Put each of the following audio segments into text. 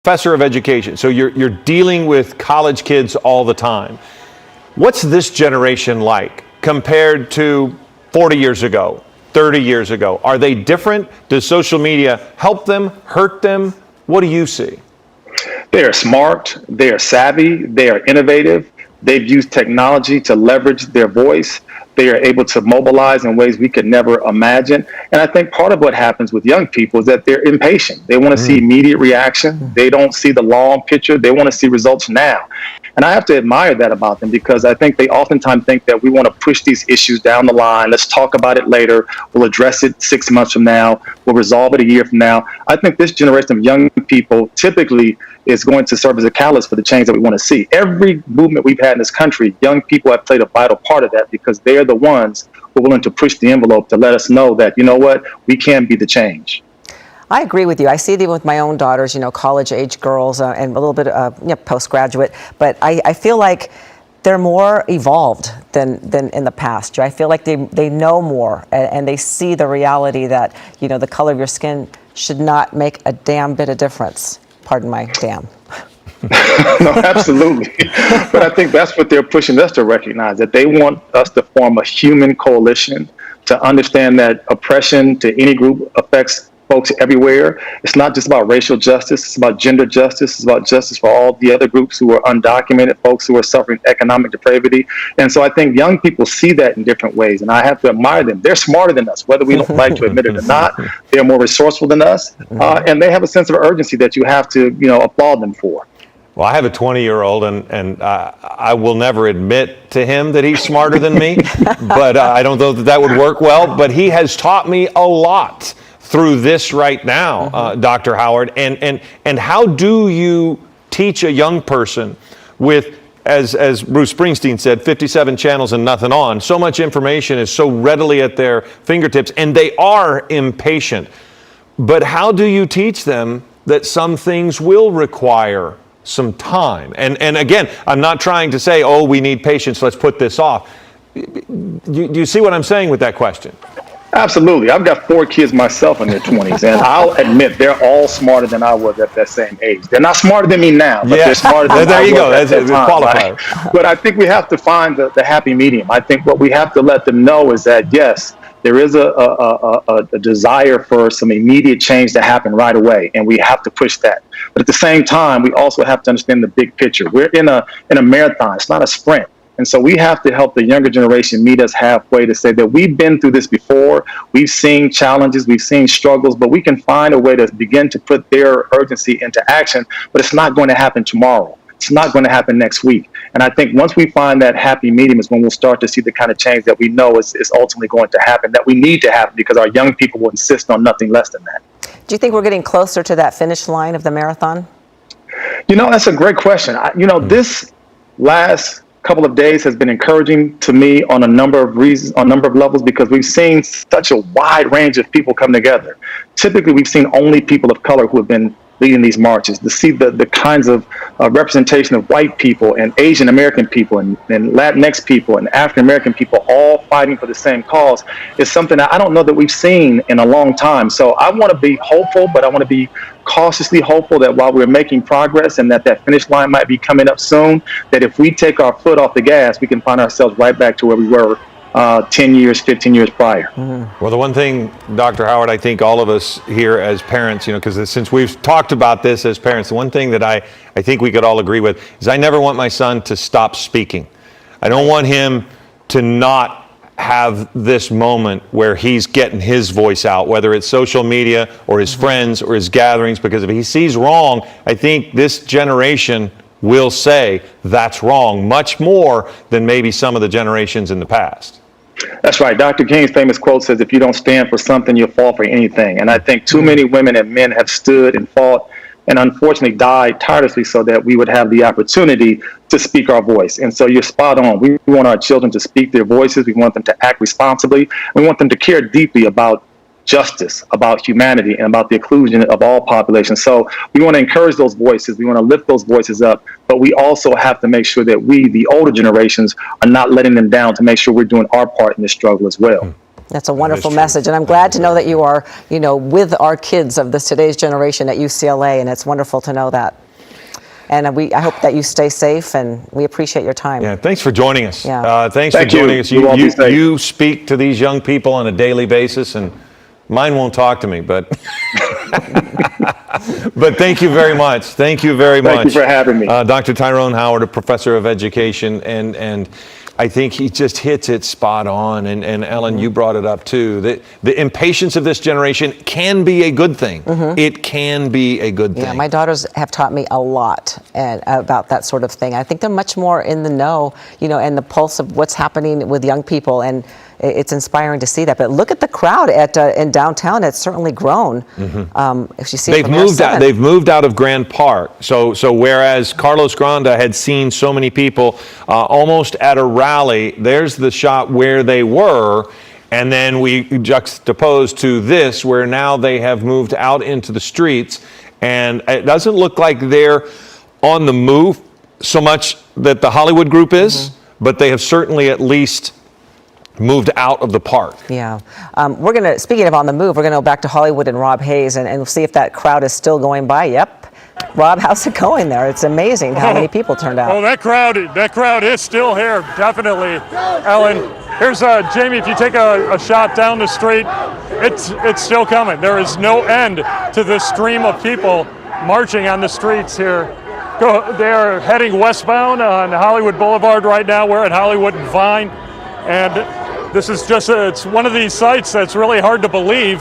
professor of education, so you're dealing with college kids all the time. What's this generation like compared to 40 years ago, 30 years ago? Are they different? Does social media help them, hurt them? What do you see? They are smart, they are savvy, they are innovative. They've used technology to leverage their voice. They are able to mobilize in ways we could never imagine. And I think part of what happens with young people is that they're impatient. They want to see immediate reaction. They don't see the long picture. They want to see results now. And I have to admire that about them, because I think they oftentimes think that we want to push these issues down the line. Let's talk about it later. We'll address it 6 months from now. We'll resolve it a year from now. I think this generation of young people typically is going to serve as a catalyst for the change that we want to see. Every movement we've had in this country, young people have played a vital part of that, because they are the ones who are willing to push the envelope to let us know that, you know what, we can be the change. I agree with you. I see them with my own daughters, college-age girls and a little bit postgraduate. But I feel like they're more evolved than in the past. I feel like they know more, and they see the reality that, the color of your skin should not make a damn bit of difference. Pardon my damn. No, absolutely. But I think that's what they're pushing us to recognize, that they want us to form a human coalition, to understand that oppression to any group affects folks everywhere. It's not just about racial justice. It's about gender justice. It's about justice for all the other groups who are undocumented, folks who are suffering economic depravity. And so I think young people see that in different ways, and I have to admire them. They're smarter than us, whether we don't like to admit it or not. They're more resourceful than us, and they have a sense of urgency that you have to, applaud them for. Well, I have a 20-year-old, and I will never admit to him that he's smarter than me, but I don't know that would work well. But he has taught me a lot through this right now, Dr. Howard. And how do you teach a young person with, as Bruce Springsteen said, 57 channels and nothing on? So much information is so readily at their fingertips, and they are impatient. But how do you teach them that some things will require some time? And again, I'm not trying to say, oh, we need patience, let's put this off. Do you see what I'm saying with that question? Absolutely. I've got 4 kids myself in their 20s, and I'll admit they're all smarter than I was at that same age. They're not smarter than me now, but they're smarter than there I you was go. at that time, Right? But I think we have to find the happy medium. I think what we have to let them know is that, yes, there is a desire for some immediate change to happen right away, and we have to push that. But at the same time, we also have to understand the big picture. We're in a marathon. It's not a sprint. And so we have to help the younger generation meet us halfway to say that we've been through this before. We've seen challenges, we've seen struggles, but we can find a way to begin to put their urgency into action. But it's not going to happen tomorrow. It's not going to happen next week. And I think once we find that happy medium is when we'll start to see the kind of change that we know is ultimately going to happen, that we need to happen, because our young people will insist on nothing less than that. Do you think we're getting closer to that finish line of the marathon? That's a great question. This last couple of days has been encouraging to me on a number of reasons, on a number of levels, because we've seen such a wide range of people come together. Typically, we've seen only people of color who have been leading these marches. To see the kinds of representation of white people and Asian American people and Latinx people and African American people all fighting for the same cause is something that I don't know that we've seen in a long time. So I want to be hopeful, but I want to be cautiously hopeful that while we're making progress and that finish line might be coming up soon, that if we take our foot off the gas, we can find ourselves right back to where we were 10 years, 15 years prior. Well, the one thing, Dr. Howard, I think all of us here as parents, because since we've talked about this as parents, the one thing that I think we could all agree with is I never want my son to stop speaking. I don't want him to not have this moment where he's getting his voice out, whether it's social media or his friends or his gatherings, because if he sees wrong, I think this generation will say that's wrong much more than maybe some of the generations in the past. That's right. Dr. King's famous quote says, if you don't stand for something, you'll fall for anything. And I think too many women and men have stood and fought and unfortunately died tirelessly so that we would have the opportunity to speak our voice. And so you're spot on. We want our children to speak their voices. We want them to act responsibly. We want them to care deeply about justice, about humanity, and about the inclusion of all populations. So we want to encourage those voices. We want to lift those voices up, but we also have to make sure that we, the older generations, are not letting them down, to make sure we're doing our part in this struggle as well. That's a wonderful true. message, and I'm glad to know that you are, with our kids of today's generation at UCLA, and it's wonderful to know that. And I hope that you stay safe, and we appreciate your time. Yeah, thanks for joining us. Yeah. Thanks Thank for you. joining us. You all be safe. You speak to these young people on a daily basis, and mine won't talk to me, but but thank you very much. Thank you very much. Thank you for having me. Dr. Tyrone Howard, a professor of education, and I think he just hits it spot on. And Ellen, you brought it up too. The impatience of this generation can be a good thing. It can be a good thing. Yeah, my daughters have taught me a lot about that sort of thing. I think they're much more in the know, and the pulse of what's happening with young people, and it's inspiring to see that. But look at the crowd in downtown; it's certainly grown. If you see, They've moved out. They've moved out of Grand Park. So whereas Carlos Granda had seen so many people almost at a rally, there's the shot where they were. And then we juxtapose to this, where now they have moved out into the streets, and it doesn't look like they're on the move so much that the Hollywood group is, but they have certainly at least moved out of the park. Yeah. Speaking of on the move, we're going to go back to Hollywood and Rob Hayes and see if that crowd is still going by. Yep. Rob, how's it going there? It's amazing how many people turned out. Oh, that crowd is still here, definitely. Ellen, here's Jamie. If you take a shot down the street, it's still coming. There is no end to this stream of people marching on the streets here. They are heading westbound on Hollywood Boulevard right now. We're at Hollywood and Vine, and this is it's one of these sights that's really hard to believe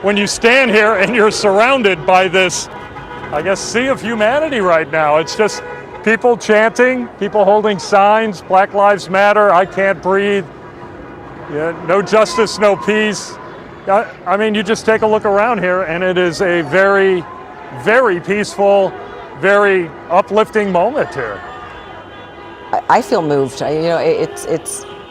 when you stand here and you're surrounded by this, I guess, sea of humanity right now. It's just people chanting, people holding signs, Black Lives Matter, I can't breathe, no justice, no peace. I mean, you just take a look around here and it is a very, very peaceful, very uplifting moment here. I feel moved.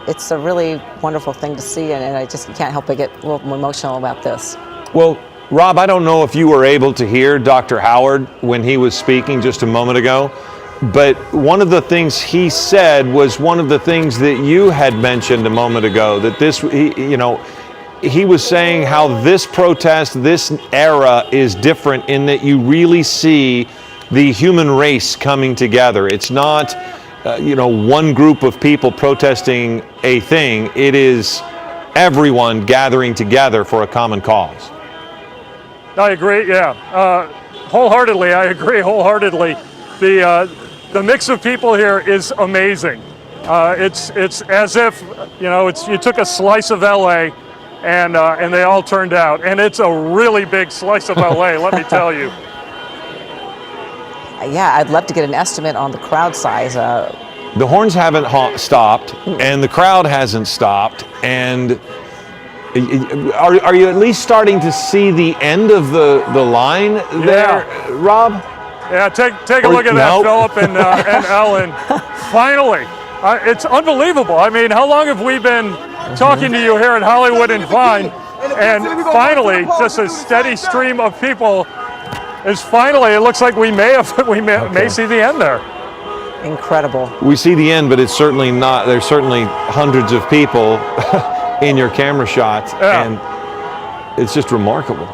It's a really wonderful thing to see, and I just can't help but get a little emotional about this. Well, Rob, I don't know if you were able to hear Dr. Howard when he was speaking just a moment ago, but one of the things he said was one of the things that you had mentioned a moment ago, that he was saying how this protest, this era is different in that you really see the human race coming together. It's not, one group of people protesting a thing. It is everyone gathering together for a common cause. I agree, yeah. Wholeheartedly, I agree wholeheartedly. The mix of people here is amazing. It's as if, you took a slice of LA and they all turned out. And it's a really big slice of LA, let me tell you. Yeah, I'd love to get an estimate on the crowd size. The horns haven't stopped, and the crowd hasn't stopped, and are you at least starting to see the end of the line there, Rob? Yeah, take a look at that, Philip and Ellen. Finally, it's unbelievable. I mean, how long have we been talking to you here at Hollywood and Vine? And finally, just a steady stream of people is finally, it looks like we may see the end there. Incredible. We see the end, but it's certainly not. There's certainly hundreds of people in your camera shots, and it's just remarkable.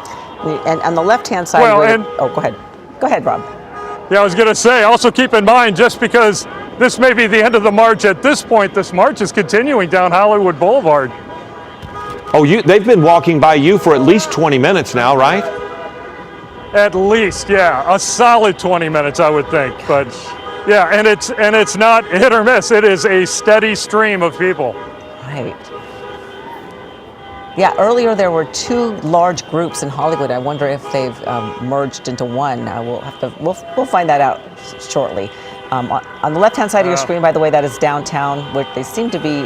And on the left-hand side, go ahead. Go ahead, Rob. Yeah, I was going to say, also keep in mind, just because this may be the end of the march, at this point, this march is continuing down Hollywood Boulevard. Oh, they've been walking by you for at least 20 minutes now, right? At least, yeah, a solid 20 minutes, I would think. But yeah, and it's not hit or miss. It is a steady stream of people. Right. Yeah, earlier there were two large groups in Hollywood. I wonder if they've merged into one. We'll find that out shortly. On the left-hand side of your screen, by the way, that is downtown, where they seem to be.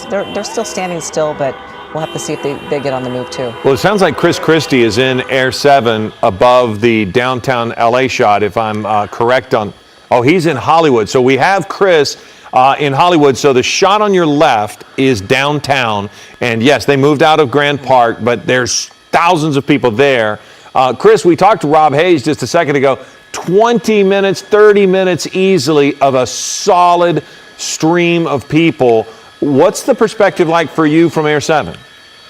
They're still standing still, but we'll have to see if they get on the move too. Well, it sounds like Chris Christie is in Air 7 above the downtown LA shot, if I'm correct on. Oh, he's in Hollywood. So we have Chris in Hollywood. So the shot on your left is downtown. And yes, they moved out of Grand Park, but there's thousands of people there. Chris, we talked to Rob Hayes just a second ago. 20 minutes, 30 minutes easily of a solid stream of people What's the perspective like for you from Air 7?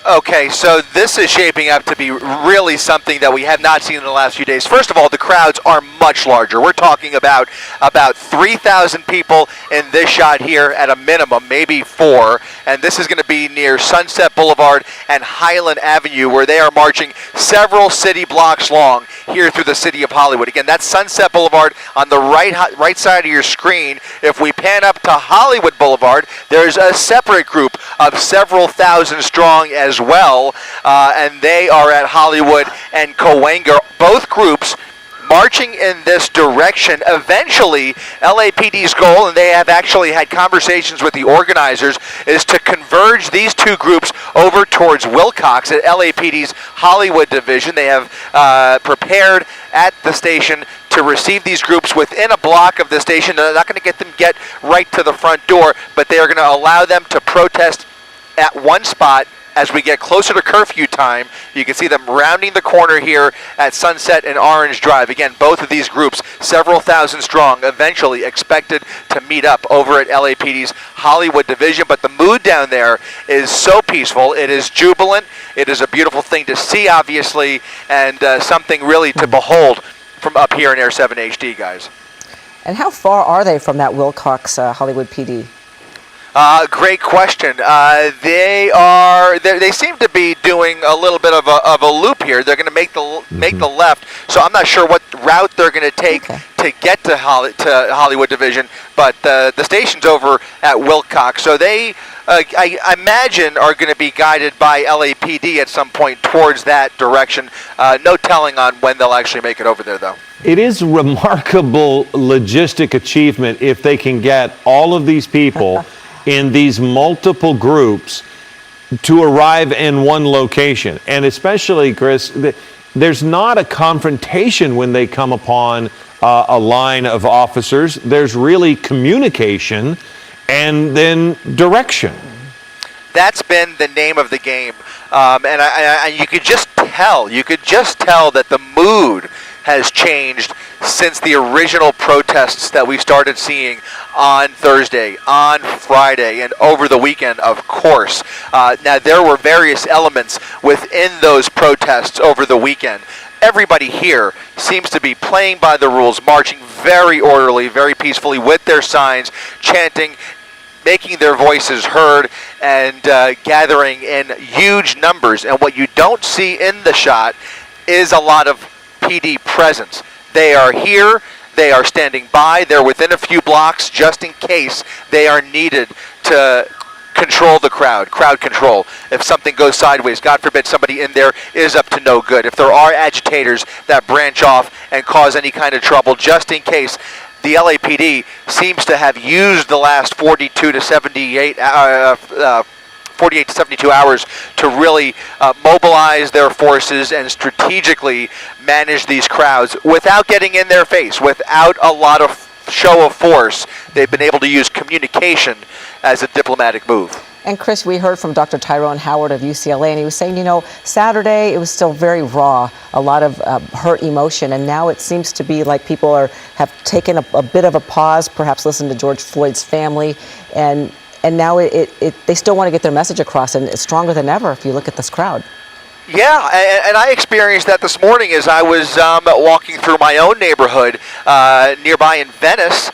Okay, so this is shaping up to be really something that we have not seen in the last few days. First of all, the crowds are much larger. We're talking about 3,000 people in this shot here at a minimum, maybe 4. And this is going to be near Sunset Boulevard and Highland Avenue, where they are marching several city blocks long here through the city of Hollywood. Again, that's Sunset Boulevard on the right side of your screen. If we pan up to Hollywood Boulevard, there's a separate group of several thousand strong as well, and they are at Hollywood and Cahuenga. Both groups marching in this direction. Eventually, LAPD's goal, and they have actually had conversations with the organizers, is to converge these two groups over towards Wilcox at LAPD's Hollywood division. They have prepared at the station to receive these groups within a block of the station. They're not going to get right to the front door, but they are going to allow them to protest at one spot. As we get closer to curfew time, you can see them rounding the corner here at Sunset and Orange Drive. Again, both of these groups, several thousand strong, eventually expected to meet up over at LAPD's Hollywood division. But the mood down there is so peaceful. It is jubilant. It is a beautiful thing to see, obviously, and something really to behold from up here in Air 7 HD, guys. And how far are they from that Wilcox Hollywood PD? Great question. They seem to be doing a little bit of a loop here. They're going to make the left. So I'm not sure what route they're going to take to get to Hollywood Division, but the station's over at Wilcox. So they, I imagine, are going to be guided by LAPD at some point towards that direction. No telling on when they'll actually make it over there, though. It is a remarkable logistic achievement if they can get all of these people in these multiple groups to arrive in one location. And especially, Chris, there's not a confrontation when they come upon a line of officers. There's really communication and then direction. That's been the name of the game. And you could just tell that the mood has changed since the original protests that we started seeing on Thursday, on Friday, and over the weekend, of course. Now, there were various elements within those protests over the weekend. Everybody here seems to be playing by the rules, marching very orderly, very peacefully with their signs, chanting, making their voices heard, and gathering in huge numbers. And what you don't see in the shot is a lot of PD presence. They are here, they are standing by, they're within a few blocks just in case they are needed to control the crowd control. If something goes sideways, God forbid somebody in there is up to no good. If there are agitators that branch off and cause any kind of trouble, just in case. The LAPD seems to have used the last 48 to 72 hours to really mobilize their forces and strategically manage these crowds without getting in their face, without a lot of show of force. They've been able to use communication as a diplomatic move. And Chris, we heard from Dr. Tyrone Howard of UCLA, and he was saying, Saturday, it was still very raw, a lot of hurt emotion, and now it seems to be like people have taken a bit of a pause, perhaps listened to George Floyd's family, and now they still want to get their message across, and it's stronger than ever if you look at this crowd. Yeah, and I experienced that this morning as I was walking through my own neighborhood nearby in Venice.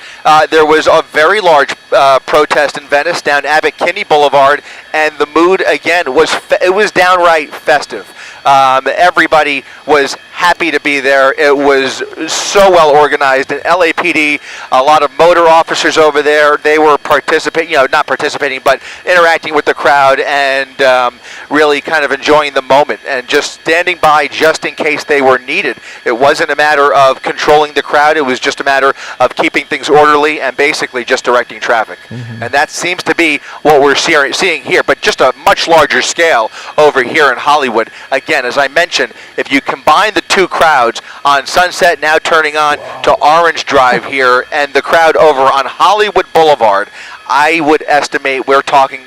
There was a very large protest in Venice down Abbot Kinney Boulevard, and the mood again was downright festive. Everybody was happy to be there. It was so well organized. And LAPD, a lot of motor officers over there, they were not participating, but interacting with the crowd and really kind of enjoying the moment and just standing by just in case they were needed. It wasn't a matter of controlling the crowd. It was just a matter of keeping things orderly and basically just directing traffic. Mm-hmm. And that seems to be what we're seeing here, but just a much larger scale over here in Hollywood. Again, as I mentioned, if you combine the two crowds on Sunset now turning on to Orange Drive here and the crowd over on Hollywood Boulevard, I would estimate we're talking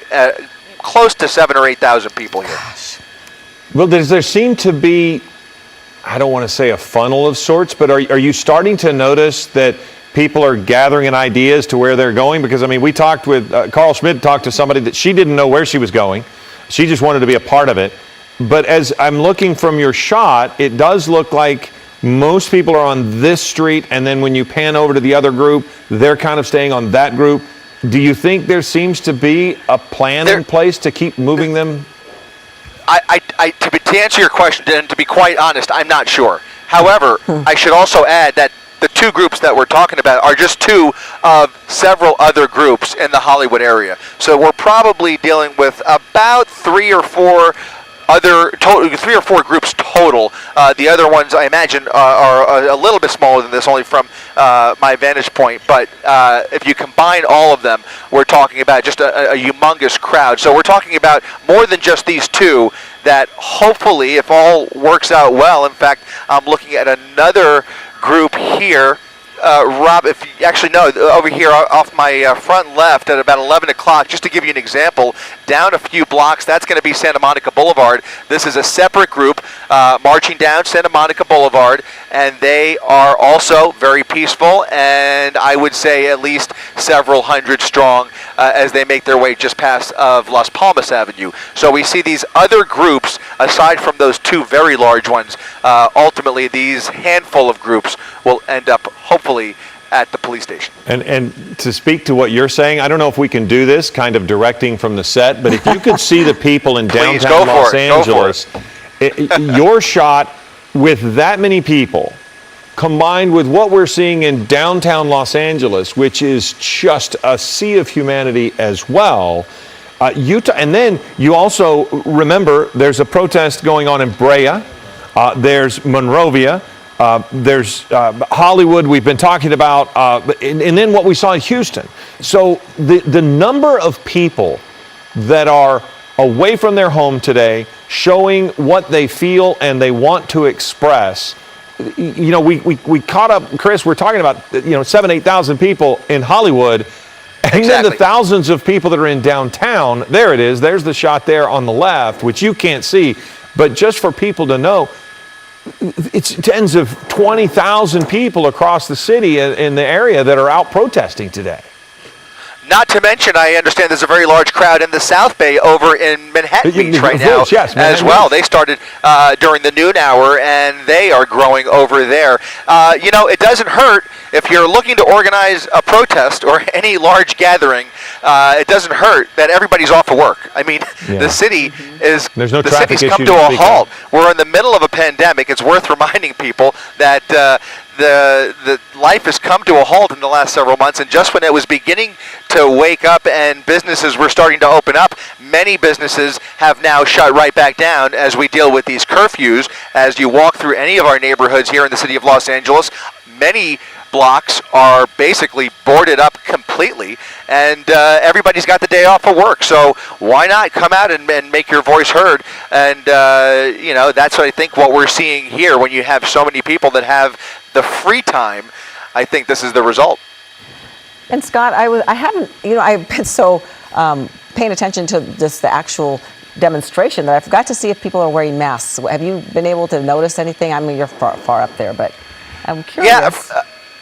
close to 7,000 or 8,000 people here. Gosh. Well, there seem to be, I don't want to say a funnel of sorts, but are you starting to notice that people are gathering an idea as to where they're going? Because, I mean, we talked with, Carl Schmidt talked to somebody that she didn't know where she was going. She just wanted to be a part of it. But as I'm looking from your shot, it does look like most people are on this street, and then when you pan over to the other group, they're kind of staying on that group. Do you think there seems to be a plan in place to keep moving them? To answer your question, and to be quite honest, I'm not sure. However, I should also add that the two groups that we're talking about are just two of several other groups in the Hollywood area. So we're probably dealing with about three or four groups total. The other ones, I imagine, are a little bit smaller than this, only from my vantage point. But if you combine all of them, we're talking about just a humongous crowd. So we're talking about more than just these two that hopefully, if all works out well, in fact, I'm looking at another group here. Rob, if you actually know, over here off my front left at about 11 o'clock, just to give you an example, down a few blocks, that's going to be Santa Monica Boulevard. This is a separate group marching down Santa Monica Boulevard, and they are also very peaceful, and I would say at least several hundred strong as they make their way just past of Las Palmas Avenue. So we see these other groups, aside from those two very large ones. Ultimately, these handful of groups will end up hopefully at the police station. And to speak to what you're saying, I don't know if we can do this, kind of directing from the set, but if you could see the people in downtown Los Angeles, your shot with that many people, combined with what we're seeing in downtown Los Angeles, which is just a sea of humanity as well. And then you also remember there's a protest going on in Brea, there's Monrovia, there's Hollywood we've been talking about, and then what we saw in Houston. So the number of people that are away from their home today, showing what they feel and they want to express. You know, we caught up, Chris, we're talking about, 7,000, 8,000 people in Hollywood, and then the thousands of people that are in downtown. There it is. There's the shot there on the left, which you can't see. But just for people to know, it's tens of 20,000 people across the city in the area that are out protesting today. Not to mention, I understand there's a very large crowd in the South Bay over in Manhattan Beach right now as well. They started during the noon hour, and they are growing over there. It doesn't hurt if you're looking to organize a protest or any large gathering. It doesn't hurt that everybody's off of work. I mean, the city is There's no the traffic city's come issues to to a speak halt. of. We're in the middle of a pandemic. It's worth reminding people that the life has come to a halt in the last several months, and just when it was beginning to wake up and businesses were starting to open up, many businesses have now shut right back down as we deal with these curfews. As you walk through any of our neighborhoods here in the city of Los Angeles, many blocks are basically boarded up completely, and everybody's got the day off of work. So why not come out and make your voice heard? And that's what I think what we're seeing here. When you have so many people that have the free time, I think this is the result. And Scott, I've been so paying attention to just the actual demonstration that I forgot to see if people are wearing masks. Have you been able to notice anything? I mean, you're far up there, but I'm curious. Yeah,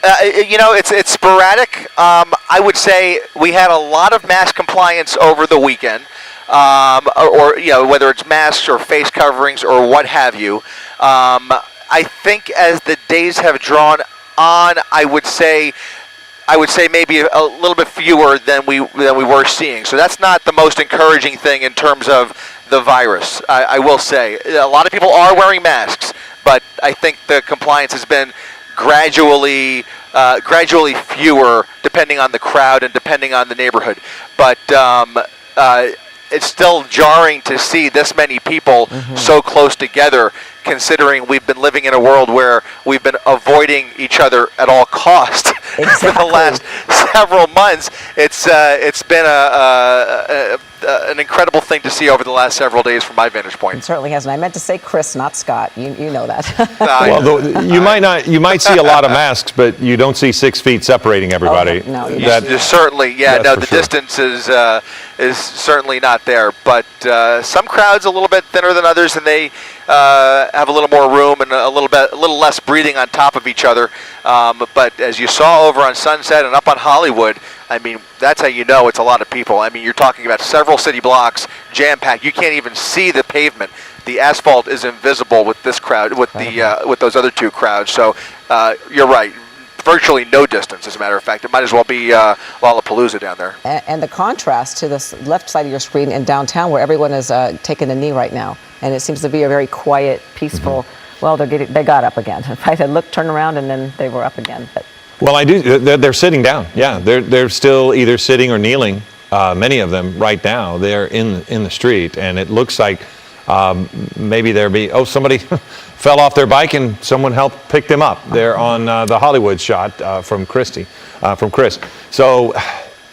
it's sporadic. I would say we had a lot of mask compliance over the weekend, or whether it's masks or face coverings or what have you. I think as the days have drawn on, I would say maybe a little bit fewer than we were seeing. So that's not the most encouraging thing in terms of the virus. I will say a lot of people are wearing masks, but I think the compliance has been gradually fewer, depending on the crowd and depending on the neighborhood. But it's still jarring to see this many people so close together, considering we've been living in a world where we've been avoiding each other at all costs for the last several months. It's been an incredible thing to see over the last several days from my vantage point. It certainly has. And I meant to say Chris, not Scott. You know that. You might see a lot of masks, but you don't see 6 feet separating everybody. No, certainly, the distance is certainly not there. But some crowds a little bit thinner than others, and they have a little more room and a little less breathing on top of each other. But as you saw over on Sunset and up on Hollywood, I mean, that's how you know it's a lot of people. I mean, you're talking about several city blocks jam-packed. You can't even see the pavement. The asphalt is invisible with this crowd, with those other two crowds. So you're right. Virtually no distance, as a matter of fact. It might as well be Lollapalooza down there. And the contrast to this left side of your screen in downtown, where everyone is taking a knee right now, and it seems to be a very quiet, peaceful. Well, they got up again. I had looked, turned around, and then they were up again. But well, I do. They're sitting down. Yeah, they're still either sitting or kneeling. Many of them right now. They're in the street, and it looks like maybe somebody fell off their bike and someone helped pick them up. They're on the Hollywood shot from Chris. So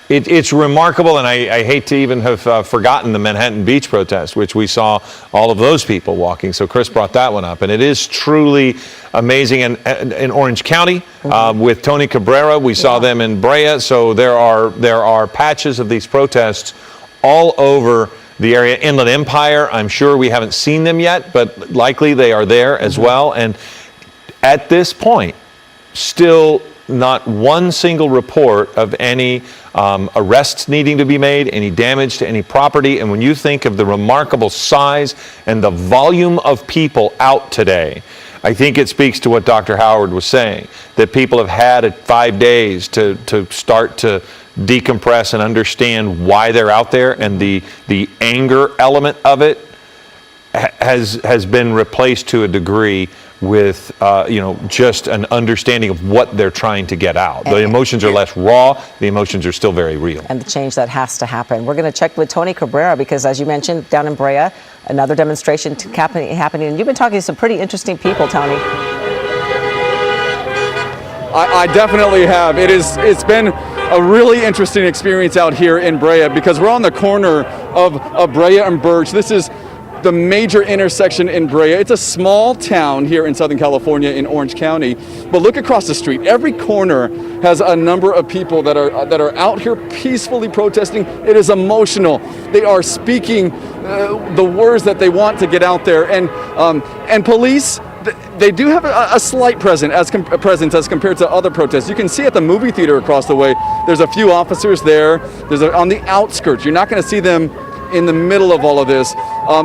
it's remarkable, and I hate to even have forgotten the Manhattan Beach protest, which we saw all of those people walking. So Chris brought that one up, and it is truly amazing. And in Orange County, with Tony Cabrera, we saw them in Brea. So there are patches of these protests all over the area. Inland Empire, I'm sure we haven't seen them yet, but likely they are there as well. And at this point, still not one single report of any arrests needing to be made, any damage to any property. And when you think of the remarkable size and the volume of people out today, I think it speaks to what Dr. Howard was saying, that people have had 5 days to start to decompress and understand why they're out there, and the anger element of it has been replaced to a degree with just an understanding of what they're trying to get out. The emotions are less raw, the emotions are still very real. And the change that has to happen. We're going to check with Tony Cabrera, because as you mentioned, down in Brea, another demonstration happening, and you've been talking to some pretty interesting people, Tony. I definitely have. It's been a really interesting experience out here in Brea, because we're on the corner of Brea and Birch. This is the major intersection in Brea. It's a small town here in Southern California in Orange County, but look across the street. Every corner has a number of people that are out here peacefully protesting. It is emotional. They are speaking the words that they want to get out there, and police, they do have a slight presence as compared to other protests. You can see at the movie theater across the way, there's a few officers there. There's on the outskirts. You're not going to see them in the middle of all of this.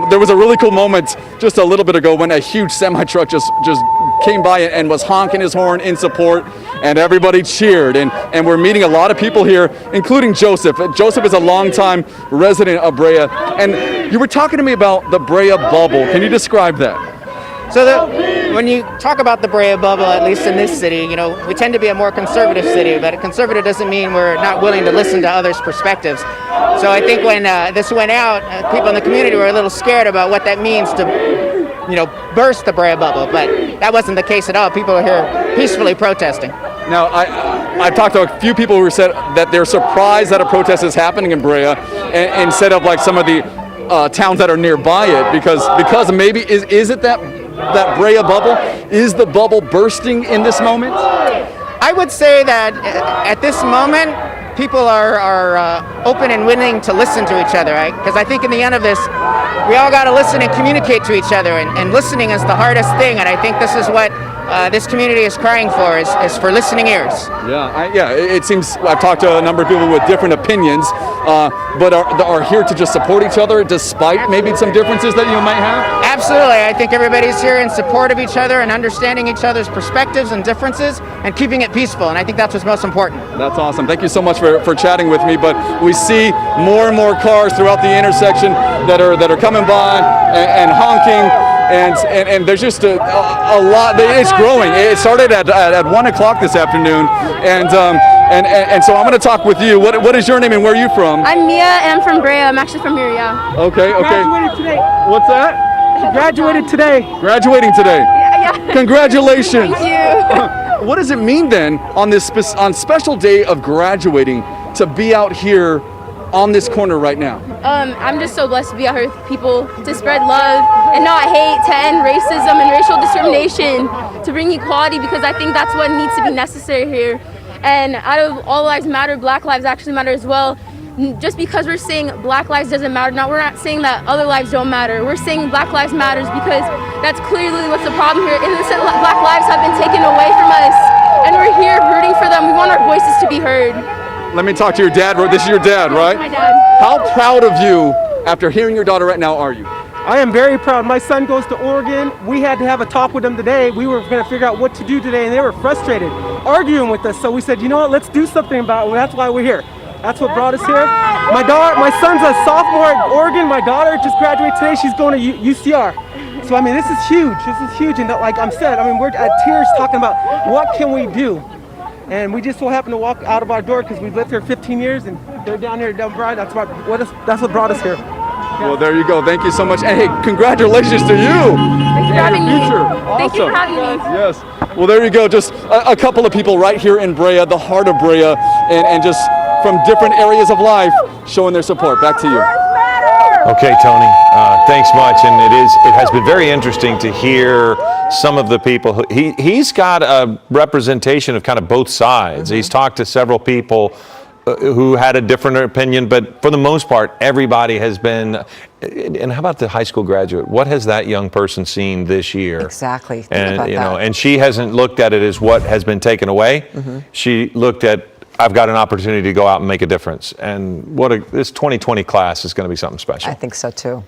There was a really cool moment just a little bit ago when a huge semi-truck just came by and was honking his horn in support, and everybody cheered. And we're meeting a lot of people here, including Joseph. Joseph is a longtime resident of Brea. And you were talking to me about the Brea bubble. Can you describe that? So when you talk about the Brea bubble, at least in this city, we tend to be a more conservative city, but conservative doesn't mean we're not willing to listen to others' perspectives. So I think when this went out, people in the community were a little scared about what that means to, burst the Brea bubble, but that wasn't the case at all. People are here peacefully protesting. Now, I talked to a few people who said that they're surprised that a protest is happening in Brea instead of like some of the towns that are nearby it, because maybe is it that Brea bubble? Is the bubble bursting in this moment? I would say that at this moment, people are open and willing to listen to each other, right? Because I think in the end of this, we all got to listen and communicate to each other, and listening is the hardest thing, and I think this is what this community is crying for, is for listening ears. Yeah, it seems I've talked to a number of people with different opinions, but are here to just support each other despite maybe some differences that you might have? Absolutely. I think everybody's here in support of each other and understanding each other's perspectives and differences and keeping it peaceful, and I think that's what's most important. That's awesome. Thank you so much for chatting with me, but we see more and more cars throughout the intersection that are coming by and honking. And there's just a lot. It's growing. It started at 1 o'clock this afternoon, and so I'm going to talk with you. What is your name and where are you from? I'm Mia, and I'm from Brea. I'm actually from here, yeah. Okay. Graduated today. What's that? Graduated today. Graduating today. Yeah. Congratulations. Thank you. What does it mean then on special day of graduating to be out here on this corner right now? I'm just so blessed to be out here with people, to spread love and not hate, to end racism and racial discrimination, to bring equality, because I think that's what needs to be necessary here. And out of all lives matter, Black lives actually matter as well. Just because we're saying Black lives doesn't matter, we're not saying that other lives don't matter. We're saying Black lives matters because that's clearly what's the problem here. Innocent Black lives have been taken away from us, and we're here rooting for them. We want our to be heard. Let me talk to your dad. This is your dad, right? My dad. How proud of you, after hearing your daughter right now, are you? I am very proud. My son goes to Oregon. We had to have a talk with them today. We were going to figure out what to do today, and they were frustrated, arguing with us. So we said, you know what, let's do something about it. Well, that's why we're here. That's what brought us here. My son's a sophomore at Oregon. My daughter just graduated today. She's going to UCR. So, I mean, this is huge. This is huge. And like I'm said, I mean, we're at tears talking about what can we do. And we just so happened to walk out of our door because we've lived here 15 years, and they're down here at Dumb Bride. That's what brought us here. Well, there you go. Thank you so much. And hey, congratulations to you. Thanks for having me. Awesome. Thank you for having me. Yes. Well, there you go. Just a couple of people right here in Brea, the heart of Brea, and just from different areas of life showing their support. Back to you. Okay, Tony, thanks much. And it has been very interesting to hear some of the people. He's got a representation of kind of both sides. He's talked to several people who had a different opinion, but for the most part, everybody has been. And how about the high school graduate? What has that young person seen this year? Exactly. Think And about that. and she hasn't looked at it as what has been taken away. She looked at, I've got an opportunity to go out and make a difference. And this 2020 class is going to be something special. I think so too.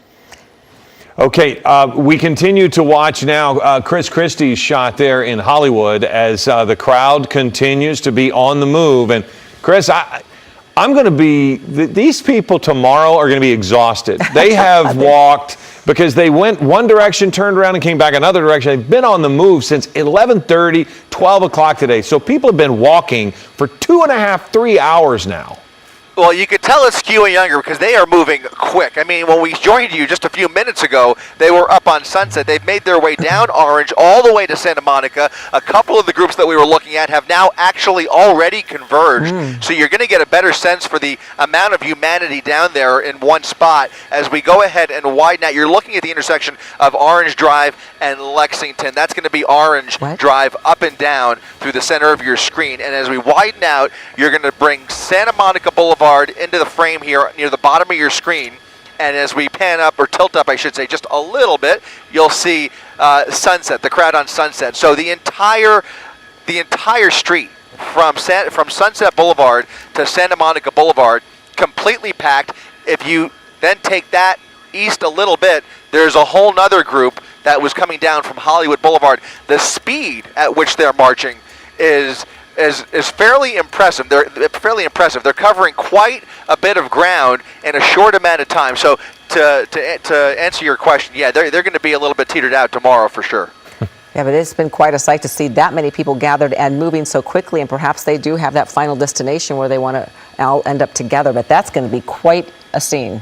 Okay, we continue to watch now Chris Christie's shot there in Hollywood as the crowd continues to be on the move. And Chris, I'm going to be, these people tomorrow are going to be exhausted. They have walked, because they went one direction, turned around and came back another direction. They've been on the move since 11:30, 12 o'clock today. So people have been walking for 2.5, 3 hours now. Well, you could tell it's skewing younger because they are moving quick. I mean, when we joined you just a few minutes ago, they were up on Sunset. They've made their way down Orange all the way to Santa Monica. A couple of the groups that we were looking at have now actually already converged. So you're going to get a better sense for the amount of humanity down there in one spot as we go ahead and widen out. You're looking at the intersection of Orange Drive and Lexington. That's going to be Orange Drive up and down through the center of your screen. And as we widen out, you're going to bring Santa Monica Boulevard into the frame here near the bottom of your screen, and as we pan up, or tilt up I should say, just a little bit, you'll see Sunset, the crowd on Sunset. So the entire street from Sunset Boulevard to Santa Monica Boulevard completely packed. If you then take that east a little bit, there's a whole nother group that was coming down from Hollywood Boulevard. The speed at which they're marching is fairly impressive. They're fairly impressive. They're covering quite a bit of ground in a short amount of time. So to answer your question, yeah, they're going to be a little bit teetered out tomorrow for sure. Yeah, but it's been quite a sight to see that many people gathered and moving so quickly, and perhaps they do have that final destination where they want to all end up together, but that's going to be quite a scene.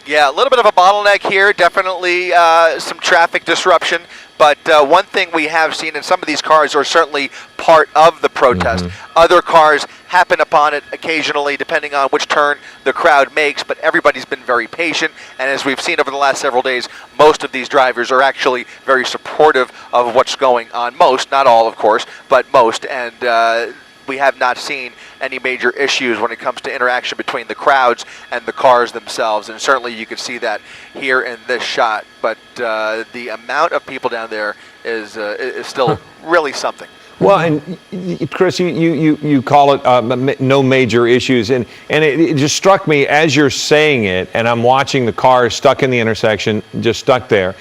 Yeah, a little bit of a bottleneck here, definitely some traffic disruption. But one thing we have seen, and some of these cars are certainly part of the protest. Other cars happen upon it occasionally, depending on which turn the crowd makes, but everybody's been very patient. And as we've seen over the last several days, most of these drivers are actually very supportive of what's going on. Most, not all, of course, but most. And we have not seen any major issues when it comes to interaction between the crowds and the cars themselves, and certainly you can see that here in this shot. But the amount of people down there is still really something. Well, and Chris, you call it no major issues, and it just struck me as you're saying it, and I'm watching the cars stuck in the intersection, just stuck there.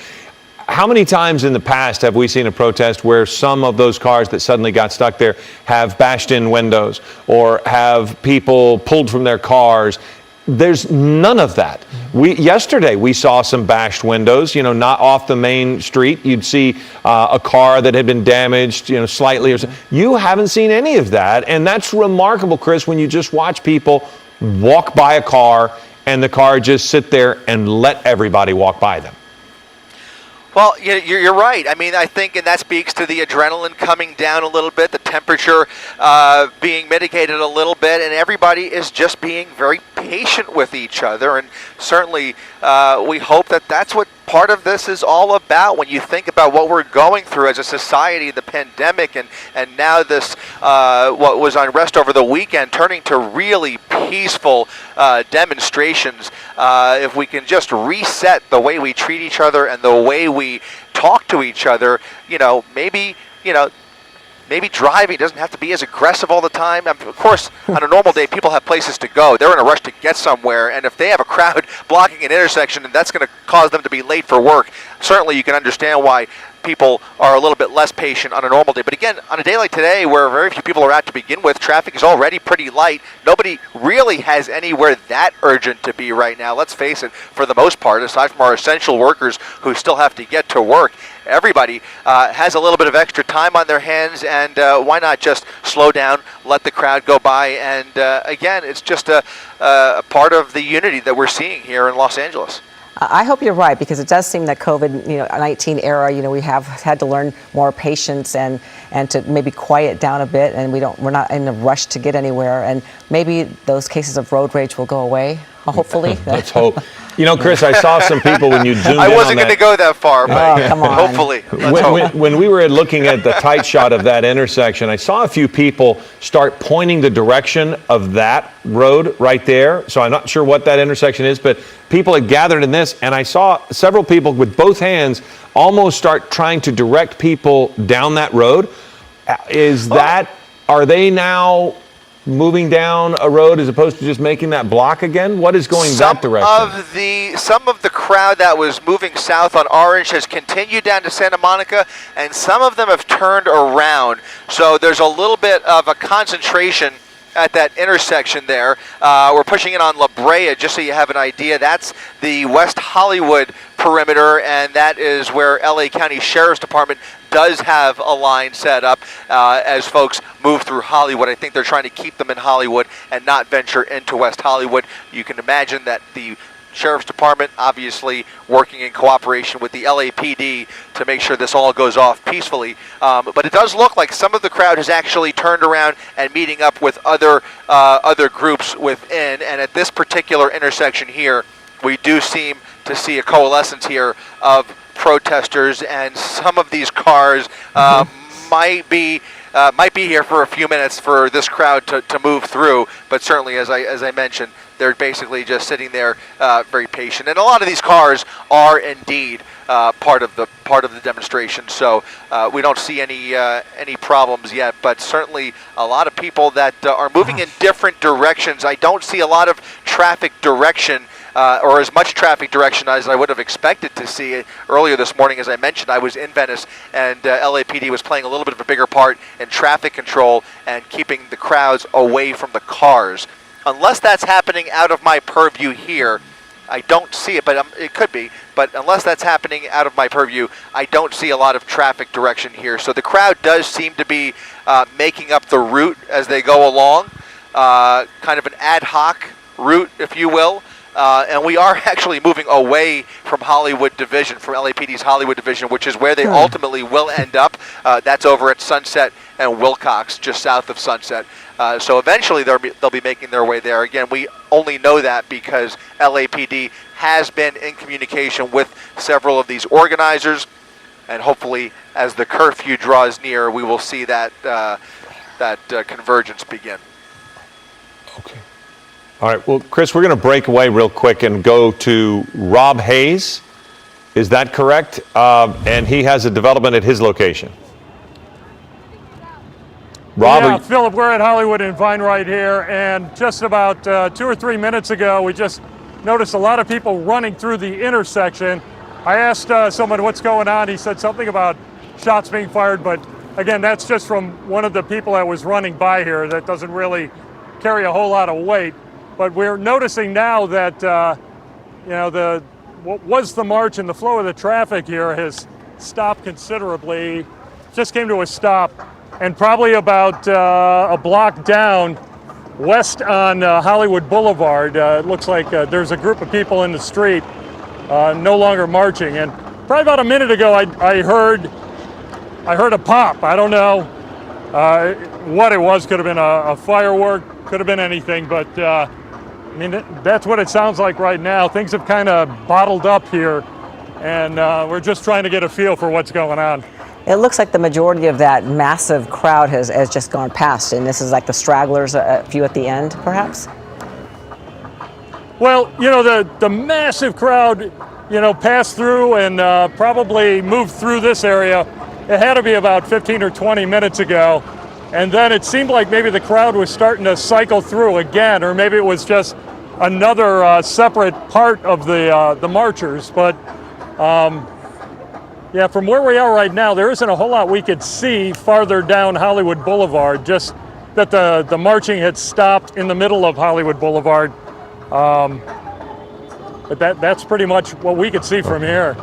How many times in the past have we seen a protest where some of those cars that suddenly got stuck there have bashed in windows or have people pulled from their cars? There's none of that. Yesterday we saw some bashed windows, not off the main street. You'd see a car that had been damaged, slightly or so. You haven't seen any of that, and that's remarkable, Chris, when you just watch people walk by a car and the car just sit there and let everybody walk by them. Well, you're right. I mean, I think, and that speaks to the adrenaline coming down a little bit, the temperature being mitigated a little bit, and everybody is just being very patient with each other. And certainly, we hope that that's what part of this is all about. When you think about what we're going through as a society, the pandemic, and now this, what was unrest over the weekend, turning to really peaceful demonstrations. If we can just reset the way we treat each other and the way we talk to each other, maybe maybe driving doesn't have to be as aggressive all the time. Of course, on a normal day, people have places to go. They're in a rush to get somewhere, and if they have a crowd blocking an intersection, and that's going to cause them to be late for work, certainly you can understand why people are a little bit less patient on a normal day. But again, on a day like today, where very few people are out to begin with, traffic is already pretty light. Nobody really has anywhere that urgent to be right now. Let's face it, for the most part, aside from our essential workers who still have to get to work, everybody has a little bit of extra time on their hands, and why not just slow down, let the crowd go by, and again, it's just a part of the unity that we're seeing here in Los Angeles. I hope you're right, because it does seem that COVID-19 era, we have had to learn more patience and to maybe quiet down a bit, and we're not in a rush to get anywhere, and maybe those cases of road rage will go away, hopefully. Let's hope. Chris, I saw some people when you zoomed in on I wasn't going to go that far, but come on. hopefully. Let's hope. When we were looking at the tight shot of that intersection, I saw a few people start pointing the direction of that road right there. So I'm not sure what that intersection is, but people had gathered in this, and I saw several people with both hands almost start trying to direct people down that road. Are they now moving down a road as opposed to just making that block again? What is going that direction? Some of the crowd that was moving south on Orange has continued down to Santa Monica, and some of them have turned around. So there's a little bit of a concentration at that intersection there. We're pushing in on La Brea, just so you have an idea. That's the West Hollywood perimeter, and that is where LA County Sheriff's Department does have a line set up as folks move through Hollywood. I think they're trying to keep them in Hollywood and not venture into West Hollywood. You can imagine that the Sheriff's Department obviously working in cooperation with the LAPD to make sure this all goes off peacefully. But it does look like some of the crowd has actually turned around and meeting up with other groups within. And at this particular intersection here, we do seem to see a coalescence here of protesters, and some of these cars might be here for a few minutes for this crowd to move through. But certainly, as I mentioned, they're basically just sitting there very patient. And a lot of these cars are indeed part of the demonstration. So we don't see any problems yet. But certainly a lot of people that are moving in different directions. I don't see a lot of traffic direction. Or as much traffic direction as I would have expected to see. Earlier this morning, as I mentioned, I was in Venice, and LAPD was playing a little bit of a bigger part in traffic control and keeping the crowds away from the cars. Unless that's happening out of my purview here, I don't see it, but it could be. But unless that's happening out of my purview, I don't see a lot of traffic direction here. So the crowd does seem to be making up the route as they go along, kind of an ad hoc route, if you will. And we are actually moving away from Hollywood Division, from LAPD's Hollywood Division, which is where they ultimately will end up. That's over at Sunset and Wilcox, just south of Sunset. So eventually they'll be making their way there. Again, we only know that because LAPD has been in communication with several of these organizers, and hopefully as the curfew draws near, we will see that convergence begin. Okay. All right, well, Chris, we're going to break away real quick and go to Rob Hayes. Is that correct? And he has a development at his location. Rob? Yeah, Philip, we're at Hollywood and Vine right here, and just about 2 or 3 minutes ago, we just noticed a lot of people running through the intersection. I asked someone what's going on. He said something about shots being fired, but again, that's just from one of the people that was running by here. That doesn't really carry a whole lot of weight. But we're noticing now that, what was the march and the flow of the traffic here has stopped considerably. Just came to a stop, and probably about a block down west on Hollywood Boulevard. It looks like there's a group of people in the street no longer marching. And probably about a minute ago, I heard a pop. I don't know what it was. Could have been a firework. Could have been anything, but. I mean, that's what it sounds like right now. Things have kind of bottled up here, and we're just trying to get a feel for what's going on. It looks like the majority of that massive crowd has just gone past, and this is like the stragglers, a few at the end, perhaps? Well, the massive crowd, passed through and probably moved through this area it had to be about 15 or 20 minutes ago. And then it seemed like maybe the crowd was starting to cycle through again, or maybe it was just another separate part of the marchers. But yeah, from where we are right now, there isn't a whole lot we could see farther down Hollywood Boulevard, just that the marching had stopped in the middle of Hollywood Boulevard. But that's pretty much what we could see from here.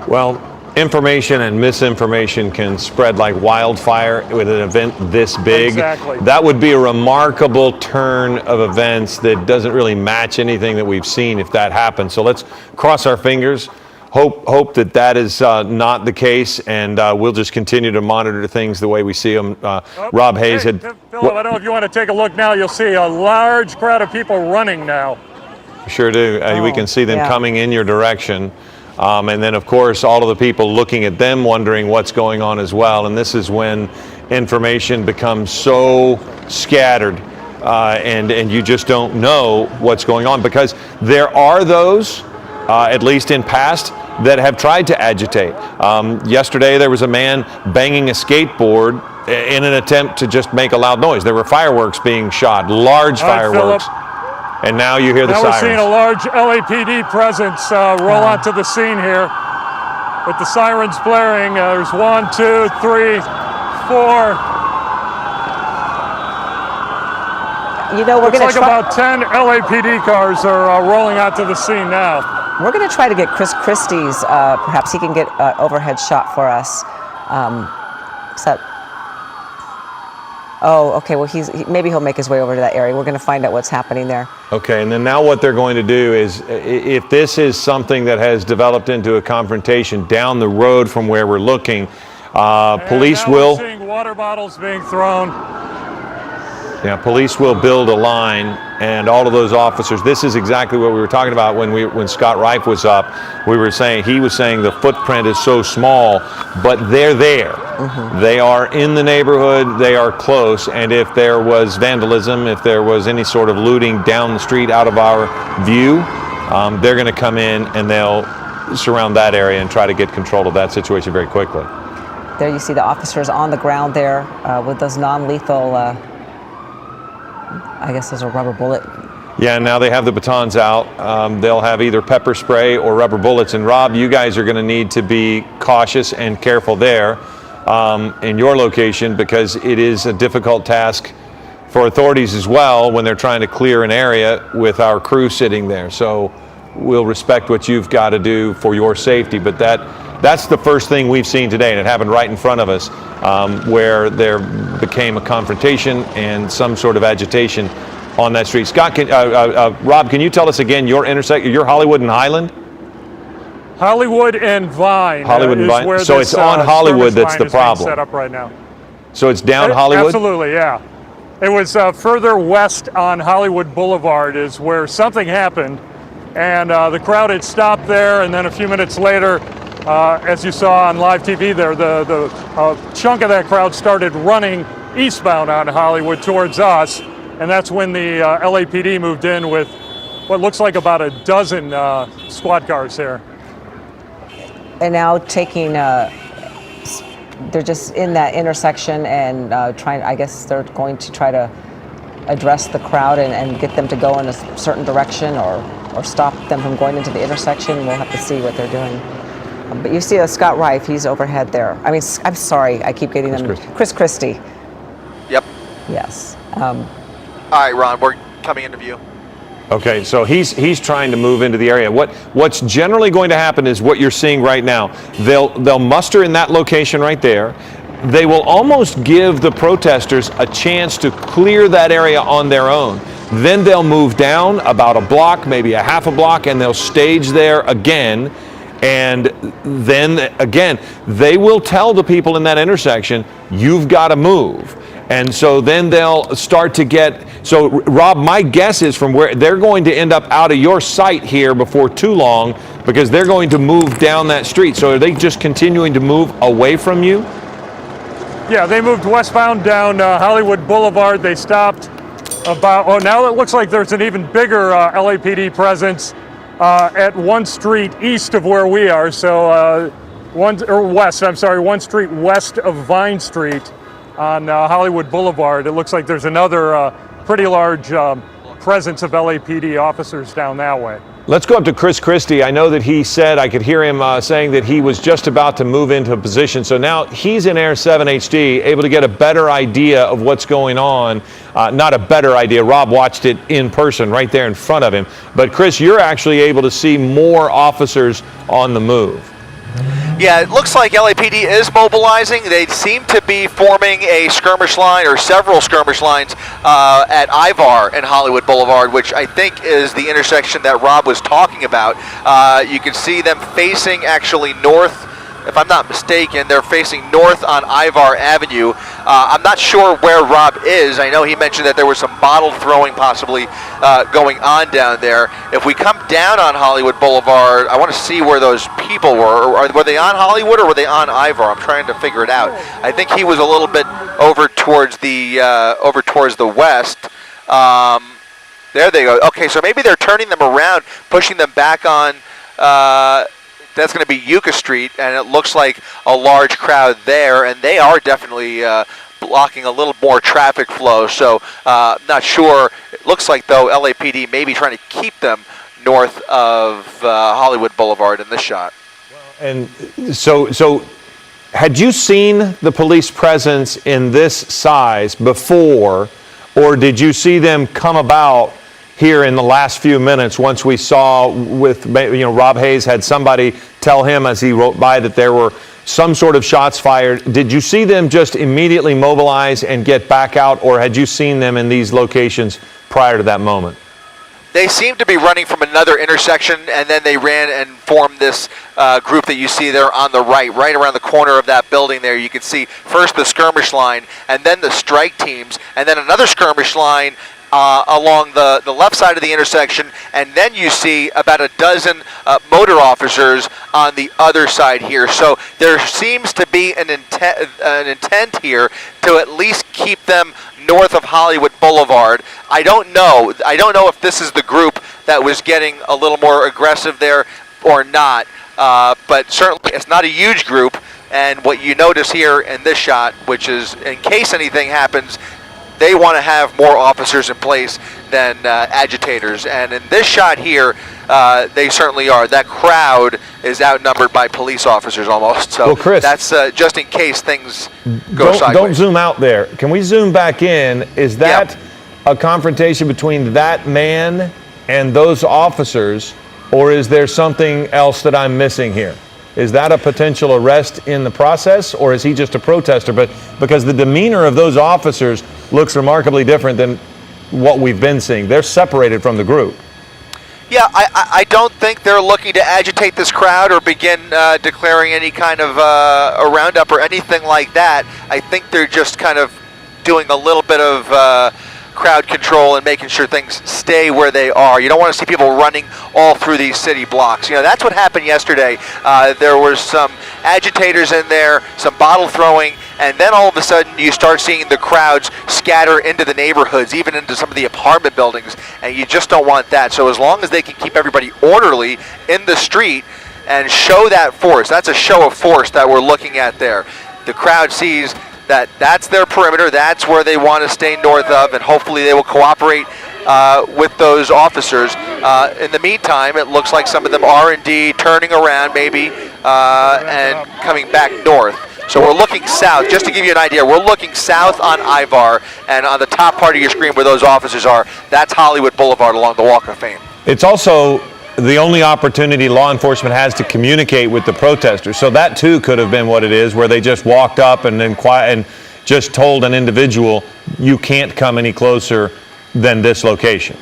Well, information and misinformation can spread like wildfire with an event this big. Exactly. That would be a remarkable turn of events that doesn't really match anything that we've seen if that happens. So let's cross our fingers, hope that is not the case, and we'll just continue to monitor things the way we see them. Rob Hayes had... Philip, I don't know if you want to take a look now. You'll see a large crowd of people running now. Sure do. We can see them coming in your direction. And then, of course, all of the people looking at them wondering what's going on as well. And this is when information becomes so scattered and you just don't know what's going on, because there are those, at least in past, that have tried to agitate. Yesterday, there was a man banging a skateboard in an attempt to just make a loud noise. There were fireworks being shot, large fireworks. Philip. And now you hear the sirens. Now we're seeing a large LAPD presence roll onto the scene here with the sirens blaring. There's 1, 2, 3, 4. You know, we're going to about 10 LAPD cars are rolling onto the scene now. We're going to try to get Chris Christie's, perhaps he can get an overhead shot for us. Oh, okay, well, maybe he'll make his way over to that area. We're going to find out what's happening there. Okay, and then now what they're going to do is, if this is something that has developed into a confrontation down the road from where we're looking, police will... We're seeing water bottles being thrown. Yeah, police will build a line, and all of those officers. This is exactly what we were talking about when Scott Reif was up. He was saying the footprint is so small, but they're there. Mm-hmm. They are in the neighborhood. They are close. And if there was vandalism, if there was any sort of looting down the street out of our view, they're going to come in and they'll surround that area and try to get control of that situation very quickly. There you see the officers on the ground there with those non-lethal. I guess there's a rubber bullet. Yeah, now they have the batons out. They'll have either pepper spray or rubber bullets. And Rob, you guys are going to need to be cautious and careful there in your location, because it is a difficult task for authorities as well when they're trying to clear an area with our crew sitting there. So we'll respect what you've got to do for your safety. But that's the first thing we've seen today, and it happened right in front of us, where there became a confrontation and some sort of agitation on that street. Scott, Rob, can you tell us again your intersection? You're Hollywood and Highland? Hollywood and Vine. Hollywood and Vine. So it's on Hollywood that's the problem. Set up right now. So it's down Hollywood? Absolutely, yeah. It was further west on Hollywood Boulevard is where something happened, and the crowd had stopped there, and then a few minutes later, as you saw on live TV there, the chunk of that crowd started running eastbound on Hollywood towards us, and that's when the LAPD moved in with what looks like about a dozen squad cars here. And now they're just in that intersection and I guess they're going to try to address the crowd and get them to go in a certain direction or stop them from going into the intersection. We'll have to see what they're doing. But you see Scott Reif, he's overhead there. I mean, I'm sorry, I keep getting them. Chris Christie. Yep. Yes. All right, Ron, we're coming into view. Okay, so he's trying to move into the area. What's generally going to happen is what you're seeing right now. They'll muster in that location right there. They will almost give the protesters a chance to clear that area on their own. Then they'll move down about a block, maybe a half a block, and they'll stage there again. And then again, they will tell the people in that intersection, you've got to move. And so then they'll start to get, so Rob, my guess is from where they're going to end up out of your sight here before too long, because they're going to move down that street. So are they just continuing to move away from you? Yeah, they moved westbound down Hollywood Boulevard. They stopped about, now it looks like there's an even bigger LAPD presence at one street east of where we are. So 1 street west of Vine Street on Hollywood Boulevard. It looks like there's another pretty large presence of LAPD officers down that way. Let's go up to Chris Christie. I know that he said, I could hear him saying that he was just about to move into a position. So now he's in Air 7 HD, able to get a better idea of what's going on. Not a better idea. Rob watched it in person right there in front of him. But Chris, you're actually able to see more officers on the move. Yeah, it looks like LAPD is mobilizing. They seem to be forming a skirmish line or several skirmish lines at Ivar and Hollywood Boulevard, which I think is the intersection that Rob was talking about. You can see them facing actually north. If I'm not mistaken, they're facing north on Ivar Avenue. I'm not sure where Rob is. I know he mentioned that there was some bottle throwing possibly going on down there. If we come down on Hollywood Boulevard, I want to see where those people were. Were they on Hollywood or were they on Ivar? I'm trying to figure it out. I think he was a little bit over towards the west. There they go. Okay, so maybe they're turning them around, pushing them back on. That's going to be Yucca Street, and it looks like a large crowd there, and they are definitely blocking a little more traffic flow. So not sure. It looks like, though, LAPD may be trying to keep them north of Hollywood Boulevard in this shot. And so had you seen the police presence in this size before, or did you see them come about here in the last few minutes once we saw with, Rob Hayes had somebody tell him as he wrote by that there were some sort of shots fired? Did you see them just immediately mobilize and get back out, or had you seen them in these locations prior to that moment? They seem to be running from another intersection, and then they ran and formed this group that you see there on the right around the corner of that building there. You can see first the skirmish line, and then the strike teams, and then another skirmish line along the left side of the intersection, and then you see about a dozen motor officers on the other side here. So there seems to be an intent here to at least keep them north of Hollywood Boulevard. I don't know if this is the group that was getting a little more aggressive there or not, but certainly it's not a huge group. And what you notice here in this shot, which is in case anything happens, they want to have more officers in place than agitators. And in this shot here, they certainly are. That crowd is outnumbered by police officers almost. So well, Chris, that's just in case things go sideways. Don't zoom out there. Can we zoom back in? Is that a confrontation between that man and those officers, or is there something else that I'm missing here? Is that a potential arrest in the process, or is he just a protester? But because the demeanor of those officers looks remarkably different than what we've been seeing. They're separated from the group. Yeah, I don't think they're looking to agitate this crowd or begin declaring any kind of a roundup or anything like that. I think they're just kind of doing a little bit of crowd control and making sure things stay where they are. You don't want to see people running all through these city blocks. That's what happened yesterday. There was some agitators in there, some bottle throwing, and then all of a sudden you start seeing the crowds scatter into the neighborhoods, even into some of the apartment buildings, and you just don't want that. So as long as they can keep everybody orderly in the street and show that force, that's a show of force that we're looking at there. The crowd sees that's their perimeter, that's where they want to stay north of, and hopefully they will cooperate with those officers. In the meantime, it looks like some of them are indeed turning around maybe and coming back north. So we're looking south, just to give you an idea, we're looking south on Ivar, and on the top part of your screen where those officers are, that's Hollywood Boulevard along the Walk of Fame. It's also the only opportunity law enforcement has to communicate with the protesters. So that too could have been what it is, where they just walked up and then and just told an individual, you can't come any closer than this location.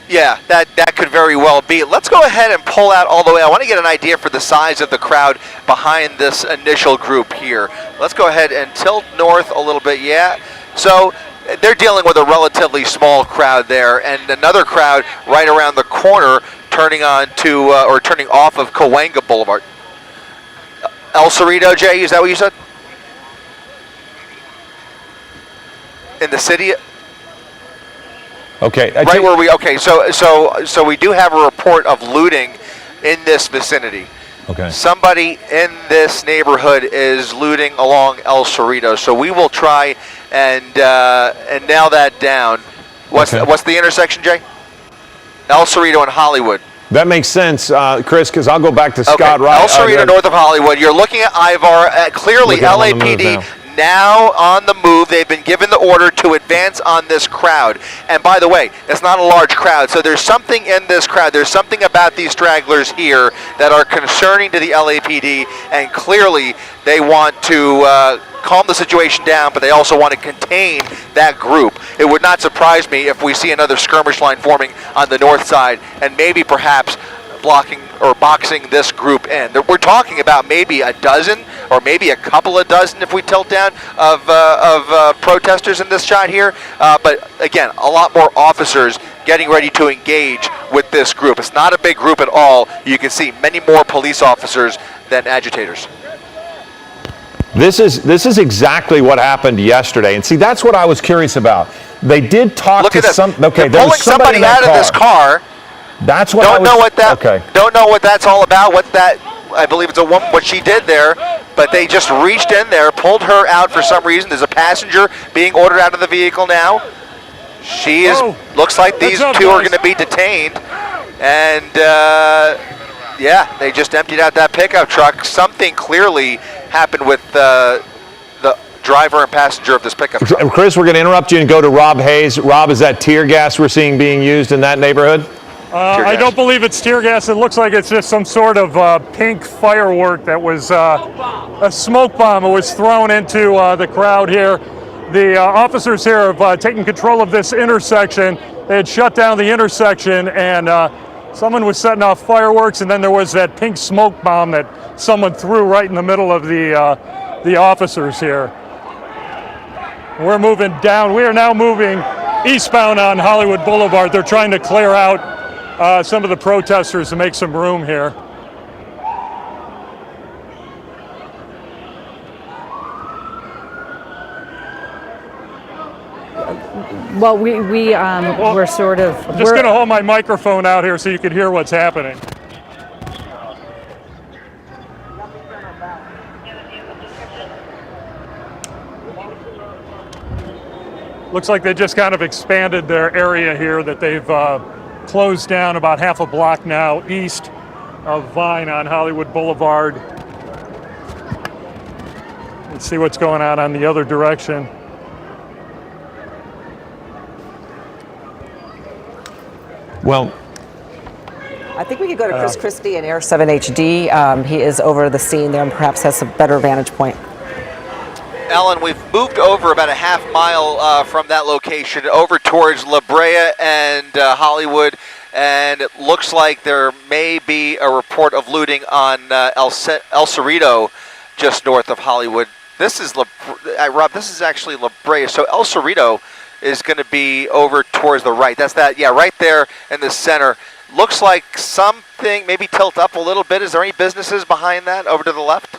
Yeah, that could very well be. Let's go ahead and pull out all the way. I want to get an idea for the size of the crowd behind this initial group here. Let's go ahead and tilt north a little bit. Yeah, so they're dealing with a relatively small crowd there, and another crowd right around the corner turning on to or turning off of Cahuenga Boulevard. El Cerrito, Jay, is that what you said? In the city? Okay. Right where we, okay, so we do have a report of looting in this vicinity. Okay. Somebody in this neighborhood is looting along El Cerrito, so we will try and nail that down. What's the intersection, Jay? El Cerrito and Hollywood. That makes sense, Chris, because I'll go back to Scott Wright. El Cerrito, north of Hollywood. You're looking at Ivar. Clearly, LAPD now on the move. They've been given the order to advance on this crowd. And by the way, it's not a large crowd, so there's something in this crowd. There's something about these stragglers here that are concerning to the LAPD, and clearly they want to calm the situation down, but they also want to contain that group. It would not surprise me if we see another skirmish line forming on the north side, and maybe perhaps blocking or boxing this group in. We're talking about maybe a dozen or maybe a couple of dozen if we tilt down of protesters in this shot here. But again, a lot more officers getting ready to engage with this group. It's not a big group at all. You can see many more police officers than agitators. This is exactly what happened yesterday, and see, that's what I was curious about. They did talk to some. Okay, they're pulling somebody out of this car. That's what don't know what that. Okay. Don't know what that's all about. What that? I believe it's a woman. What she did there, but they just reached in there, pulled her out for some reason. There's a passenger being ordered out of the vehicle now. She is. Looks like these two are going to be detained, and yeah, they just emptied out that pickup truck. Something clearly happened with the driver and passenger of this pickup truck. Chris, we're going to interrupt you and go to Rob Hayes. Rob, is that tear gas we're seeing being used in that neighborhood? I don't believe it's tear gas. It looks like it's just some sort of pink firework that was a smoke bomb. It was thrown into the crowd here. The officers here have taken control of this intersection. They had shut down the intersection, and someone was setting off fireworks, and then there was that pink smoke bomb that someone threw right in the middle of the officers here. We're moving down. We are now moving eastbound on Hollywood Boulevard. They're trying to clear out some of the protesters to make some room here. Well, we're sort of. I'm just going to hold my microphone out here so you can hear what's happening. Looks like they just kind of expanded their area here that they've closed down about half a block now east of Vine on Hollywood Boulevard. Let's see what's going on the other direction. Well, I think we could go to Chris Christie in Air 7 HD. He is over the scene there and perhaps has a better vantage point. Ellen, we've moved over about a half mile from that location over towards La Brea and Hollywood, and it looks like there may be a report of looting on El Cerrito, just north of Hollywood. This is Rob. This is actually La Brea, so El Cerrito is going to be over towards the right. That's that, yeah, right there in the center. Looks like something, maybe tilt up a little bit. Is there any businesses behind that over to the left?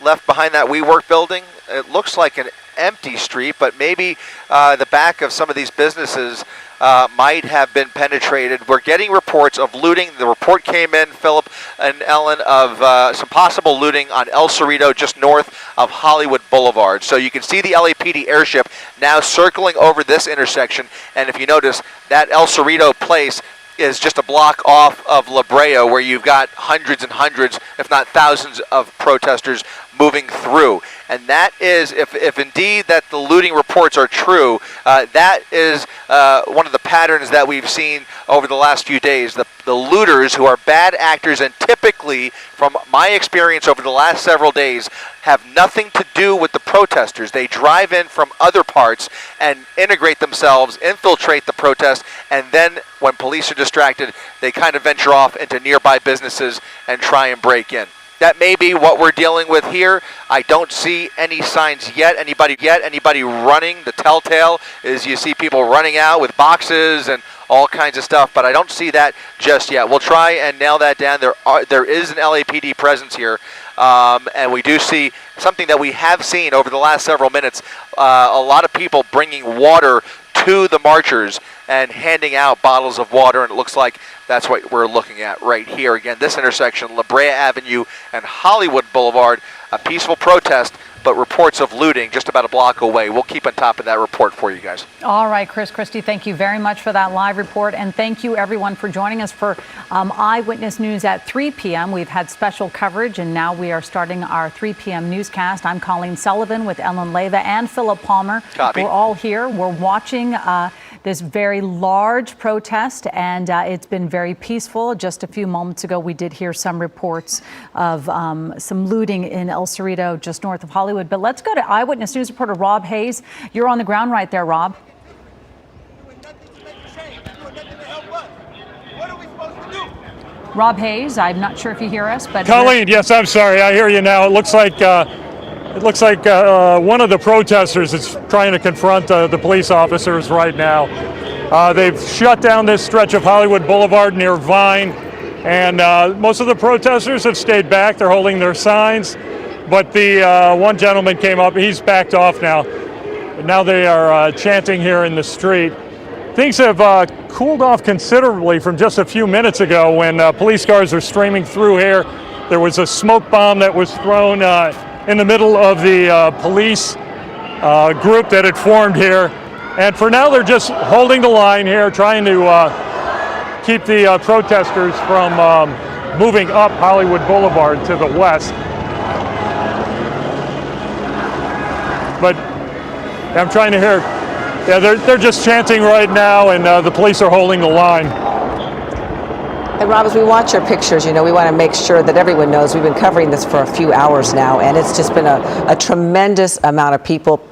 Left behind that WeWork building? It looks like an empty street, but maybe the back of some of these businesses might have been penetrated. We're getting reports of looting. The report came in, Philip and Ellen, of some possible looting on El Cerrito, just north of Hollywood Boulevard. So you can see the LAPD airship now circling over this intersection. And if you notice, that El Cerrito place is just a block off of La Brea, where you've got hundreds and hundreds, if not thousands, of protesters moving through. And that is, if indeed that the looting reports are true, that is one of the patterns that we've seen over the last few days. The looters, who are bad actors, and typically, from my experience over the last several days, have nothing to do with the protesters. They drive in from other parts and integrate themselves, infiltrate the protest, and then when police are distracted, they kind of venture off into nearby businesses and try and break in. That may be what we're dealing with here. I don't see any signs yet. Anybody running. The telltale is you see people running out with boxes and all kinds of stuff, but I don't see that just yet. We'll try and nail that down. There is an LAPD presence here, and we do see something that we have seen over the last several minutes, a lot of people bringing water to the marchers, and handing out bottles of water, and it looks like that's what we're looking at right here. Again, this intersection, La Brea Avenue and Hollywood Boulevard, a peaceful protest, but reports of looting just about a block away. We'll keep on top of that report for you guys. All right, Christy, thank you very much for that live report. And thank you, everyone, for joining us for Eyewitness News at 3 p.m. We've had special coverage, and now we are starting our 3 p.m. newscast. I'm Colleen Sullivan with Ellen Leyva and Philip Palmer. Copy. We're all here. We're watching this very large protest, and it's been very peaceful. Just a few moments ago, we did hear some reports of some looting in El Cerrito, just north of Hollywood. But let's go to Eyewitness News reporter Rob Hayes. You're on the ground right there, Rob. Rob Hayes, I'm not sure if you hear us, but Colleen, yes, I'm sorry. I hear you now. It looks like one of the protesters is trying to confront the police officers right now. They've shut down this stretch of Hollywood Boulevard near Vine, and most of the protesters have stayed back. They're holding their signs, but the one gentleman came up. He's backed off now. Now they are chanting here in the street. Things have cooled off considerably from just a few minutes ago when police cars are streaming through here. There was a smoke bomb that was thrown in the middle of the police group that had formed here. And for now, they're just holding the line here, trying to keep the protesters from moving up Hollywood Boulevard to the west. But I'm trying to hear, yeah, they're just chanting right now, and the police are holding the line. And Rob, as we watch your pictures, we want to make sure that everyone knows we've been covering this for a few hours now, and it's just been a tremendous amount of people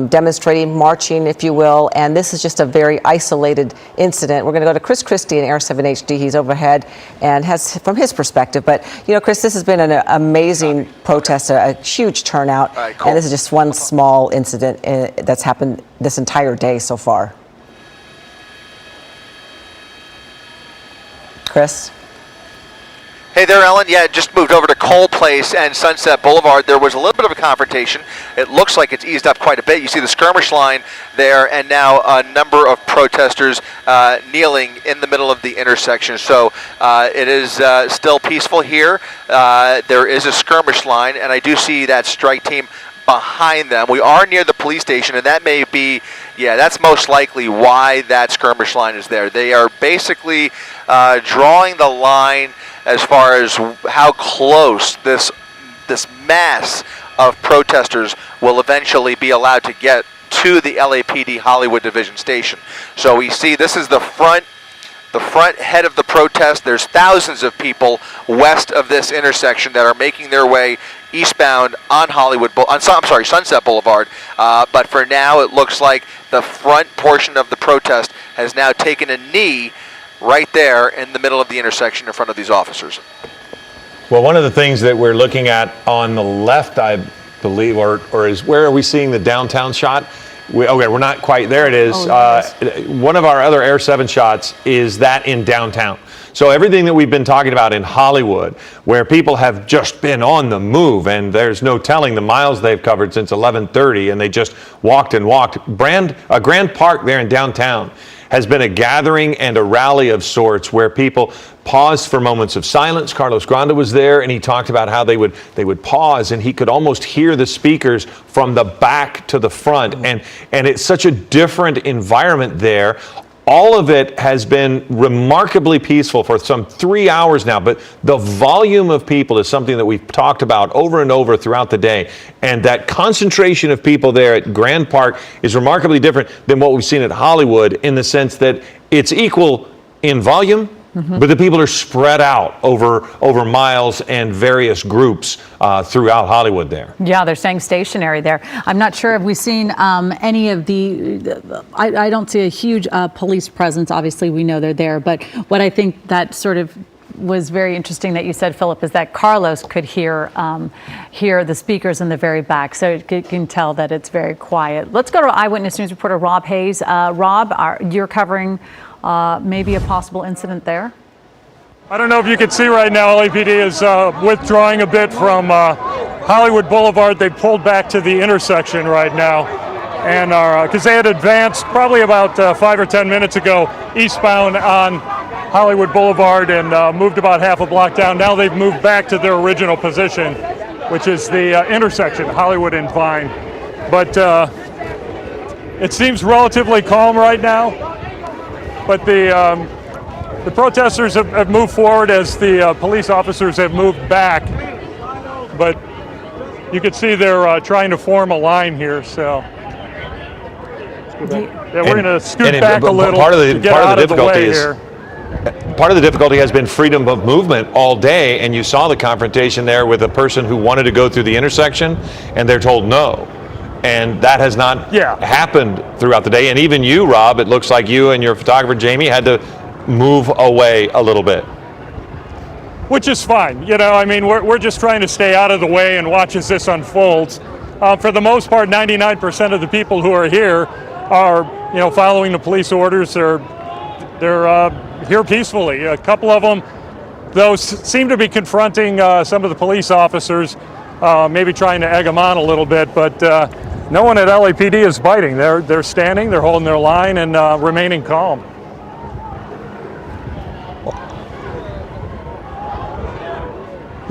demonstrating, marching, if you will, and this is just a very isolated incident. We're going to go to Chris Christie in Air 7 HD. He's overhead and has from his perspective. But, Chris, this has been an amazing protest, a huge turnout, right, cool. And this is just one small incident that's happened this entire day so far. Chris? Hey there, Ellen. Yeah, it just moved over to Cole Place and Sunset Boulevard. There was a little bit of a confrontation. It looks like it's eased up quite a bit. You see the skirmish line there, and now a number of protesters kneeling in the middle of the intersection. So it is still peaceful here. There is a skirmish line, and I do see that strike team behind them. We are near the police station, and that may be, that's most likely why that skirmish line is there. They are basically drawing the line as far as how close this mass of protesters will eventually be allowed to get to the LAPD Hollywood Division Station. So we see this is the front head of the protest. There's thousands of people west of this intersection that are making their way eastbound on Sunset Boulevard. But for now, it looks like the front portion of the protest has now taken a knee right there in the middle of the intersection in front of these officers. Well, one of the things that we're looking at on the left, I believe, or is where are we seeing the downtown shot? We're not quite there. It is. One of our other Air 7 shots is that in downtown. So everything that we've been talking about in Hollywood, where people have just been on the move, and there's no telling the miles they've covered since 11:30, and they just walked and walked. Grand Park there in downtown has been a gathering and a rally of sorts where people paused for moments of silence. Carlos Granda was there, and he talked about how they would pause, and he could almost hear the speakers from the back to the front. And it's such a different environment there. All of it has been remarkably peaceful for some 3 hours now, but the volume of people is something that we've talked about over and over throughout the day. And that concentration of people there at Grand Park is remarkably different than what we've seen at Hollywood, in the sense that it's equal in volume, but the people are spread out over miles and various groups throughout Hollywood there. Yeah, they're staying stationary there. I'm not sure if we've seen any of I don't see a huge police presence. Obviously, we know they're there. But what I think that sort of was very interesting that you said, Philip, is that Carlos could hear the speakers in the very back. So you can tell that it's very quiet. Let's go to Eyewitness News reporter Rob Hayes. Rob, you're covering maybe a possible incident there? I don't know if you can see right now, LAPD is withdrawing a bit from Hollywood Boulevard. They pulled back to the intersection right now. and because they had advanced probably about 5 or 10 minutes ago eastbound on Hollywood Boulevard and moved about half a block down. Now they've moved back to their original position, which is the intersection, Hollywood and Vine. But it seems relatively calm right now. But the protesters have moved forward as the police officers have moved back. But you can see they're trying to form a line here, so. Yeah, we're going to scoot back a little to get out of the way here. Part of the difficulty has been freedom of movement all day, and you saw the confrontation there with a person who wanted to go through the intersection, and they're told no. And that has not happened throughout the day. And even you, Rob, it looks like you and your photographer, Jamie, had to move away a little bit. Which is fine. You know, I mean, we're just trying to stay out of the way and watch as this unfolds. For the most part, 99% of the people who are here are, you know, following the police orders. They're here peacefully. A couple of them, though, seem to be confronting some of the police officers, maybe trying to egg them on a little bit, but no one at LAPD is biting. They're standing, they're holding their line, and remaining calm.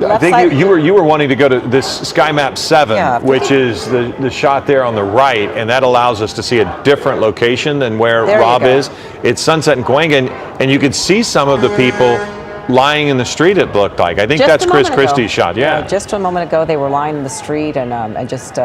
I think you were wanting to go to this Sky Map 7, which is the shot there on the right, and that allows us to see a different location than where Rob is. It's sunset in Cahuenga, and you could see some of the people lying in the street, it looked like. I think that's Chris Christie's shot, yeah. Just a moment ago, they were lying in the street and just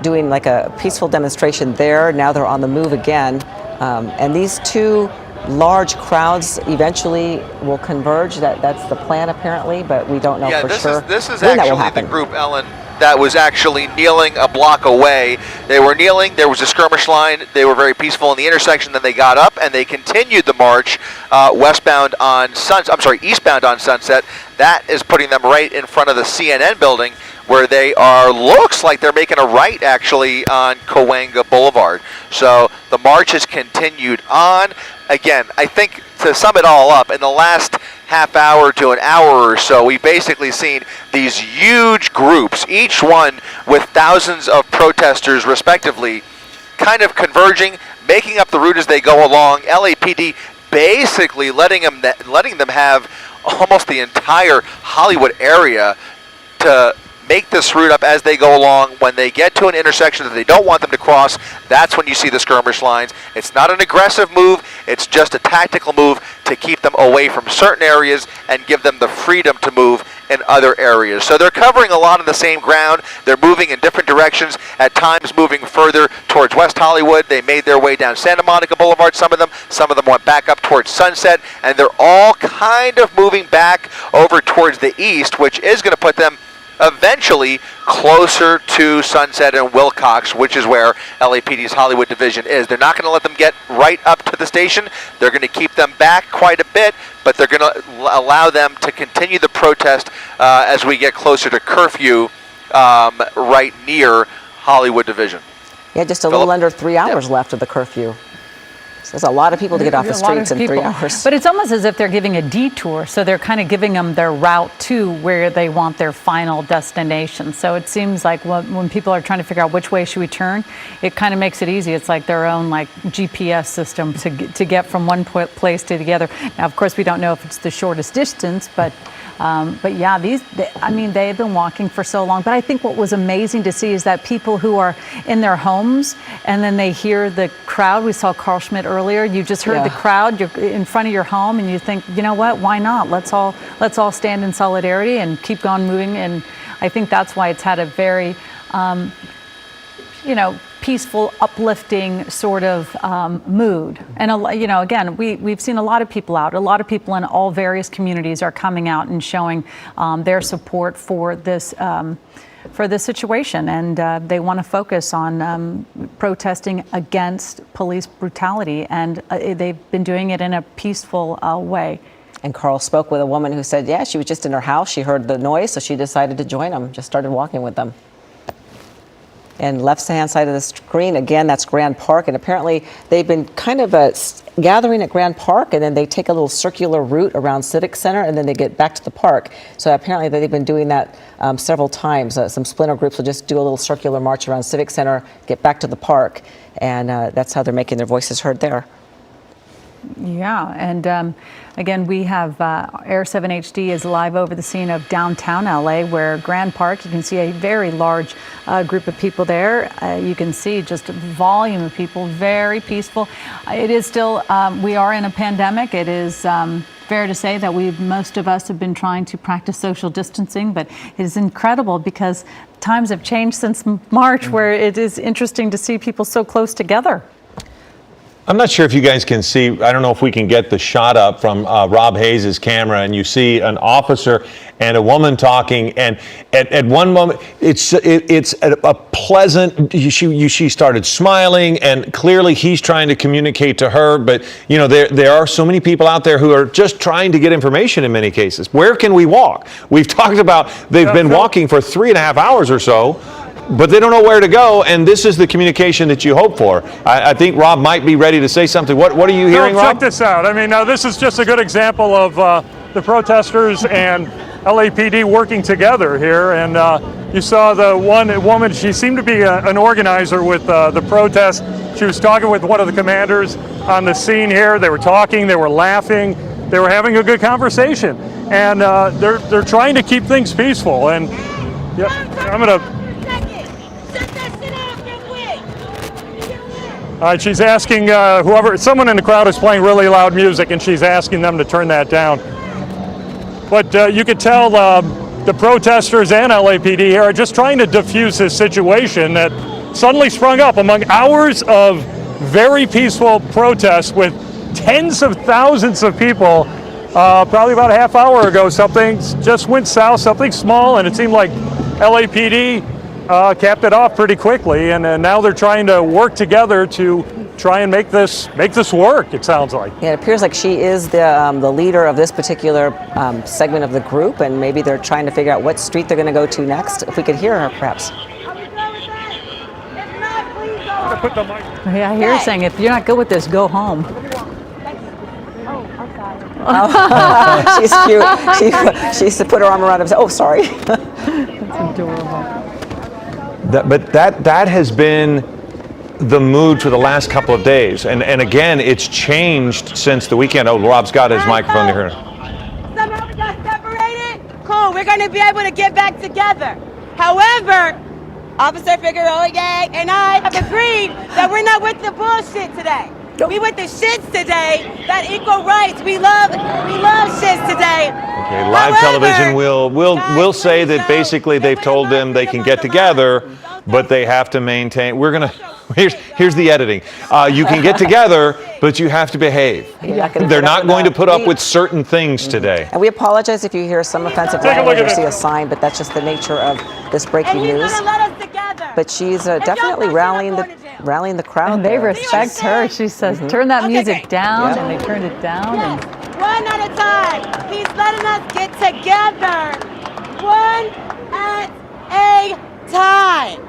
doing like a peaceful demonstration there. Now they're on the move again. And these two large crowds eventually will converge. That's the plan, apparently, but we don't know for sure. This is actually the group, Ellen, that was actually kneeling a block away. They were kneeling. There was a skirmish line. They were very peaceful in the intersection. Then they got up and they continued the march eastbound on Sunset. That is putting them right in front of the CNN building, where they are, looks like they're making a right actually on Cahuenga Boulevard. So the march has continued on. Again, I think to sum it all up, in the last half hour to an hour or so, we've basically seen these huge groups, each one with thousands of protesters respectively, kind of converging, making up the route as they go along. LAPD basically letting them have almost the entire Hollywood area to make this route up as they go along. When they get to an intersection that they don't want them to cross, that's when you see the skirmish lines. It's not an aggressive move, it's just a tactical move to keep them away from certain areas and give them the freedom to move in other areas. So they're covering a lot of the same ground. They're moving in different directions, at times moving further towards West Hollywood. They made their way down Santa Monica Boulevard, some of them went back up towards Sunset, and they're all kind of moving back over towards the east, which is going to put them eventually closer to Sunset and Wilcox, which is where LAPD's Hollywood division is. They're not going to let them get right up to the station. They're going to keep them back quite a bit, but they're going to allow them to continue the protest as we get closer to curfew right near Hollywood division. Yeah, just a little under 3 hours left of the curfew. So there's a lot of people to get off the streets in 3 hours. But it's almost as if they're giving a detour, so they're kind of giving them their route to where they want their final destination. So it seems like when people are trying to figure out which way should we turn, it kind of makes it easy. It's like their own like GPS system to get from one place to the other. Now, of course, we don't know if it's the shortest distance, but yeah, they've been walking for so long. But I think what was amazing to see is that people who are in their homes and then they hear the crowd. We saw Carl Schmidt earlier. You just heard the crowd. You're in front of your home, and you think, you know what? Why not? Let's all stand in solidarity and keep on moving. And I think that's why it's had a very, peaceful, uplifting sort of mood. And, again, we've seen a lot of people out. A lot of people in all various communities are coming out and showing their support for this situation. And they want to focus on protesting against police brutality. And they've been doing it in a peaceful way. And Carl spoke with a woman who said, she was just in her house. She heard the noise, so she decided to join them, just started walking with them. And left-hand side of the screen, again, that's Grand Park. And apparently they've been kind of gathering at Grand Park, and then they take a little circular route around Civic Center, and then they get back to the park. So apparently they've been doing that several times. Some splinter groups will just do a little circular march around Civic Center, get back to the park, and that's how they're making their voices heard there. Yeah, and again, we have Air 7 HD is live over the scene of downtown LA, where Grand Park, you can see a very large group of people there. You can see just a volume of people, very peaceful. It is still, we are in a pandemic. It is fair to say that most of us have been trying to practice social distancing, but it is incredible because times have changed since March, where it is interesting to see people so close together. I'm not sure if you guys can see, I don't know if we can get the shot up from Rob Hayes' camera, and you see an officer and a woman talking, and at one moment, it's a pleasant, she started smiling, and clearly he's trying to communicate to her, but you know, there are so many people out there who are just trying to get information in many cases. Where can we walk? We've talked about, they've been walking for 3.5 hours or so, but they don't know where to go, and this is the communication that you hope for. I think Rob might be ready to say something. What are you hearing, Rob? Check this out. I mean, now this is just a good example of the protesters and LAPD working together here, and you saw the one woman, she seemed to be an organizer with the protest. She was talking with one of the commanders on the scene here. They were talking, they were laughing, they were having a good conversation, and they're trying to keep things peaceful. And yeah, I'm gonna. All right, she's asking someone in the crowd is playing really loud music, and she's asking them to turn that down. But you could tell the protesters and LAPD here are just trying to diffuse this situation that suddenly sprung up among hours of very peaceful protests with tens of thousands of people. Probably about a half hour ago, something just went south, something small, and it seemed like LAPD capped it off pretty quickly, and now they're trying to work together to try and make this work, it sounds like. Yeah, it appears like she is the leader of this particular segment of the group, and maybe they're trying to figure out what street they're going to go to next. If we could hear her, perhaps. Yeah, I hear her saying, if you're not good with this, go home. She's cute. She's put her arm around him and said, oh, sorry. That's adorable. But that has been the mood for the last couple of days. And again, it's changed since the weekend. Oh, Rob's got his microphone here. Somehow we got separated? Cool, we're going to be able to get back together. However, Officer Figueroa and I have agreed that we're not with the bullshit today. We with the shits today, that equal rights. We love shits today. Okay, live television will say that basically they've told them they can get together, but they have to maintain. Here's the editing. You can get together, but you have to behave. They're not going to put up with certain things today. And we apologize if you hear some offensive language or see a sign, but that's just the nature of this breaking news. But she's definitely rallying the crowd. And they respect her. She says, turn that music down, and they turned it down. And one at a time. He's letting us get together. One at a time.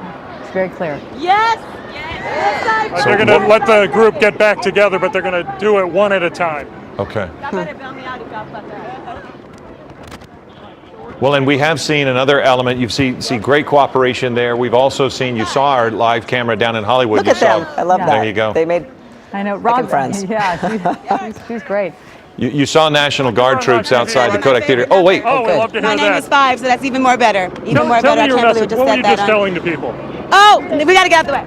It's very clear. Yes. They're going to let the group get back together, but they're going to do it one at a time. Okay. Well, and we have seen another element. You see great cooperation there. We've also seen, you saw our live camera down in Hollywood. Look at them. I love that. There you go. They made friends. Yeah, she's great. You saw National Guard troops outside the Kodak Theater. Oh, wait. Oh, we'd love to hear My that. name is Five, so that's even more better. Even more Tell better. me your I can't believe we message. just What were said you that. just telling the people? Oh, we got to get out of the way.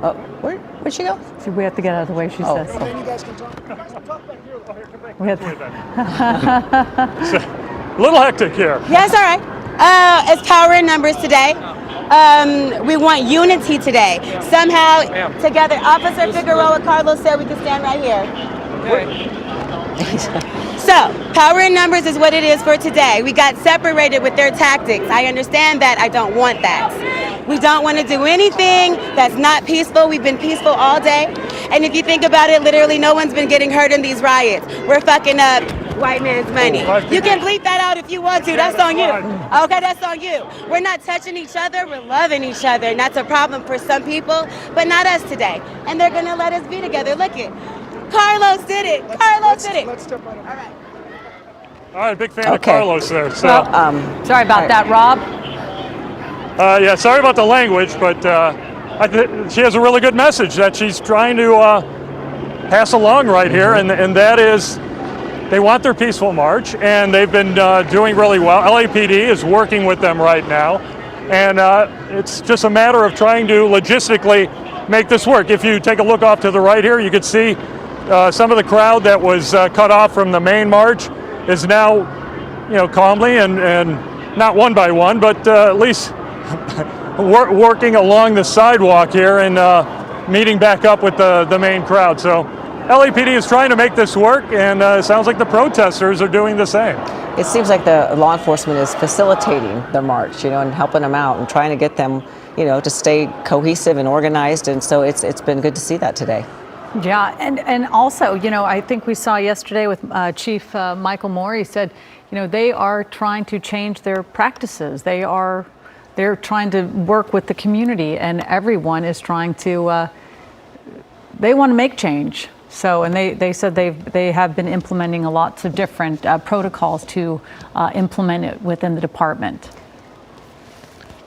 Oh, where'd she go? So we have to get out of the way, she says. We have A little hectic here. Yes, all right. It's power in numbers today. We want unity today. Somehow together. Officer Figueroa Carlos said we could stand right here. So, power in numbers is what it is for today. We got separated with their tactics. I understand that. I don't want that. We don't want to do anything that's not peaceful. We've been peaceful all day. And if you think about it, literally no one's been getting hurt in these riots. We're fucking up white man's money. You can bleep that out if you want to. That's on you. Okay, that's on you. We're not touching each other. We're loving each other. And that's a problem for some people, but not us today. And they're going to let us be together. Look it. Carlos did it. Carlos did it. Let's step on it. All right. All right, big fan of Carlos there. So. Well, sorry about that, Rob. Yeah, sorry about the language, but she has a really good message that she's trying to pass along right here, and that is they want their peaceful march, and they've been doing really well. LAPD is working with them right now, and it's just a matter of trying to logistically make this work. If you take a look off to the right here, you can see some of the crowd that was cut off from the main march is now, calmly and not one by one, but at least working along the sidewalk here and meeting back up with the main crowd. So LAPD is trying to make this work, and it sounds like the protesters are doing the same. It seems like the law enforcement is facilitating the march, and helping them out and trying to get them, to stay cohesive and organized. And so it's been good to see that today. Yeah, and also, I think we saw yesterday with Chief Michael Moore, he said, they are trying to change their practices. They're trying to work with the community, and everyone is trying to, they want to make change. So, and they said they have been implementing lots of different protocols to implement it within the department.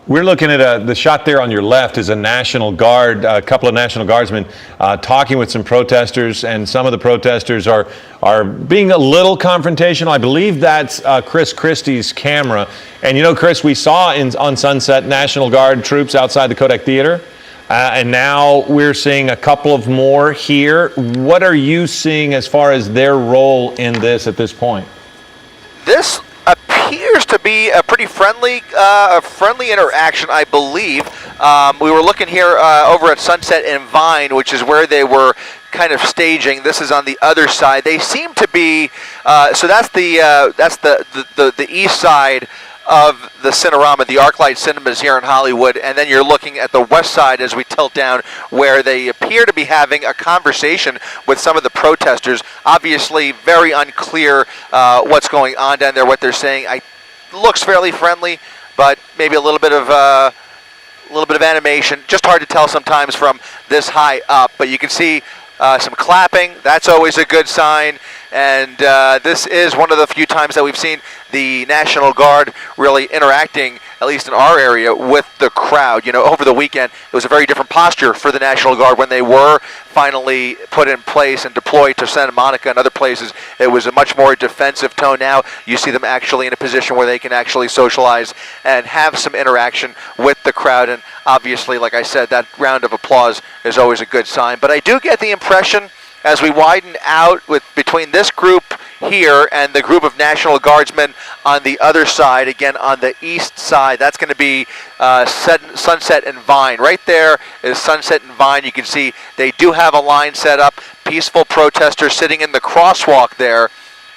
We're looking at the shot there on your left is a National Guard, a couple of National Guardsmen talking with some protesters, and some of the protesters are being a little confrontational. I believe that's Chris Christie's camera. And Chris, we saw on Sunset National Guard troops outside the Kodak Theater, and now we're seeing a couple of more here. What are you seeing as far as their role in this at this point? This appears to be a pretty friendly interaction, I believe. We were looking here over at Sunset and Vine, which is where they were kind of staging. This is on the other side. They seem to be so that's the east side of the Cinerama, the ArcLight Cinemas here in Hollywood, and then you're looking at the west side as we tilt down, where they appear to be having a conversation with some of the protesters. Obviously, very unclear what's going on down there, what they're saying. Looks fairly friendly, but maybe a little bit of animation. Just hard to tell sometimes from this high up, but you can see some clapping. That's always a good sign. And this is one of the few times that we've seen the National Guard really interacting, at least in our area, with the crowd. Over the weekend, it was a very different posture for the National Guard when they were finally put in place and deployed to Santa Monica and other places. It was a much more defensive tone. Now you see them actually in a position where they can actually socialize and have some interaction with the crowd. And obviously, like I said, that round of applause is always a good sign. But I do get the impression, as we widen out between this group here and the group of National Guardsmen on the other side, again on the east side, that's going to be Sunset and Vine. Right there is Sunset and Vine. You can see they do have a line set up, peaceful protesters sitting in the crosswalk there.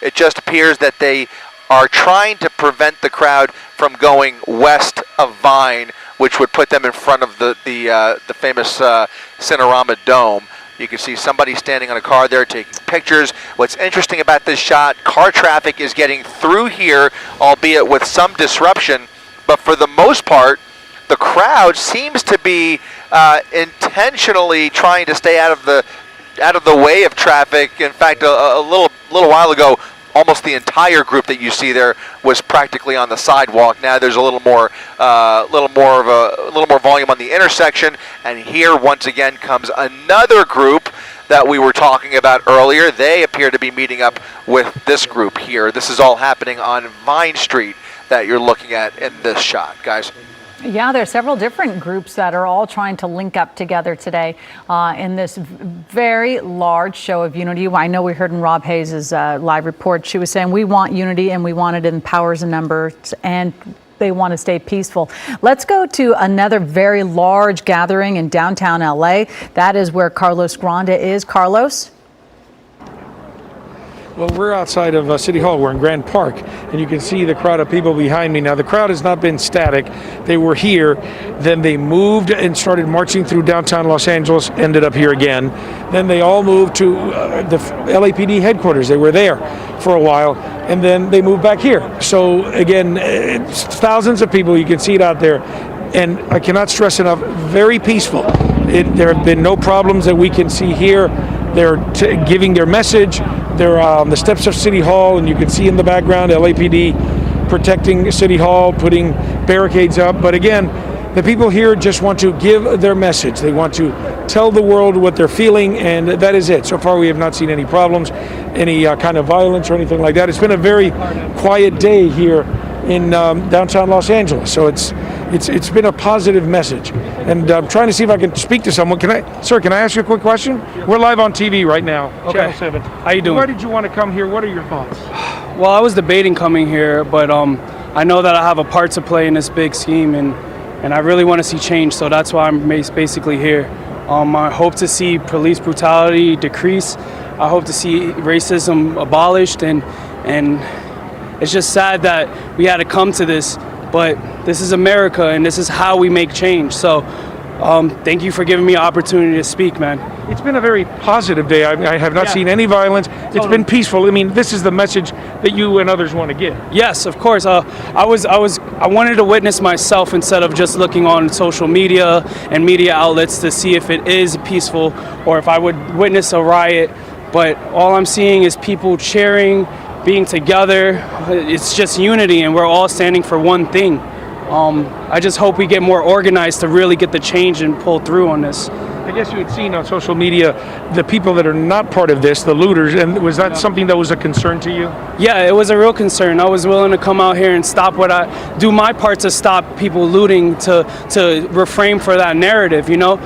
It just appears that they are trying to prevent the crowd from going west of Vine, which would put them in front of the famous Cinerama Dome. You can see somebody standing on a car there taking pictures. What's interesting about this shot, car traffic is getting through here, albeit with some disruption, but for the most part, the crowd seems to be intentionally trying to stay out of the way of traffic. In fact, a little while ago, almost the entire group that you see there was practically on the sidewalk. Now there's a little more volume on the intersection, and here once again comes another group that we were talking about earlier. They appear to be meeting up with this group here. This is all happening on Vine Street that you're looking at in this shot, guys. Yeah, there are several different groups that are all trying to link up together today in this very large show of unity. I know we heard in Rob Hayes' live report, she was saying we want unity and we want it in powers and numbers, and they want to stay peaceful. Let's go to another very large gathering in downtown LA. That is where Carlos Granda is. Carlos? Well, we're outside of City Hall. We're in Grand Park, and you can see the crowd of people behind me. Now, the crowd has not been static. They were here, then they moved and started marching through downtown Los Angeles, ended up here again. Then they all moved to the LAPD headquarters. They were there for a while, and then they moved back here. So, again, it's thousands of people. You can see it out there. And I cannot stress enough, very peaceful. There have been no problems that we can see here. They're giving their message. They're on the steps of City Hall, and you can see in the background LAPD protecting City Hall, putting barricades up. But again, the people here just want to give their message. They want to tell the world what they're feeling, and that is it. So far, we have not seen any problems, any kind of violence or anything like that. It's been a very quiet day here in downtown Los Angeles. So it's been a positive message. And I'm trying to see if I can speak to someone. Sir, can I ask you a quick question? We're live on TV right now, Channel 7. How you doing? Why did you want to come here? What are your thoughts? Well, I was debating coming here, but I know that I have a part to play in this big scheme, and I really want to see change, so that's why I'm basically here. I hope to see police brutality decrease. I hope to see racism abolished, and it's just sad that we had to come to this, but this is America, and this is how we make change. So thank you for giving me an opportunity to speak, man. It's been a very positive day. I have not seen any violence. It's been peaceful. I mean, this is the message that you and others want to give. Yes, of course. I wanted to witness myself instead of just looking on social media and media outlets to see if it is peaceful or if I would witness a riot. But all I'm seeing is people cheering, being together. It's just unity, and we're all standing for one thing. I just hope we get more organized to really get the change and pull through on this. I guess you had seen on social media the people that are not part of this, the looters, and was that something that was a concern to you? Yeah, it was a real concern. I was willing to come out here and do my part to stop people looting, to refrain for that narrative, you know?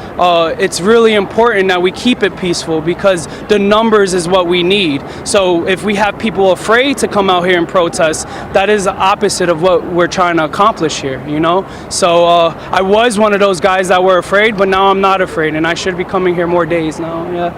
It's really important that we keep it peaceful because the numbers is what we need. So if we have people afraid to come out here and protest, that is the opposite of what we're trying to accomplish here, you know? So I was one of those guys that were afraid, but now I'm not afraid, and I should be coming here more days now. Yeah.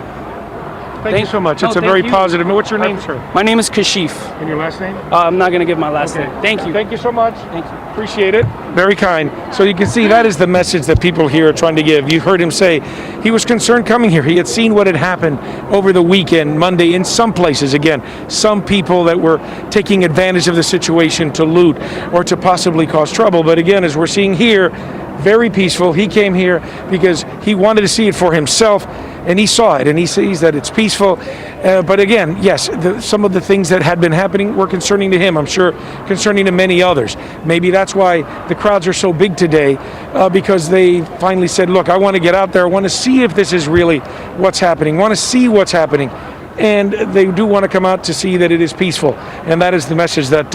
Thank you so much. It's a very positive. What's your name, sir? My name is Kashif. And your last name? I'm not going to give my last name. Thank you. Thank you so much. Thank you. Appreciate it. Very kind. So you can see that is the message that people here are trying to give. You heard him say he was concerned coming here. He had seen what had happened over the weekend, Monday, in some places. Again, some people that were taking advantage of the situation to loot or to possibly cause trouble. But again, as we're seeing here, very peaceful. He came here because he wanted to see it for himself, and he saw it, and he sees that it's peaceful. But again, yes, some of the things that had been happening were concerning to him. I'm sure concerning to many others. Maybe that's why the crowds are so big today, because they finally said, look, I want to get out there. I want to see if this is really what's happening. I want to see what's happening. And they do want to come out to see that it is peaceful. And that is the message that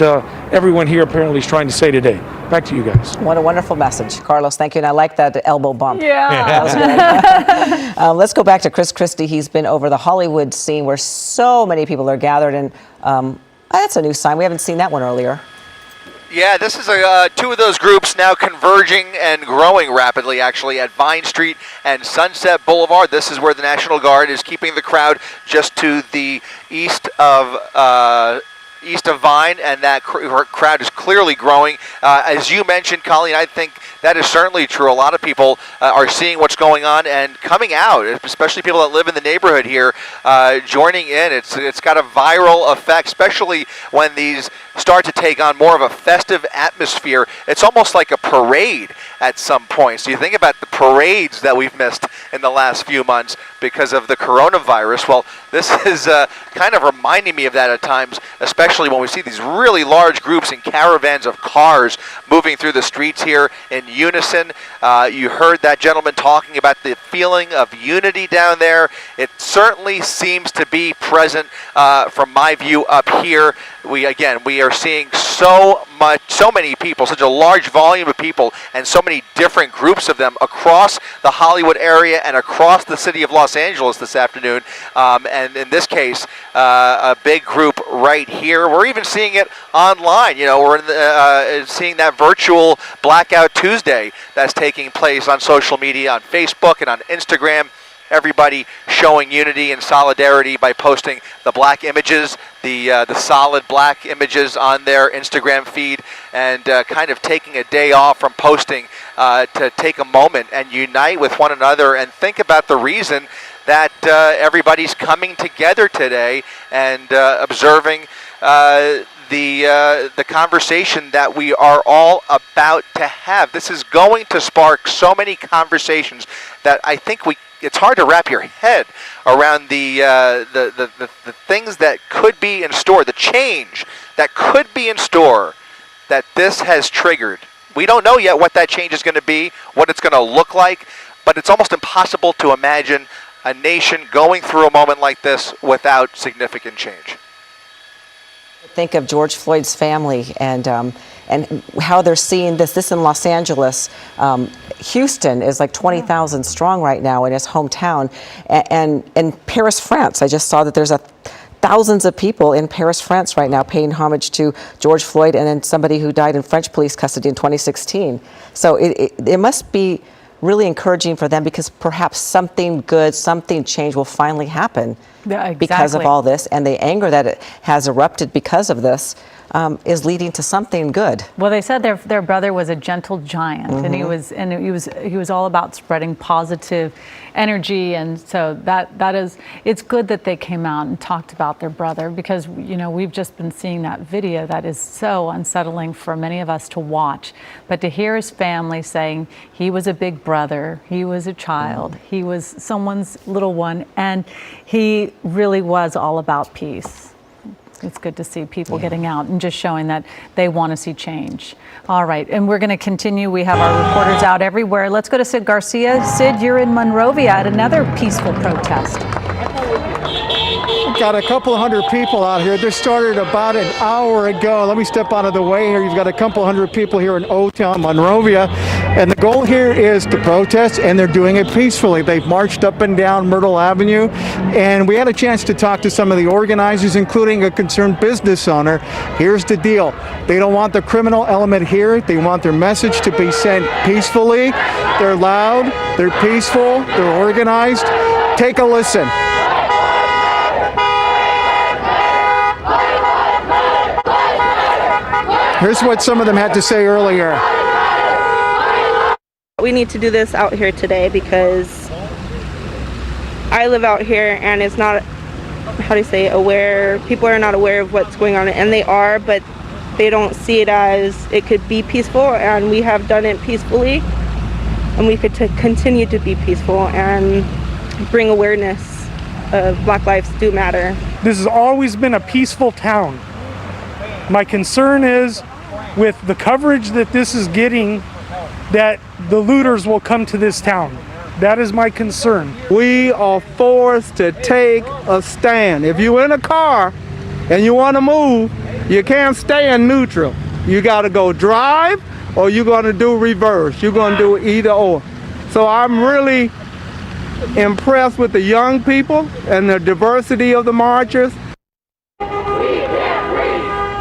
everyone here apparently is trying to say today. Back to you guys. What a wonderful message. Carlos, thank you. And I like that elbow bump. Yeah. That was great. Let's go back to Chris Christie. He's been over the Hollywood scene where so many people are gathered. And that's a new sign. We haven't seen that one earlier. Yeah, this is two of those groups now converging and growing rapidly, actually, at Vine Street and Sunset Boulevard. This is where the National Guard is keeping the crowd just to the east of Vine, and that crowd is clearly growing. As you mentioned, Colleen, I think that is certainly true. A lot of people are seeing what's going on and coming out, especially people that live in the neighborhood here, joining in. It's got a viral effect, especially when these start to take on more of a festive atmosphere. It's almost like a parade at some point. So you think about the parades that we've missed in the last few months because of the coronavirus. Well, this is kind of reminding me of that at times, especially when we see these really large groups in caravans of cars moving through the streets here in unison. You heard that gentleman talking about the feeling of unity down there. It certainly seems to be present from my view up here. We are seeing so many people, such a large volume of people, and so many different groups of them across the Hollywood area and across the city of Los Angeles this afternoon. And in this case, a big group right here. We're even seeing it online. You know, we're seeing that virtual Blackout Tuesday that's taking place on social media, on Facebook and on Instagram. everybody showing unity and solidarity by posting the black images, the solid black images on their Instagram feed, and kind of taking a day off from posting to take a moment and unite with one another and think about the reason that everybody's coming together today and observing the conversation that we are all about to have. This is going to spark so many conversations that I think it's hard to wrap your head around the things that could be in store, the change that could be in store that this has triggered. We don't know yet what that change is going to be, what it's going to look like, but it's almost impossible to imagine a nation going through a moment like this without significant change. Think of George Floyd's family and how they're seeing this in Los Angeles. Houston is like 20,000 strong right now in his hometown, and in Paris, France, I just saw that there's thousands of people in Paris, France right now paying homage to George Floyd and then somebody who died in French police custody in 2016. So it must be really encouraging for them, because perhaps something good, something change will finally happen because of all this, and the anger that it has erupted because of this is leading to something good. Well, they said their brother was a gentle giant, and he was all about spreading positive energy, and so that is, it's good that they came out and talked about their brother, because we've just been seeing that video that is so unsettling for many of us to watch, but to hear his family saying he was a big brother, he was a child, he was someone's little one, and he really was all about peace. It's good to see people getting out and just showing that they want to see change. All right, and we're going to continue. We have our reporters out everywhere. Let's go to Sid Garcia. Sid, you're in Monrovia at another peaceful protest. We've got a couple hundred people out here. This started about an hour ago. Let me step out of the way here. You've got a couple hundred people here in O-Town, Monrovia. And the goal here is to protest, and they're doing it peacefully. They've marched up and down Myrtle Avenue, and we had a chance to talk to some of the organizers, including a concerned business owner. Here's the deal. They don't want the criminal element here. They want their message to be sent peacefully. They're loud, they're peaceful, they're organized. Take a listen. Here's what some of them had to say earlier. We need to do this out here today because I live out here and it's not, how do you say, aware. People are not aware of what's going on, and they are, but they don't see it as it could be peaceful, and we have done it peacefully, and we could continue to be peaceful and bring awareness of Black Lives Do Matter. This has always been a peaceful town. My concern is with the coverage that this is getting, that the looters will come to this town. That is my concern. We are forced to take a stand. If you're in a car and you want to move, you can't stay in neutral. You got to go drive, or you're going to do reverse. You're going to do either or. So I'm really impressed with the young people and the diversity of the marchers.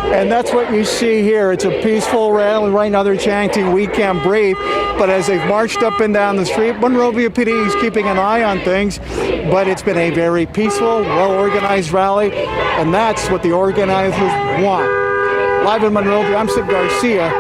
And that's what you see here. It's a peaceful rally. Right now they're chanting, "We can't breathe." But as they've marched up and down the street, Monrovia PD is keeping an eye on things. But it's been a very peaceful, well-organized rally. And that's what the organizers want. Live in Monrovia, I'm Sid Garcia,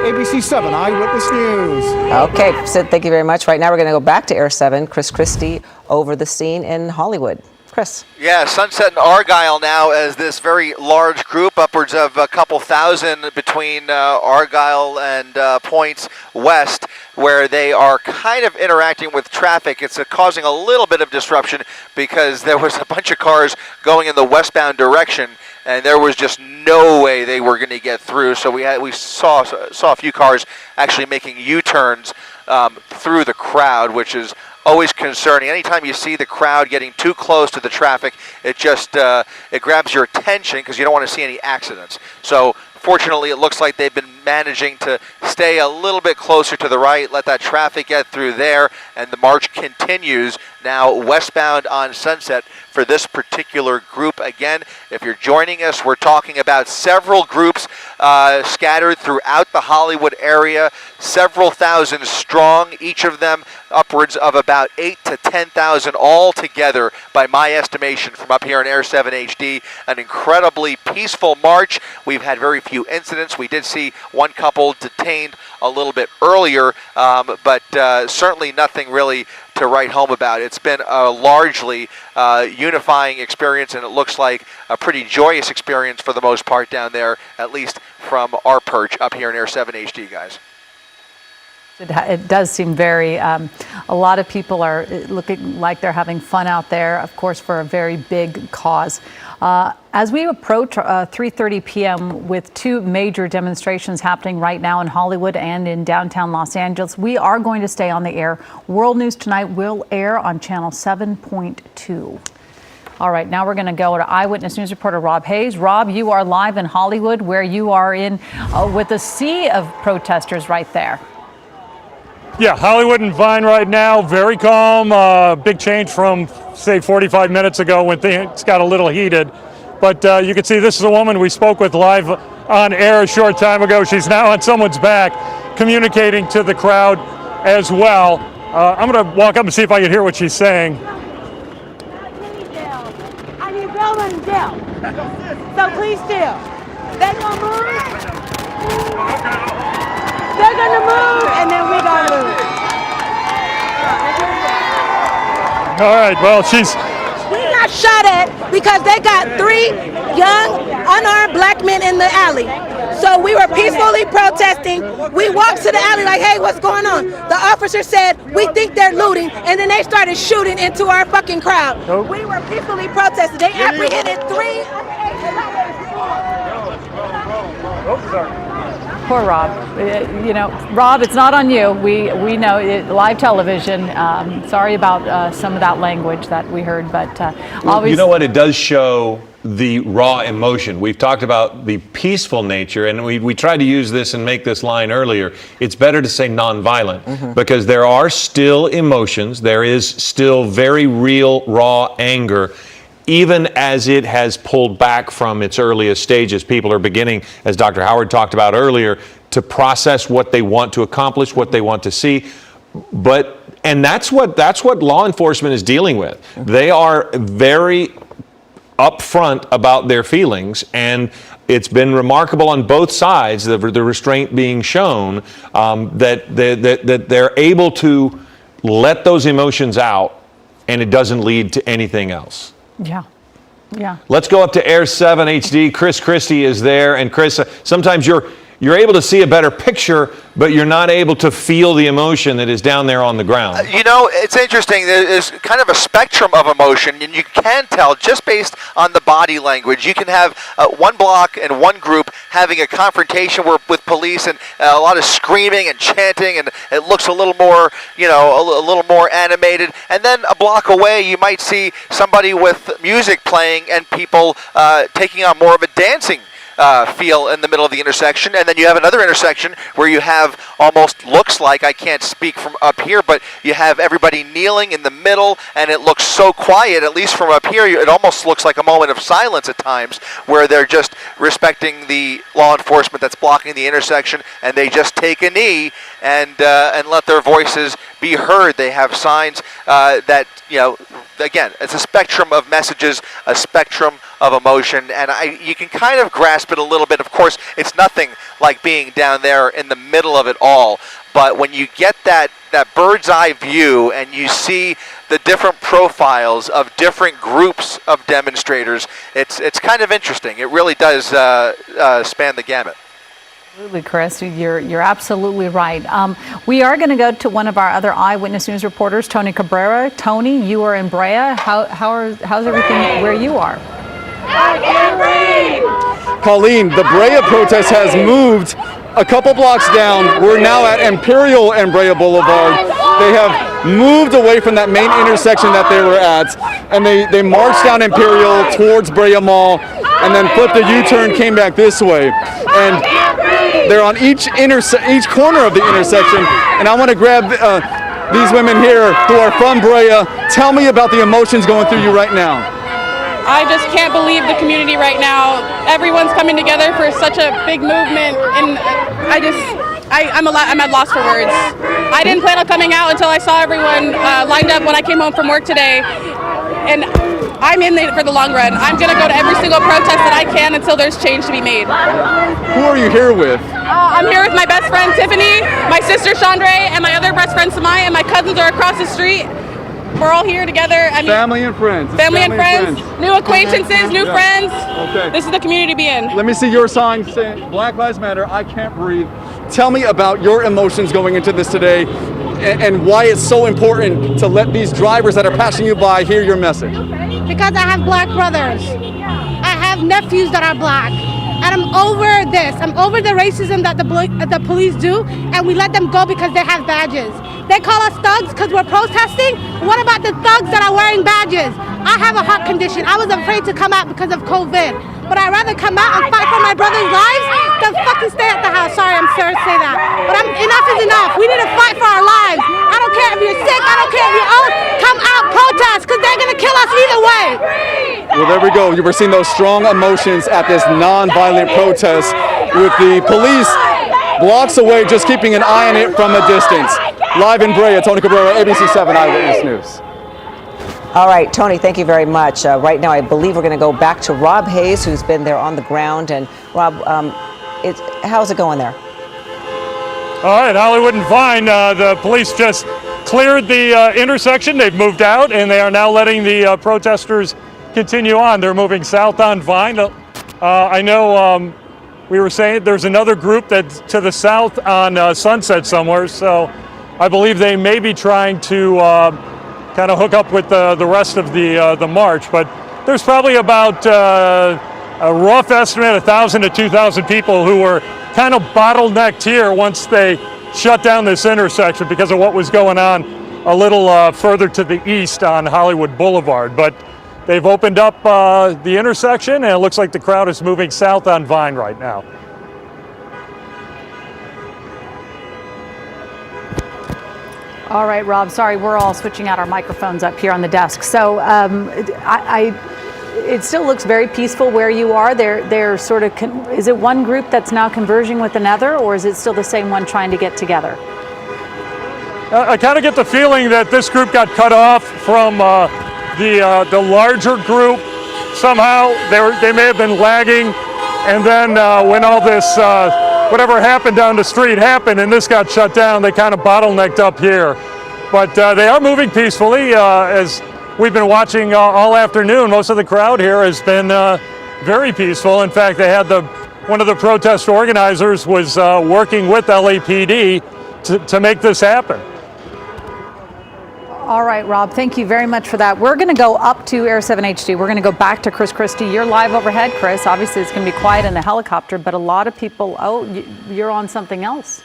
ABC 7 Eyewitness News. Okay, Sid, thank you very much. Right now we're going to go back to Air 7. Chris Christie over the scene in Hollywood. Chris. Yeah, Sunset and Argyle now as this very large group, upwards of a couple thousand between Argyle and Points West, where they are kind of interacting with traffic. It's causing a little bit of disruption because there was a bunch of cars going in the westbound direction, and there was just no way they were going to get through. So we saw a few cars actually making U-turns through the crowd, which is always concerning. Anytime you see the crowd getting too close to the traffic, it just it grabs your attention because you don't want to see any accidents. So fortunately, it looks like they've been managing to stay a little bit closer to the right, let that traffic get through there, and the march continues now westbound on Sunset for this particular group. Again, if you're joining us, we're talking about several groups scattered throughout the Hollywood area, several thousand strong, each of them upwards of about 8,000 to 10,000 all together by my estimation from up here in Air 7 HD. An incredibly peaceful march. We've had very few incidents. We did see one couple detained a little bit earlier, but certainly nothing really to write home about. It's been a largely unifying experience, and it looks like a pretty joyous experience for the most part down there, at least from our perch up here in Air 7 HD, guys. It does seem very, a lot of people are looking like they're having fun out there, of course, for a very big cause. As we approach 3:30 p.m. with two major demonstrations happening right now in Hollywood and in downtown Los Angeles, we are going to stay on the air. World News Tonight will air on channel 7.2. All right, now we're going to go to Eyewitness News reporter Rob Hayes. Rob, you are live in Hollywood, where you are in with a sea of protesters right there. Yeah, Hollywood and Vine right now, very calm. Big change from, say, 45 minutes ago when things got a little heated. But you can see this is a woman we spoke with live on air a short time ago. She's now on someone's back, communicating to the crowd as well. I'm going to walk up and see if I can hear what she's saying. I need bail and jail. So please chill. They're going to move. They're gonna move, and then we're gonna move. All right, well, We got shot at because they got 3 young, unarmed black men in the alley. So we were peacefully protesting. We walked to the alley like, hey, what's going on? The officer said, we think they're looting, and then they started shooting into our fucking crowd. Nope. We were peacefully protesting. They apprehended 3 Oops, sorry. Poor Rob. You know, Rob, it's not on you. We know it, live television. Sorry about some of that language that we heard, but always. You know what? It does show the raw emotion. We've talked about the peaceful nature, and we tried to use this and make this line earlier. It's better to say nonviolent because there are still emotions. There is still very real, raw anger. Even as it has pulled back from its earliest stages, people are beginning, as Dr. Howard talked about earlier, to process what they want to accomplish, what they want to see. And that's what law enforcement is dealing with. They are very upfront about their feelings, and it's been remarkable on both sides, the restraint being shown, that they're able to let those emotions out, and it doesn't lead to anything else. Yeah. Yeah. Let's go up to Air 7 HD. Chris Christie is there. And Chris, sometimes you're able to see a better picture, but you're not able to feel the emotion that is down there on the ground. You know, it's interesting. There's kind of a spectrum of emotion, and you can tell just based on the body language. You can have one block and one group having a confrontation with police and a lot of screaming and chanting, and it looks a little more, a little more animated. And then a block away, you might see somebody with music playing and people taking on more of a dancing feel in the middle of the intersection. And then you have another intersection where you have almost looks like, I can't speak from up here, but you have everybody kneeling in the middle, and it looks so quiet, at least from up here, it almost looks like a moment of silence at times, where they're just respecting the law enforcement that's blocking the intersection, and they just take a knee and let their voices be heard. They have signs that, again, it's a spectrum of messages, a spectrum of emotion, and you can kind of grasp it a little bit. Of course, it's nothing like being down there in the middle of it all, but when you get that bird's eye view and you see the different profiles of different groups of demonstrators, it's kind of interesting. It really does span the gamut. Absolutely, Chris. You're absolutely right. We are going to go to one of our other Eyewitness News reporters, Tony Cabrera. Tony, you are in Brea. How's everything where you are? I can't breathe! Colleen, the Brea protest has moved a couple blocks down. We're now at Imperial and Brea Boulevard. They have moved away from that main intersection that they were at, and they marched down Imperial towards Brea Mall, and then flipped a U-turn, came back this way. And They're on each corner of the intersection, and I want to grab these women here who are from Brea. Tell me about the emotions going through you right now. I just can't believe the community right now. Everyone's coming together for such a big movement, and I'm at loss for words. I didn't plan on coming out until I saw everyone lined up when I came home from work today, and I'm in it for the long run. I'm going to go to every single protest that I can until there's change to be made. Who are you here with? I'm here with my best friend Tiffany, my sister Chandre, and my other best friend Samaya, and my cousins are across the street. We're all here together. I mean, family and friends. Family and friends. New acquaintances, new friends. Okay. This is the community to be in. Let me see your sign saying Black Lives Matter, I can't breathe. Tell me about your emotions going into this today and why it's so important to let these drivers that are passing you by hear your message. Because I have black brothers. I have nephews that are black. And I'm over this. I'm over the racism that the police do, and we let them go because they have badges. They call us thugs because we're protesting. What about the thugs that are wearing badges? I have a heart condition. I was afraid to come out because of COVID. But I'd rather come out and fight for my brother's lives than fucking stay at the house. Sorry, I'm sorry to say that. But enough is enough. We need to fight for our lives. I don't care if you're sick. I don't care if you're old. Come out, protest, because they're going to kill us either way. Well, there we go. You were seeing those strong emotions at this non-violent protest with the police blocks away, just keeping an eye on it from a distance. Live in Brea, Tony Cabrera, ABC 7 Eyewitness News. All right, Tony, thank you very much. Right now, I believe we're going to go back to Rob Hayes, who's been there on the ground. And Rob, how's it going there? All right, Hollywood and Vine, the police just cleared the intersection. They've moved out, and they are now letting the protesters continue on. They're moving south on Vine. I know we were saying there's another group that's to the south on Sunset somewhere, so I believe they may be trying to kind of hook up with the rest of the march. But there's probably about a rough estimate, 1,000 to 2,000 people who were kind of bottlenecked here once they shut down this intersection because of what was going on a little further to the east on Hollywood Boulevard. But they've opened up the intersection, and it looks like the crowd is moving south on Vine right now. All right, Rob, sorry, we're all switching out our microphones up here on the desk. So it still looks very peaceful where you are. They're sort of, is it one group that's now converging with another, or is it still the same one trying to get together? I kind of get the feeling that this group got cut off from the larger group. Somehow they may have been lagging, and then when all this whatever happened down the street happened and this got shut down, they kind of bottlenecked up here. But they are moving peacefully. As we've been watching all afternoon, most of the crowd here has been very peaceful. In fact, they had one of the protest organizers was working with LAPD to make this happen. All right, Rob, thank you very much for that. We're going to go up to Air 7 HD. We're going to go back to Chris Christie. You're live overhead, Chris. Obviously, it's going to be quiet in the helicopter, but a lot of people, you're on something else.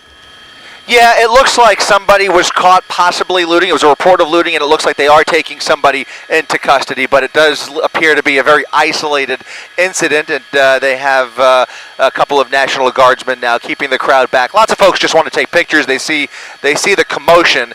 Yeah, it looks like somebody was caught possibly looting. It was a report of looting, and it looks like they are taking somebody into custody, but it does appear to be a very isolated incident, and they have a couple of National Guardsmen now keeping the crowd back. Lots of folks just want to take pictures. They see the commotion.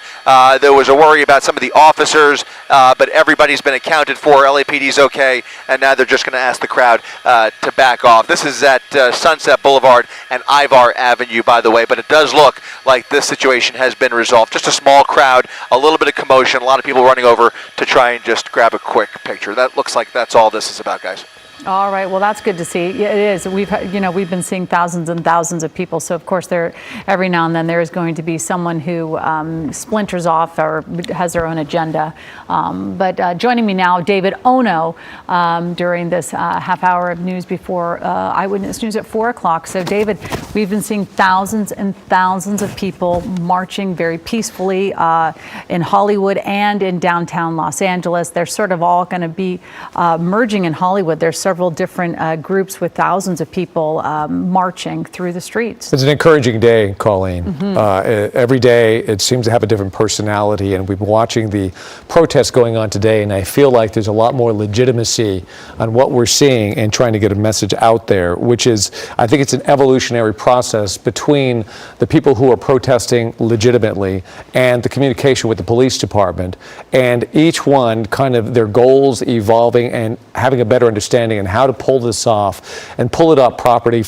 There was a worry about some of the officers, but everybody's been accounted for. LAPD's okay, and now they're just going to ask the crowd to back off. This is at Sunset Boulevard and Ivar Avenue, by the way, but it does look like this situation has been resolved. Just a small crowd, a little bit of commotion, a lot of people running over to try and just grab a quick picture. That looks like that's all this is about, guys. All right, well, that's good to see. Yeah, it is. We've been seeing thousands and thousands of people. So, of course, every now and then there is going to be someone who splinters off or has their own agenda. But joining me now, David Ono, during this half hour of news before Eyewitness News at 4 o'clock. So, David, we've been seeing thousands and thousands of people marching very peacefully in Hollywood and in downtown Los Angeles. They're sort of all going to be merging in Hollywood. There's several different groups with thousands of people marching through the streets. It's an encouraging day, Colleen. Every day it seems to have a different personality, and we've been watching the protests going on today, and I feel like there's a lot more legitimacy on what we're seeing and trying to get a message out there, which is, I think it's an evolutionary process between the people who are protesting legitimately and the communication with the police department, and each one kind of their goals evolving and having a better understanding on how to pull this off and pull it up properly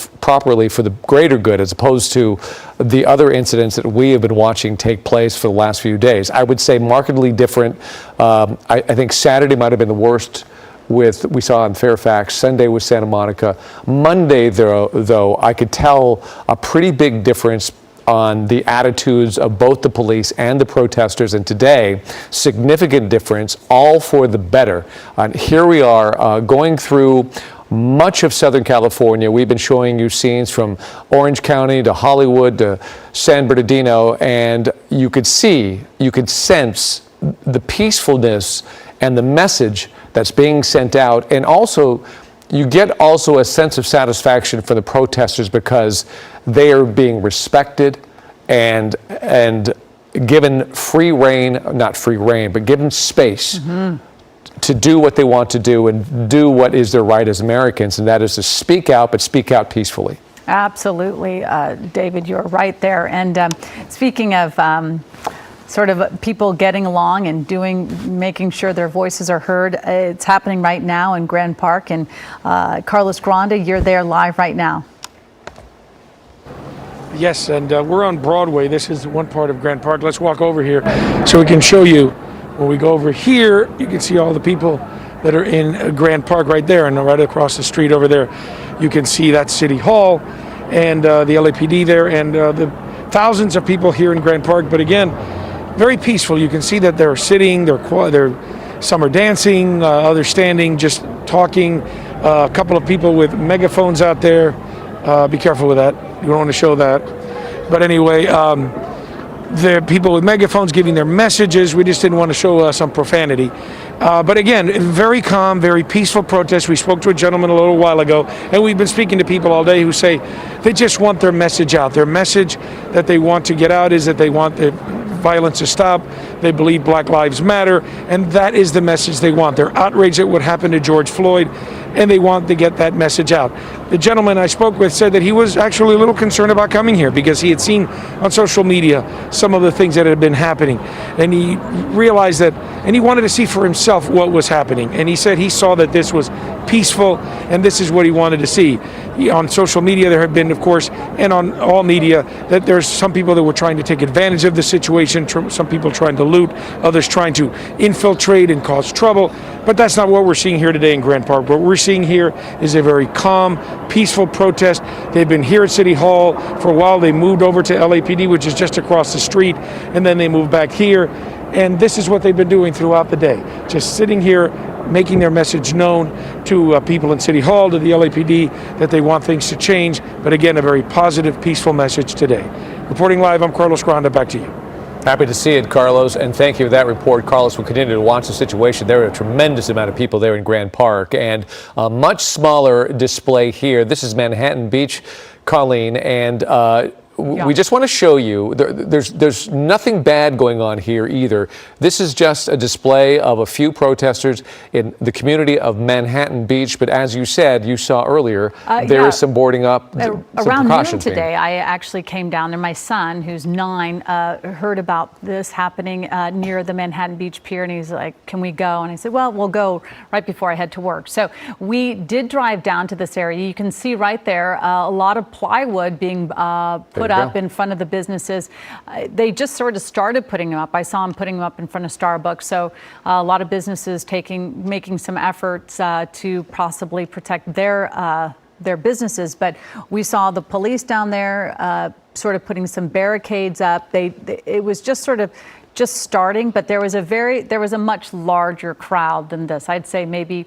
for the greater good, as opposed to the other incidents that we have been watching take place for the last few days. I would say markedly different. I think Saturday might have been the worst we saw in Fairfax. Sunday was Santa Monica. Monday, though, I could tell a pretty big difference on the attitudes of both the police and the protesters, and today, significant difference, all for the better. And here we are going through much of Southern California. We've been showing you scenes from Orange County to Hollywood to San Bernardino, and you could sense the peacefulness and the message that's being sent out, and also you get also a sense of satisfaction for the protesters because they are being respected and given free rein, not free rein, but given space to do what they want to do and do what is their right as Americans, and that is to speak out, but speak out peacefully. Absolutely, David, you're right there. And speaking of sort of people getting along and making sure their voices are heard, it's happening right now in Grand Park. And Carlos Granda, you're there live right now. Yes, and we're on Broadway. This is one part of Grand Park. Let's walk over here so we can show you. When we go over here, you can see all the people that are in Grand Park right there, and right across the street over there, you can see that City Hall and the LAPD there, and the thousands of people here in Grand Park. But again, very peaceful. You can see that they're sitting, some are dancing, others standing, just talking. A couple of people with megaphones out there. Be careful with that. You don't want to show that. But anyway, there are people with megaphones giving their messages. We just didn't want to show some profanity. But again, very calm, very peaceful protest. We spoke to a gentleman a little while ago, and we've been speaking to people all day who say they just want their message out. Their message that they want to get out is that they want the violence to stop. They believe Black Lives Matter, and that is the message they want. They're outraged at what happened to George Floyd, and they want to get that message out. The gentleman I spoke with said that he was actually a little concerned about coming here because he had seen on social media some of the things that had been happening, and he realized that, and he wanted to see for himself what was happening. And he said he saw that this was peaceful, and this is what he wanted to see. On social media, there have been, of course, and on all media, that there's some people that were trying to take advantage of the situation, some people trying to loot, others trying to infiltrate and cause trouble. But that's not what we're seeing here today in Grand Park. What we're seeing here is a very calm, peaceful protest. They've been here at City Hall for a while. They moved over to LAPD, which is just across the street, and then they moved back here. And this is what they've been doing throughout the day, just sitting here, making their message known to people in City Hall, to the LAPD, that they want things to change. But again, a very positive, peaceful message today. Reporting live, I'm Carlos Granda. Back to you. Happy to see it, Carlos, and thank you for that report. Carlos will continue to watch the situation. There are a tremendous amount of people there in Grand Park, and a much smaller display here. This is Manhattan Beach, Colleen, and we just want to show you, there's nothing bad going on here either. This is just a display of a few protesters in the community of Manhattan Beach. But as you said, you saw earlier, there is some boarding up. Around noon today, I actually came down there. My son, who's 9, heard about this happening near the Manhattan Beach Pier, and he's like, can we go? And I said, well, we'll go right before I head to work. So we did drive down to this area. You can see right there a lot of plywood being put up in front of the businesses. They just sort of started putting them up. I saw them putting them up in front of Starbucks. So a lot of businesses making some efforts to possibly protect their businesses. But we saw the police down there sort of putting some barricades up. It was just sort of just starting, but there was a much larger crowd than this. I'd say maybe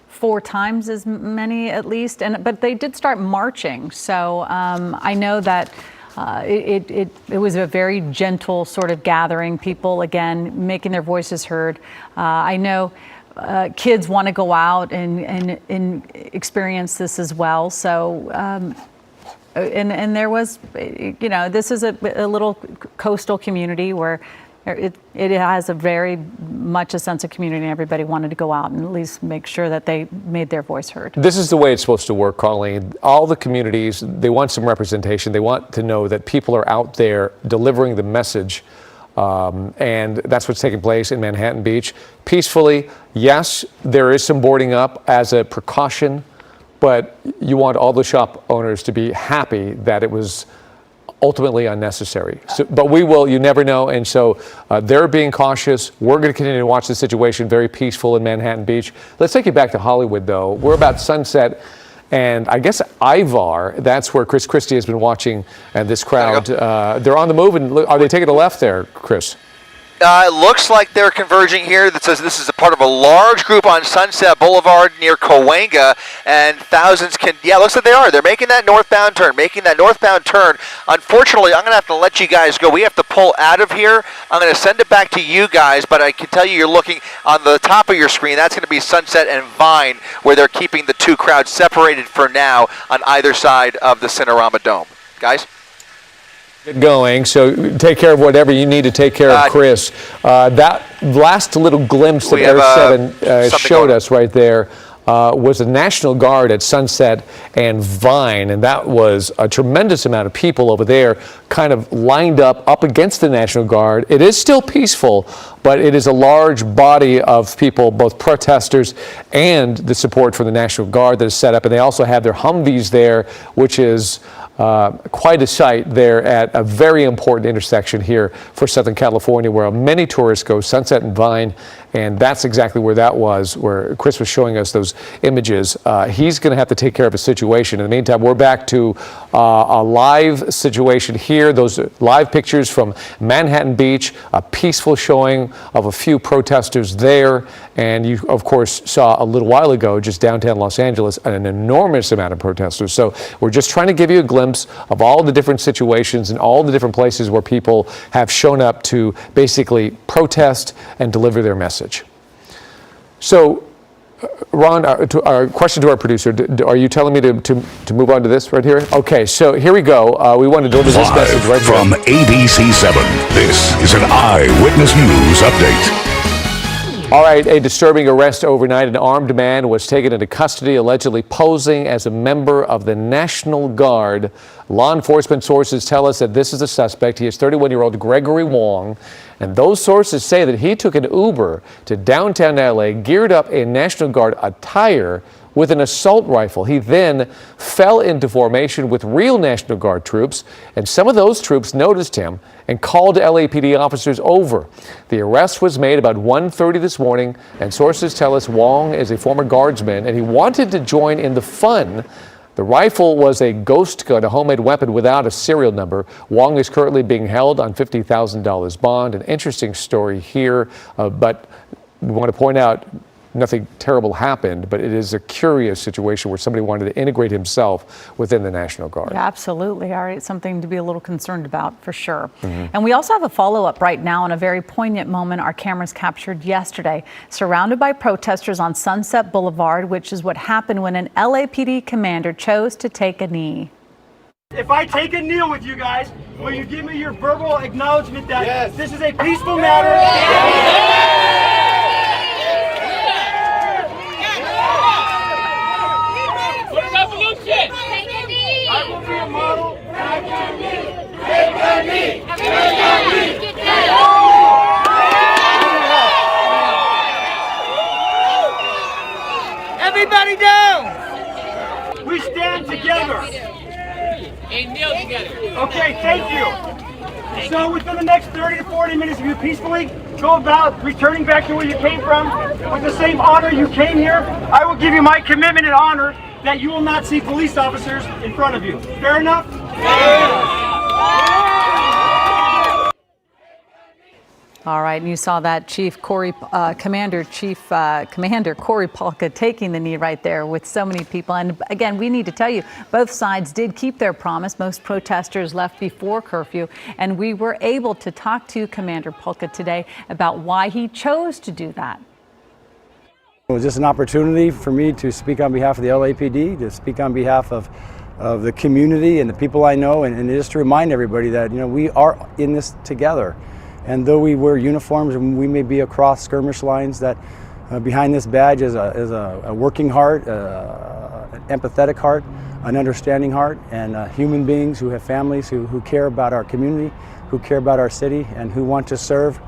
4 times as many at least. But they did start marching. So I know that it was a very gentle sort of gathering, people again making their voices heard. I know kids want to go out and experience this as well. So, and there was, this is a little coastal community where it has a very much a sense of community, and everybody wanted to go out and at least make sure that they made their voice heard. This is the way it's supposed to work, Colleen. All the communities, they want some representation. They want to know that people are out there delivering the message. And that's what's taking place in Manhattan Beach. Peacefully, yes, there is some boarding up as a precaution, but you want all the shop owners to be happy that it was ultimately unnecessary. So, but we will, you never know. And so they're being cautious. We're going to continue to watch the situation, very peaceful in Manhattan Beach. Let's take you back to Hollywood, though. We're about sunset. And I guess Ivar, that's where Chris Christie has been watching, and this crowd, they're on the move. And are they taking a left there, Chris? It looks like they're converging here. That says this is a part of a large group on Sunset Boulevard near Cahuenga, and thousands can, looks like they are. They're making that northbound turn, Unfortunately, I'm going to have to let you guys go. We have to pull out of here. I'm going to send it back to you guys, but I can tell you you're looking on the top of your screen. That's going to be Sunset and Vine, where they're keeping the two crowds separated for now on either side of the Cinerama Dome. Guys? Going, so take care of whatever you need to take care of, Chris. That last little glimpse that Air 7 showed us right there was a National Guard at Sunset and Vine, and that was a tremendous amount of people over there kind of lined up against the National Guard. It is still peaceful, but it is a large body of people, both protesters and the support for the National Guard that is set up, and they also have their Humvees there, which is quite a sight there at a very important intersection here for Southern California, where many tourists go, Sunset and Vine, and that's exactly where that was, where Chris was showing us those images. He's going to have to take care of a situation. In the meantime, we're back to a live situation here. Those live pictures from Manhattan Beach, a peaceful showing of a few protesters there, and you, of course, saw a little while ago, just downtown Los Angeles, an enormous amount of protesters. So we're just trying to give you a glimpse of all the different situations and all the different places where people have shown up to basically protest and deliver their message. So, Ron, our question to our producer, are you telling me to move on to this right here? Okay, so here we go. We want to deliver this message right from ABC 7. This is an Eyewitness News update. All right, a disturbing arrest overnight. An armed man was taken into custody, allegedly posing as a member of the National Guard. Law enforcement sources tell us that this is the suspect. He is 31-year-old Gregory Wong, and those sources say that he took an Uber to downtown LA, geared up in National Guard attire with an assault rifle. He then fell into formation with real National Guard troops, and some of those troops noticed him and called LAPD officers over. The arrest was made about 1:30 this morning, and sources tell us Wong is a former guardsman, and he wanted to join in the fun. The rifle was a ghost gun, a homemade weapon without a serial number. Wong is currently being held on $50,000 bond. An interesting story here, but we want to point out nothing terrible happened, but it is a curious situation where somebody wanted to integrate himself within the National Guard. Yeah, absolutely. All right, something to be a little concerned about for sure. And we also have a follow-up right now on a very poignant moment our cameras captured yesterday, surrounded by protesters on Sunset Boulevard, which is what happened when an LAPD commander chose to take a knee. If I take a kneel with you guys, will you give me your verbal acknowledgement that this is a peaceful matter? I will be a model. Take a knee. Take a knee. Take a knee. Everybody down. We stand together. And kneel together. Okay, thank you. So within the next 30 to 40 minutes, if you peacefully go about returning back to where you came from with the same honor you came here, I will give you my commitment and honor that you will not see police officers in front of you. Fair enough? All right, and you saw that Commander Corey Polka taking the knee right there with so many people. And again, we need to tell you, both sides did keep their promise. Most protesters left before curfew, and we were able to talk to Commander Polka today about why he chose to do that. It was just an opportunity for me to speak on behalf of the LAPD, to speak on behalf of the community and the people I know, and just to remind everybody that, you know, we are in this together. And though we wear uniforms and we may be across skirmish lines, that behind this badge is a working heart, an empathetic heart, an understanding heart, and human beings who have families, who care about our community, who care about our city, and who want to serve.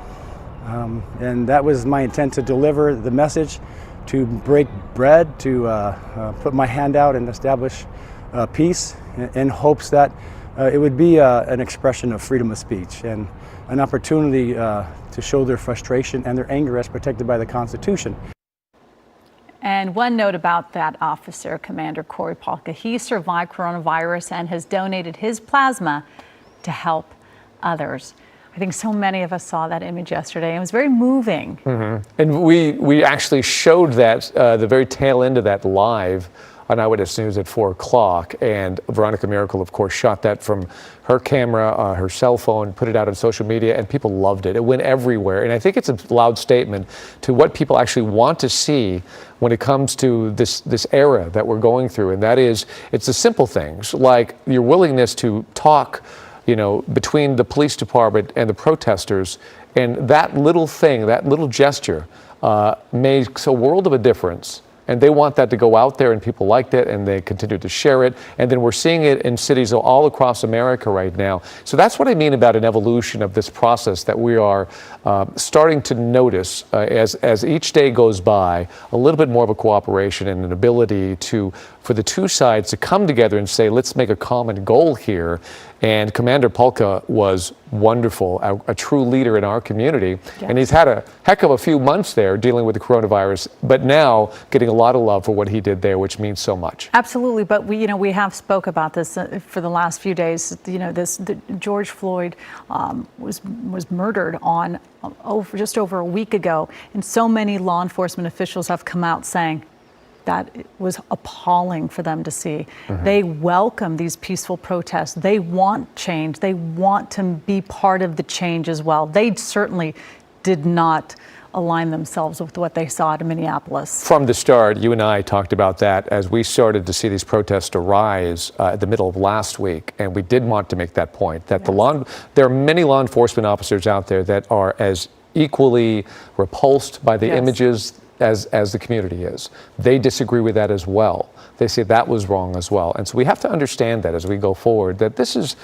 And that was my intent, to deliver the message, to break bread, to put my hand out and establish peace, in hopes that it would be an expression of freedom of speech and an opportunity to show their frustration and their anger as protected by the Constitution. And one note about that officer, Commander Corey Polka, he survived coronavirus and has donated his plasma to help others. I think so many of us saw that image yesterday. It was very moving. And we actually showed that, the very tail end of that live on Eyewitness News at 4 o'clock. And Veronica Miracle, of course, shot that from her camera, her cell phone, put it out on social media, and people loved it. It went everywhere. And I think it's a loud statement to what people actually want to see when it comes to this era that we're going through. And that is, it's the simple things like your willingness to talk, you know, between the police department and the protesters. And that little thing, that little gesture makes a world of a difference. And they want that to go out there, and people liked it, and they continue to share it. And then we're seeing it in cities all across America right now. So that's what I mean about an evolution of this process that we are starting to notice as each day goes by, a little bit more of a cooperation and an ability for the two sides to come together and say, let's make a common goal here. And Commander Polka was wonderful, a true leader in our community. Yes. And he's had a heck of a few months there dealing with the coronavirus, but now getting a lot of love for what he did there, which means so much. Absolutely, but we have spoke about this for the last few days. George Floyd was murdered on just over a week ago, and so many law enforcement officials have come out saying that it was appalling for them to see. They welcome these peaceful protests. They want change. They want to be part of the change as well. They certainly did not align themselves with what they saw in Minneapolis. From the start, you and I talked about that as we started to see these protests arise at the middle of last week, and we did want to make that point, that there are many law enforcement officers out there that are as equally repulsed by the images as the community is. They disagree with that as well. They say that was wrong as well. And so we have to understand that as we go forward, that this is,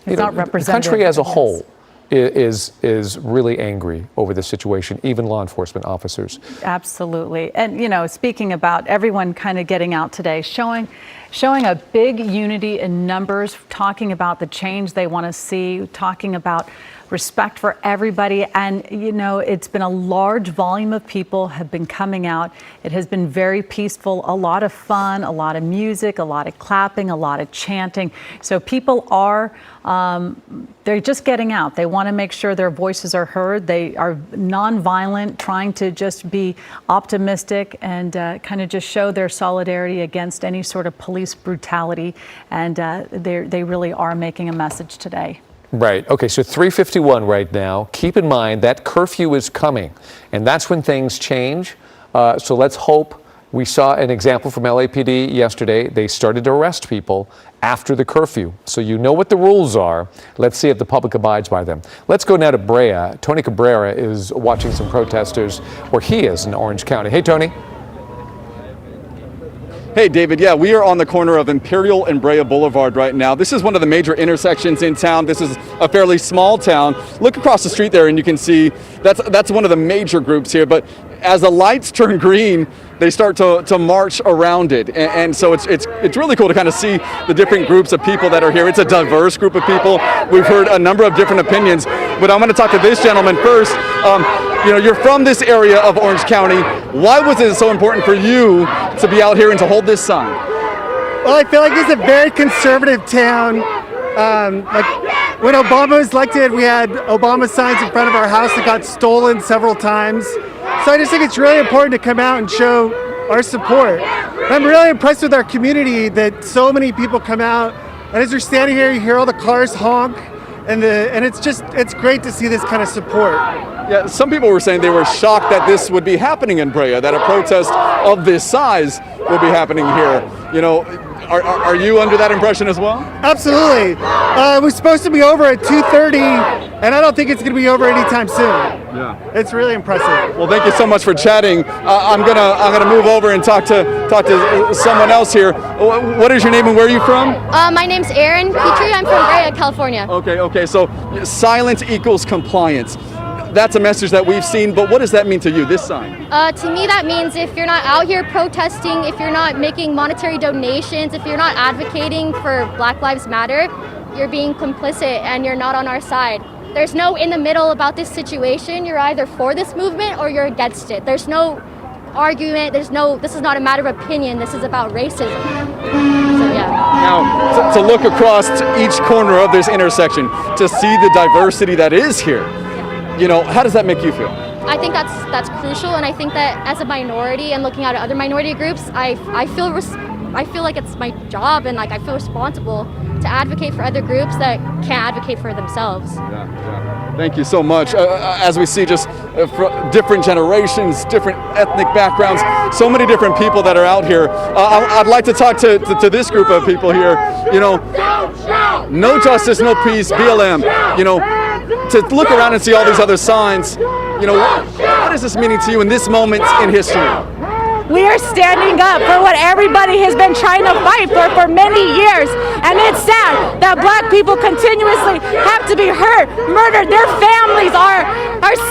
the country as a whole is really angry over this situation, even law enforcement officers. Absolutely. And, speaking about everyone kind of getting out today, showing a big unity in numbers, talking about the change they want to see, talking about respect for everybody. And, it's been a large volume of people have been coming out. It has been very peaceful, a lot of fun, a lot of music, a lot of clapping, a lot of chanting. So people are, they're just getting out. They want to make sure their voices are heard. They are nonviolent, trying to just be optimistic and kind of just show their solidarity against any sort of police brutality. And they really are making a message today. Right. Okay, so 3:51 right now. Keep in mind that curfew is coming, and that's when things change. So let's hope. We saw an example from LAPD yesterday. They started to arrest people after the curfew. So you know what the rules are. Let's see if the public abides by them. Let's go now to Brea. Tony Cabrera is watching some protesters where he is in Orange County. Hey, Tony. Hey, David. Yeah, we are on the corner of Imperial and Brea Boulevard right now. This is one of the major intersections in town. This is a fairly small town. Look across the street there and you can see that's one of the major groups here. But as the lights turn green, they start to march around it. And so it's really cool to kind of see the different groups of people that are here. It's a diverse group of people. We've heard a number of different opinions. But I'm going to talk to this gentleman first. You're from this area of Orange County. Why was it so important for you to be out here and to hold this sign? Well, I feel like it's a very conservative town. When Obama was elected, we had Obama signs in front of our house that got stolen several times. So I just think it's really important to come out and show our support. I'm really impressed with our community that so many people come out. And as you're standing here, you hear all the cars honk. and it's great to see this kind of support. Yeah, some people were saying they were shocked that this would be happening in Brea, that a protest of this size would be happening here. You know, are you under that impression as well? Absolutely. It was supposed to be over at 2:30, and I don't think it's going to be over anytime soon. Yeah, it's really impressive. Well, thank you so much for chatting. I'm gonna move over and talk to someone else here. What is your name and where are you from? My name's Erin Petrie. I'm from Brea, California. Okay. So silence equals compliance. That's a message that we've seen, but what does that mean to you, this sign? To me, that means if you're not out here protesting, if you're not making monetary donations, if you're not advocating for Black Lives Matter, you're being complicit and you're not on our side. There's no in the middle about this situation. You're either for this movement or you're against it. There's no argument. This is not a matter of opinion. This is about racism. So yeah. Now, to look across to each corner of this intersection, to see the diversity that is here, you know, how does that make you feel? I think that's crucial, and I think that as a minority and looking at other minority groups, I feel like it's my job, and like I feel responsible to advocate for other groups that can't advocate for themselves. Yeah. Thank you so much. As we see, just different generations, different ethnic backgrounds, so many different people that are out here. I'd like to talk to this group of people here. You know, no justice, no peace, BLM. You know, to look around and see all these other signs, you know, what is this meaning to you in this moment in history? We are standing up for what everybody has been trying to fight for many years. And it's sad that Black people continuously have to be hurt, murdered. Their families are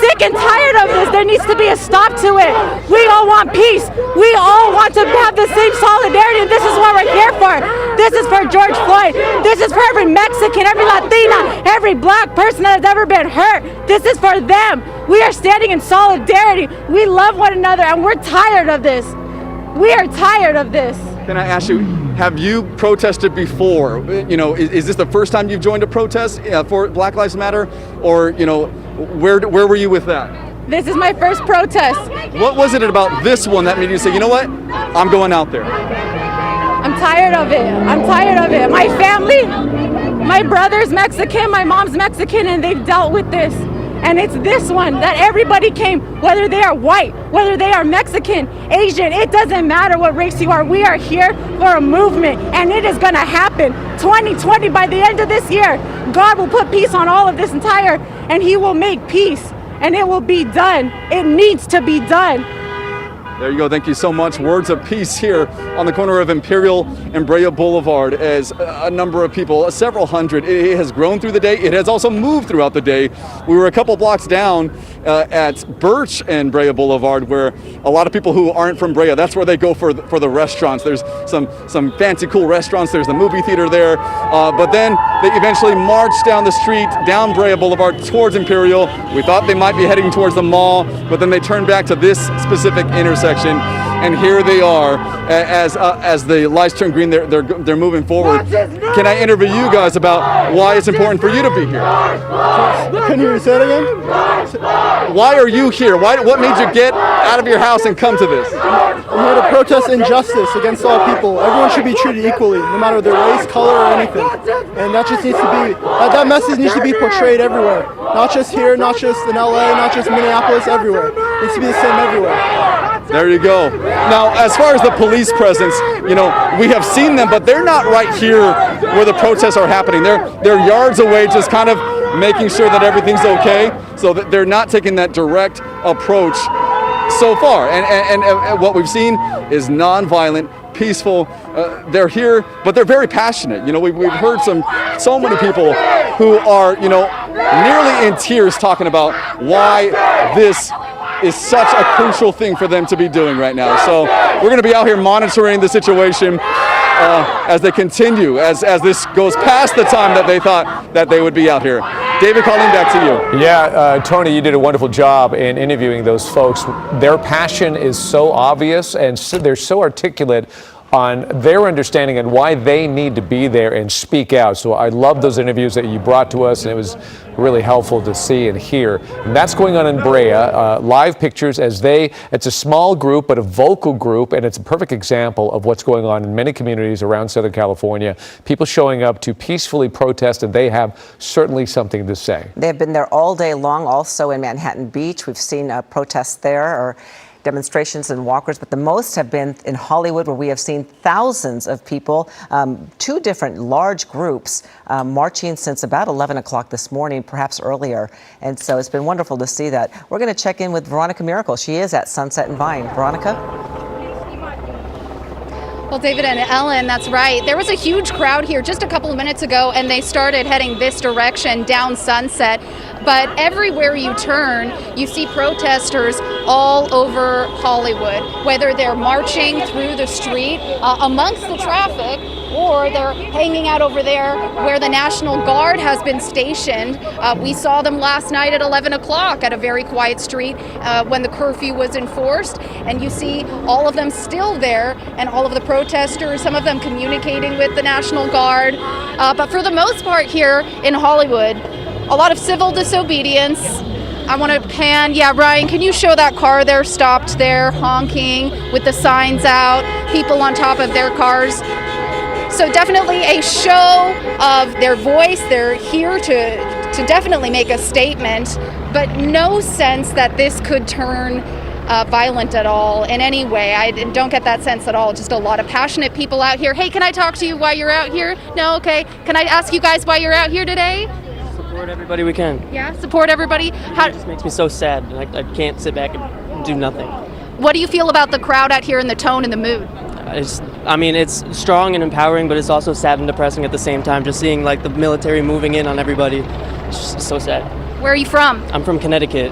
sick and tired of this. There needs to be a stop to it. We all want peace. We all want to have the same solidarity. This is what we're here for. This is for George Floyd. This is for every Mexican, every Latina, every Black person that has ever been hurt. This is for them. We are standing in solidarity. We love one another, and we're tired of this. We are tired of this. Can I ask you, have you protested before? You know, is this the first time you've joined a protest for Black Lives Matter? Or, you know, where were you with that? This is my first protest. What was it about this one that made you say, you know what, I'm going out there? I'm tired of it. I'm tired of it. My family, my brother's Mexican, my mom's Mexican, and they've dealt with this. And it's this one that everybody came, whether they are white, whether they are Mexican, Asian, it doesn't matter what race you are. We are here for a movement, and it is gonna happen. 2020, by the end of this year, God will put peace on all of this entire, and He will make peace, and it will be done. It needs to be done. There you go. Thank you so much. Words of peace here on the corner of Imperial and Brea Boulevard as a number of people, several hundred. It has grown through the day. It has also moved throughout the day. We were a couple blocks down at Birch and Brea Boulevard, where a lot of people who aren't from Brea, that's where they go for the restaurants. There's some fancy, cool restaurants. There's the movie theater there. But then they eventually marched down the street, down Brea Boulevard towards Imperial. We thought they might be heading towards the mall, but then they turned back to this specific intersection. And here they are, as the lights turn green, they're moving forward. Can I interview you guys about why it's important for you to be here? Can you say it again? Why are you here? What made you get out of your house and come to this? I'm here to protest injustice against all people. Everyone should be treated equally, no matter their race, color, or anything. And that just needs to be, that message needs to be portrayed everywhere. Not just here, not just in LA, not just Minneapolis, everywhere. It needs to be the same everywhere. There you go. Now, as far as the police presence, you know, we have seen them, but they're not right here where the protests are happening. They're yards away, just kind of making sure that everything's okay, so that they're not taking that direct approach so far. And what we've seen is nonviolent, peaceful. They're here, but they're very passionate. You know, we've heard so many people who are, you know, nearly in tears talking about why this is such a crucial thing for them to be doing right now. So we're going to be out here monitoring the situation as they continue, as this goes past the time that they thought that they would be out here. David, calling back to you. Yeah, Tony, you did a wonderful job in interviewing those folks. Their passion is so obvious and they're so articulate on their understanding and why they need to be there and speak out. So I love those interviews that you brought to us, and it was really helpful to see and hear. And that's going on in Brea. Live pictures as it's a small group, but a vocal group, and it's a perfect example of what's going on in many communities around Southern California. People showing up to peacefully protest, and they have certainly something to say. They've been there all day long. Also in Manhattan Beach, we've seen protests there, or demonstrations and walkers, but the most have been in Hollywood, where we have seen thousands of people, two different large groups marching since about 11 o'clock this morning, perhaps earlier. And so it's been wonderful to see that. We're going to check in with Veronica Miracle. She is at Sunset and Vine. Veronica? Well, David and Ellen, that's right. There was a huge crowd here just a couple of minutes ago, and they started heading this direction down Sunset. But everywhere you turn, you see protesters all over Hollywood, whether they're marching through the street amongst the traffic, or they're hanging out over there where the National Guard has been stationed. We saw them last night at 11 o'clock at a very quiet street when the curfew was enforced. And you see all of them still there, and all of the protesters, some of them communicating with the National Guard. But for the most part here in Hollywood, a lot of civil disobedience. I want to pan. Yeah, Ryan, can you show that car there stopped there, honking with the signs out, people on top of their cars? So definitely a show of their voice. They're here to definitely make a statement, but no sense that this could turn violent at all in any way. I don't get that sense at all. Just a lot of passionate people out here. Hey, can I talk to you while you're out here? No? Okay. Can I ask you guys why you're out here today? Support everybody we can. Yeah, support everybody. It just makes me so sad. I can't sit back and do nothing. What do you feel about the crowd out here and the tone and the mood? It's strong and empowering, but it's also sad and depressing at the same time. Just seeing like the military moving in on everybody. It's just so sad. Where are you from? I'm from Connecticut.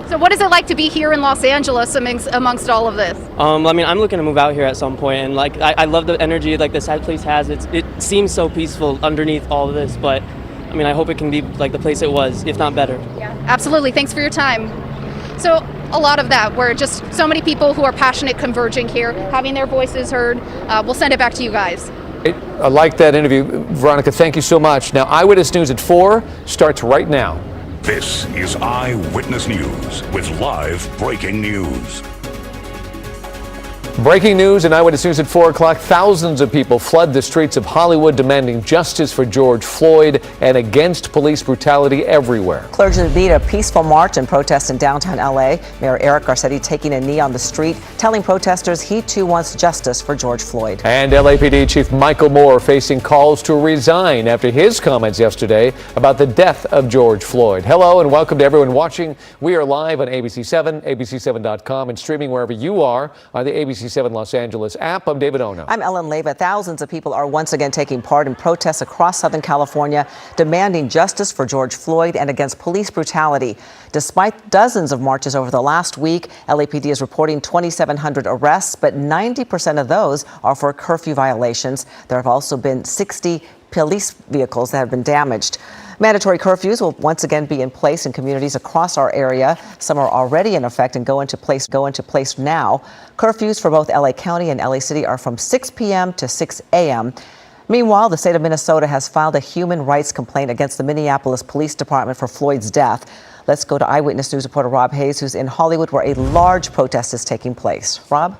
So what is it like to be here in Los Angeles amongst all of this? I'm looking to move out here at some point, and I love the energy like this place has. It seems so peaceful underneath all of this, but I hope it can be like the place it was, if not better. Yeah, absolutely. Thanks for your time. So a lot of that, where just so many people who are passionate converging here, having their voices heard. We'll send it back to you guys. I like that interview, Veronica. Thank you so much. Now, Eyewitness News at 4 starts right now. This is Eyewitness News with live breaking news. Breaking news and Eyewitness News at 4 o'clock. Thousands of people flood the streets of Hollywood demanding justice for George Floyd and against police brutality everywhere. Clergy lead a peaceful march and protest in downtown LA. Mayor Eric Garcetti taking a knee on the street, telling protesters he too wants justice for George Floyd. And LAPD Chief Michael Moore facing calls to resign after his comments yesterday about the death of George Floyd. Hello and welcome to everyone watching. We are live on ABC7, ABC7.com, and streaming wherever you are on the ABC7 Los Angeles app. I'm David Ono. I'm Ellen Leyva. Thousands of people are once again taking part in protests across Southern California, demanding justice for George Floyd and against police brutality. Despite dozens of marches over the last week, LAPD is reporting 2,700 arrests, but 90% of those are for curfew violations. There have also been 60 police vehicles that have been damaged. Mandatory curfews will once again be in place in communities across our area. Some are already in effect and go into place now. Curfews for both LA County and LA City are from 6 p.m. to 6 a.m. Meanwhile, the state of Minnesota has filed a human rights complaint against the Minneapolis Police Department for Floyd's death. Let's go to Eyewitness News reporter Rob Hayes, who's in Hollywood, where a large protest is taking place. Rob?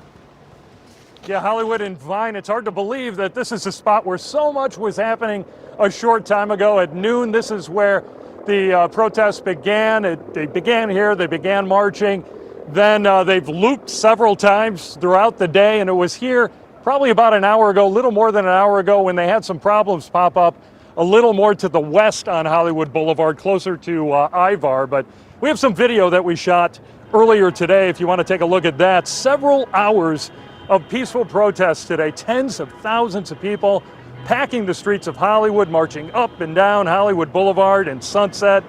Yeah, Hollywood and Vine, it's hard to believe that this is a spot where so much was happening a short time ago. At noon, this is where the protests began. They began here, they began marching. Then they've looped several times throughout the day, and it was here probably about an hour ago, a little more than an hour ago, when they had some problems pop up a little more to the west on Hollywood Boulevard, closer to Ivar. But we have some video that we shot earlier today, if you want to take a look at that. Several hours of peaceful protests today, tens of thousands of people packing the streets of Hollywood, marching up and down Hollywood Boulevard and Sunset.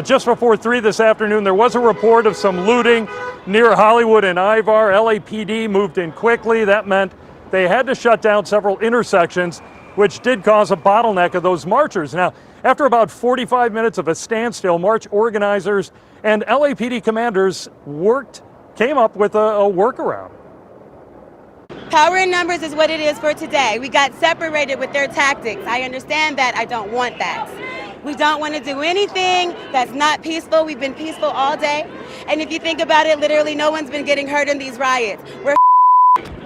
Just before 3 this afternoon, there was a report of some looting near Hollywood and Ivar. LAPD moved in quickly. That meant they had to shut down several intersections, which did cause a bottleneck of those marchers. Now, after about 45 minutes of a standstill, march organizers and LAPD commanders came up with a workaround. Power in numbers is what it is for today. We got separated with their tactics. I understand that. I don't want that. We don't want to do anything that's not peaceful. We've been peaceful all day. And if you think about it, literally no one's been getting hurt in these riots. We're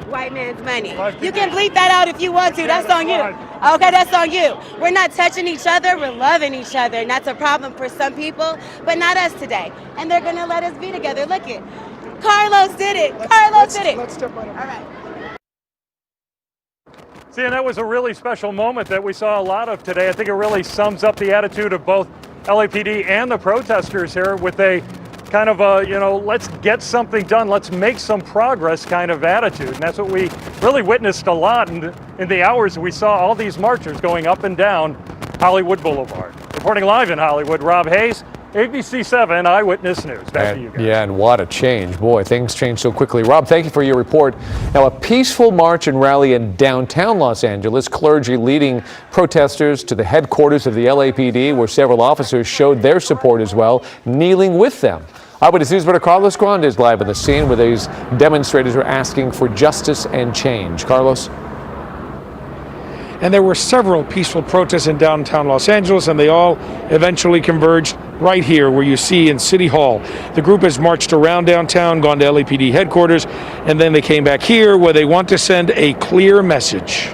white man's money. You can bleep that out if you want to. That's on you. Okay, that's on you. We're not touching each other. We're loving each other. And that's a problem for some people, but not us today. And they're going to let us be together. Look it. Carlos did it. Carlos did it. Let's step right up. All right. See, and that was a really special moment that we saw a lot of today. I think it really sums up the attitude of both LAPD and the protesters here with a kind of a, let's get something done, let's make some progress kind of attitude. And that's what we really witnessed a lot in the hours we saw all these marchers going up and down Hollywood Boulevard. Reporting live in Hollywood, Rob Hayes, ABC 7 Eyewitness News. Back to you guys. Yeah, and what a change. Boy, things change so quickly. Rob, thank you for your report. Now, a peaceful march and rally in downtown Los Angeles, clergy leading protesters to the headquarters of the LAPD, where several officers showed their support as well, kneeling with them. Eyewitness News reporter Carlos Grande is live on the scene where these demonstrators are asking for justice and change. Carlos? And there were several peaceful protests in downtown Los Angeles, and they all eventually converged right here where you see in City Hall. The group has marched around downtown, gone to LAPD headquarters, and then they came back here where they want to send a clear message.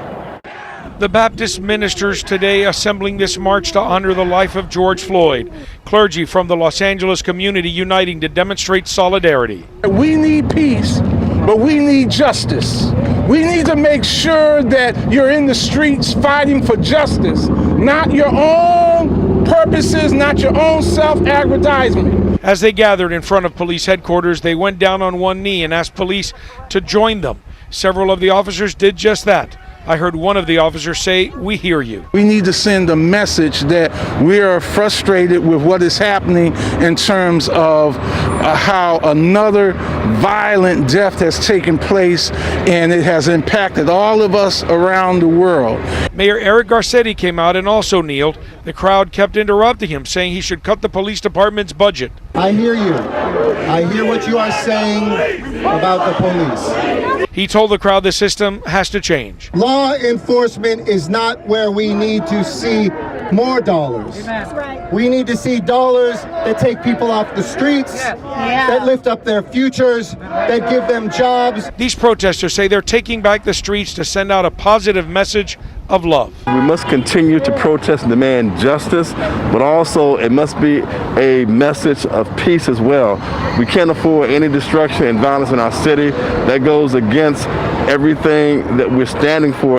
The Baptist ministers today assembling this march to honor the life of George Floyd. Clergy from the Los Angeles community uniting to demonstrate solidarity. We need peace, but we need justice. We need to make sure that you're in the streets fighting for justice, not your own purposes, not your own self-aggrandizement. As they gathered in front of police headquarters, they went down on one knee and asked police to join them. Several of the officers did just that. I heard one of the officers say, "We hear you." We need to send a message that we are frustrated with what is happening in terms of how another violent death has taken place, and it has impacted all of us around the world. Mayor Eric Garcetti came out and also kneeled. The crowd kept interrupting him, saying he should cut the police department's budget. I hear you. I hear what you are saying about the police. He told the crowd the system has to change. Law enforcement is not where we need to see more dollars. We need to see dollars that take people off the streets, that lift up their futures, that give them jobs. These protesters say they're taking back the streets to send out a positive message of love. We must continue to protest and demand justice, but also it must be a message of peace as well. We can't afford any destruction and violence in our city. That goes against everything that we're standing for.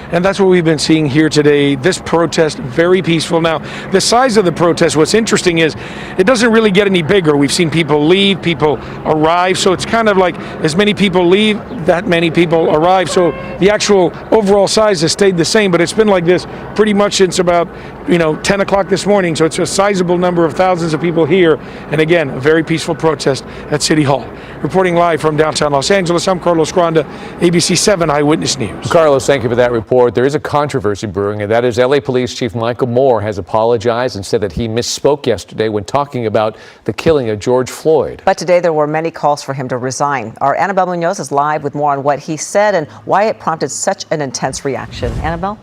And that's what we've been seeing here today. This protest, very peaceful. Now, the size of the protest, what's interesting is it doesn't really get any bigger. We've seen people leave, people arrive. So it's kind of like as many people leave, that many people arrive. So the actual overall size has stayed the same, but it's been like this pretty much since about 10 o'clock this morning. So it's a sizable number of thousands of people here. And again, a very peaceful protest at City Hall. Reporting live from downtown Los Angeles, I'm Carlos Grande, ABC 7 Eyewitness News. Carlos, thank you for that report. There is a controversy brewing, and that is LA Police Chief Michael Moore has apologized and said that he misspoke yesterday when talking about the killing of George Floyd. But today there were many calls for him to resign. Our Annabelle Munoz is live with more on what he said and why it prompted such an intense reaction. Annabelle?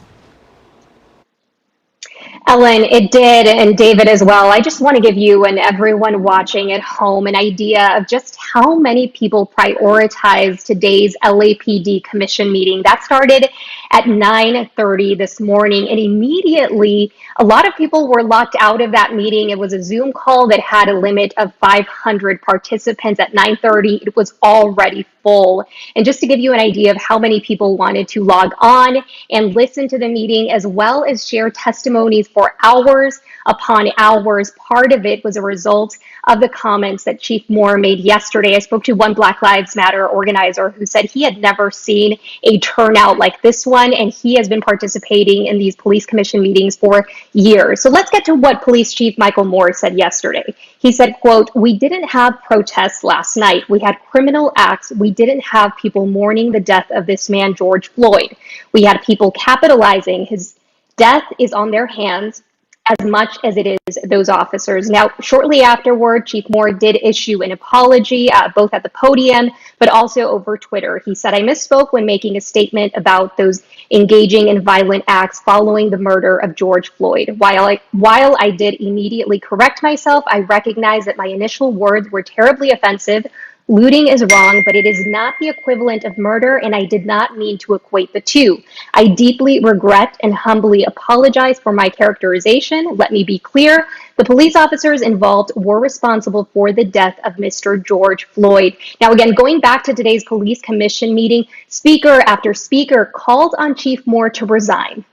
Ellen, it did, and David as well. I just want to give you and everyone watching at home an idea of just how many people prioritize today's LAPD commission meeting. That started at 9:30 this morning, and immediately a lot of people were locked out of that meeting. It was a Zoom call that had a limit of 500 participants. At 9:30, it was already full. And just to give you an idea of how many people wanted to log on and listen to the meeting, as well as share testimonies for hours upon hours, part of it was a result of the comments that Chief Moore made yesterday. I spoke to one Black Lives Matter organizer who said he had never seen a turnout like this one, and he has been participating in these police commission meetings for years. So let's get to what Police Chief Michael Moore said yesterday. He said, quote, "We didn't have protests last night. We had criminal acts. We didn't have people mourning the death of this man, George Floyd. We had people capitalizing. His death is on their hands. as much as it is those officers. Now, shortly afterward, Chief Moore did issue an apology, both at the podium, but also over Twitter. He said, "I misspoke when making a statement about those engaging in violent acts following the murder of George Floyd. While I did immediately correct myself, I recognize that my initial words were terribly offensive. Looting is wrong, but it is not the equivalent of murder, and I did not mean to equate the two. I deeply regret and humbly apologize for my characterization. Let me be clear. The police officers involved were responsible for the death of Mr. George Floyd." Now, again, going back to today's police commission meeting, speaker after speaker called on Chief Moore to resign.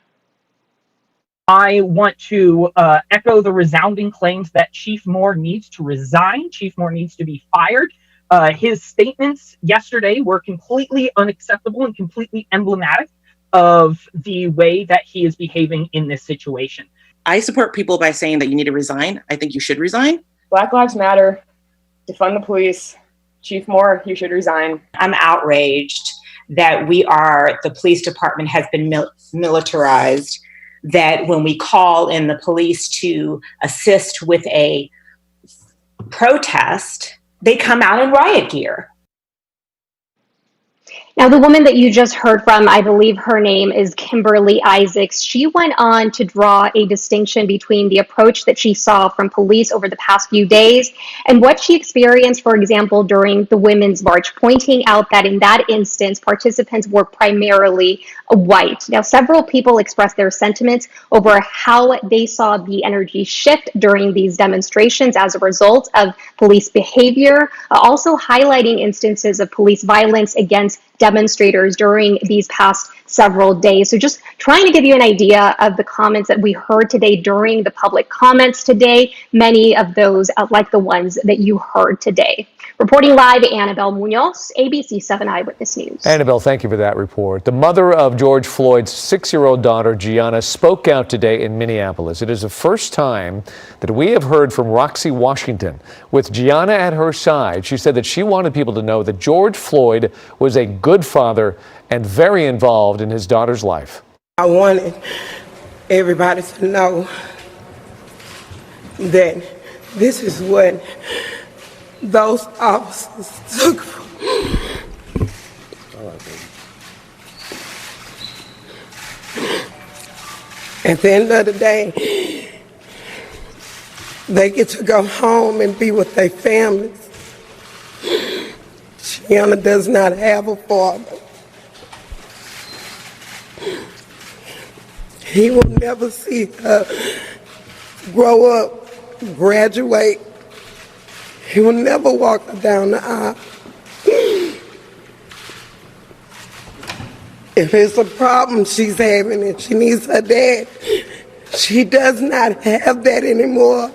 I want to echo the resounding claims that Chief Moore needs to resign. Chief Moore needs to be fired. His statements yesterday were completely unacceptable and completely emblematic of the way that he is behaving in this situation. I support people by saying that you need to resign. I think you should resign. Black Lives Matter, defund the police. Chief Moore, you should resign. I'm outraged that the police department has been militarized, that when we call in the police to assist with a protest, they come out in riot gear. Now, the woman that you just heard from, I believe her name is Kimberly Isaacs. She went on to draw a distinction between the approach that she saw from police over the past few days and what she experienced, for example, during the Women's March, pointing out that in that instance, participants were primarily white. Now, several people expressed their sentiments over how they saw the energy shift during these demonstrations as a result of police behavior, also highlighting instances of police violence against demonstrators during these past several days. So just trying to give you an idea of the comments that we heard today during the public comments today, many of those like the ones that you heard today. Reporting live, Annabelle Munoz, ABC 7 Eyewitness News. Annabelle, thank you for that report. The mother of George Floyd's 6-year-old daughter, Gianna, spoke out today in Minneapolis. It is the first time that we have heard from Roxy Washington. With Gianna at her side, she said that she wanted people to know that George Floyd was a good father and very involved in his daughter's life. I wanted everybody to know that this is what those officers took. At the end of the day, they get to go home and be with their families. Gianna does not have a father. He will never see her grow up, graduate. He will never walk her down the aisle. If it's a problem she's having and she needs her dad, she does not have that anymore.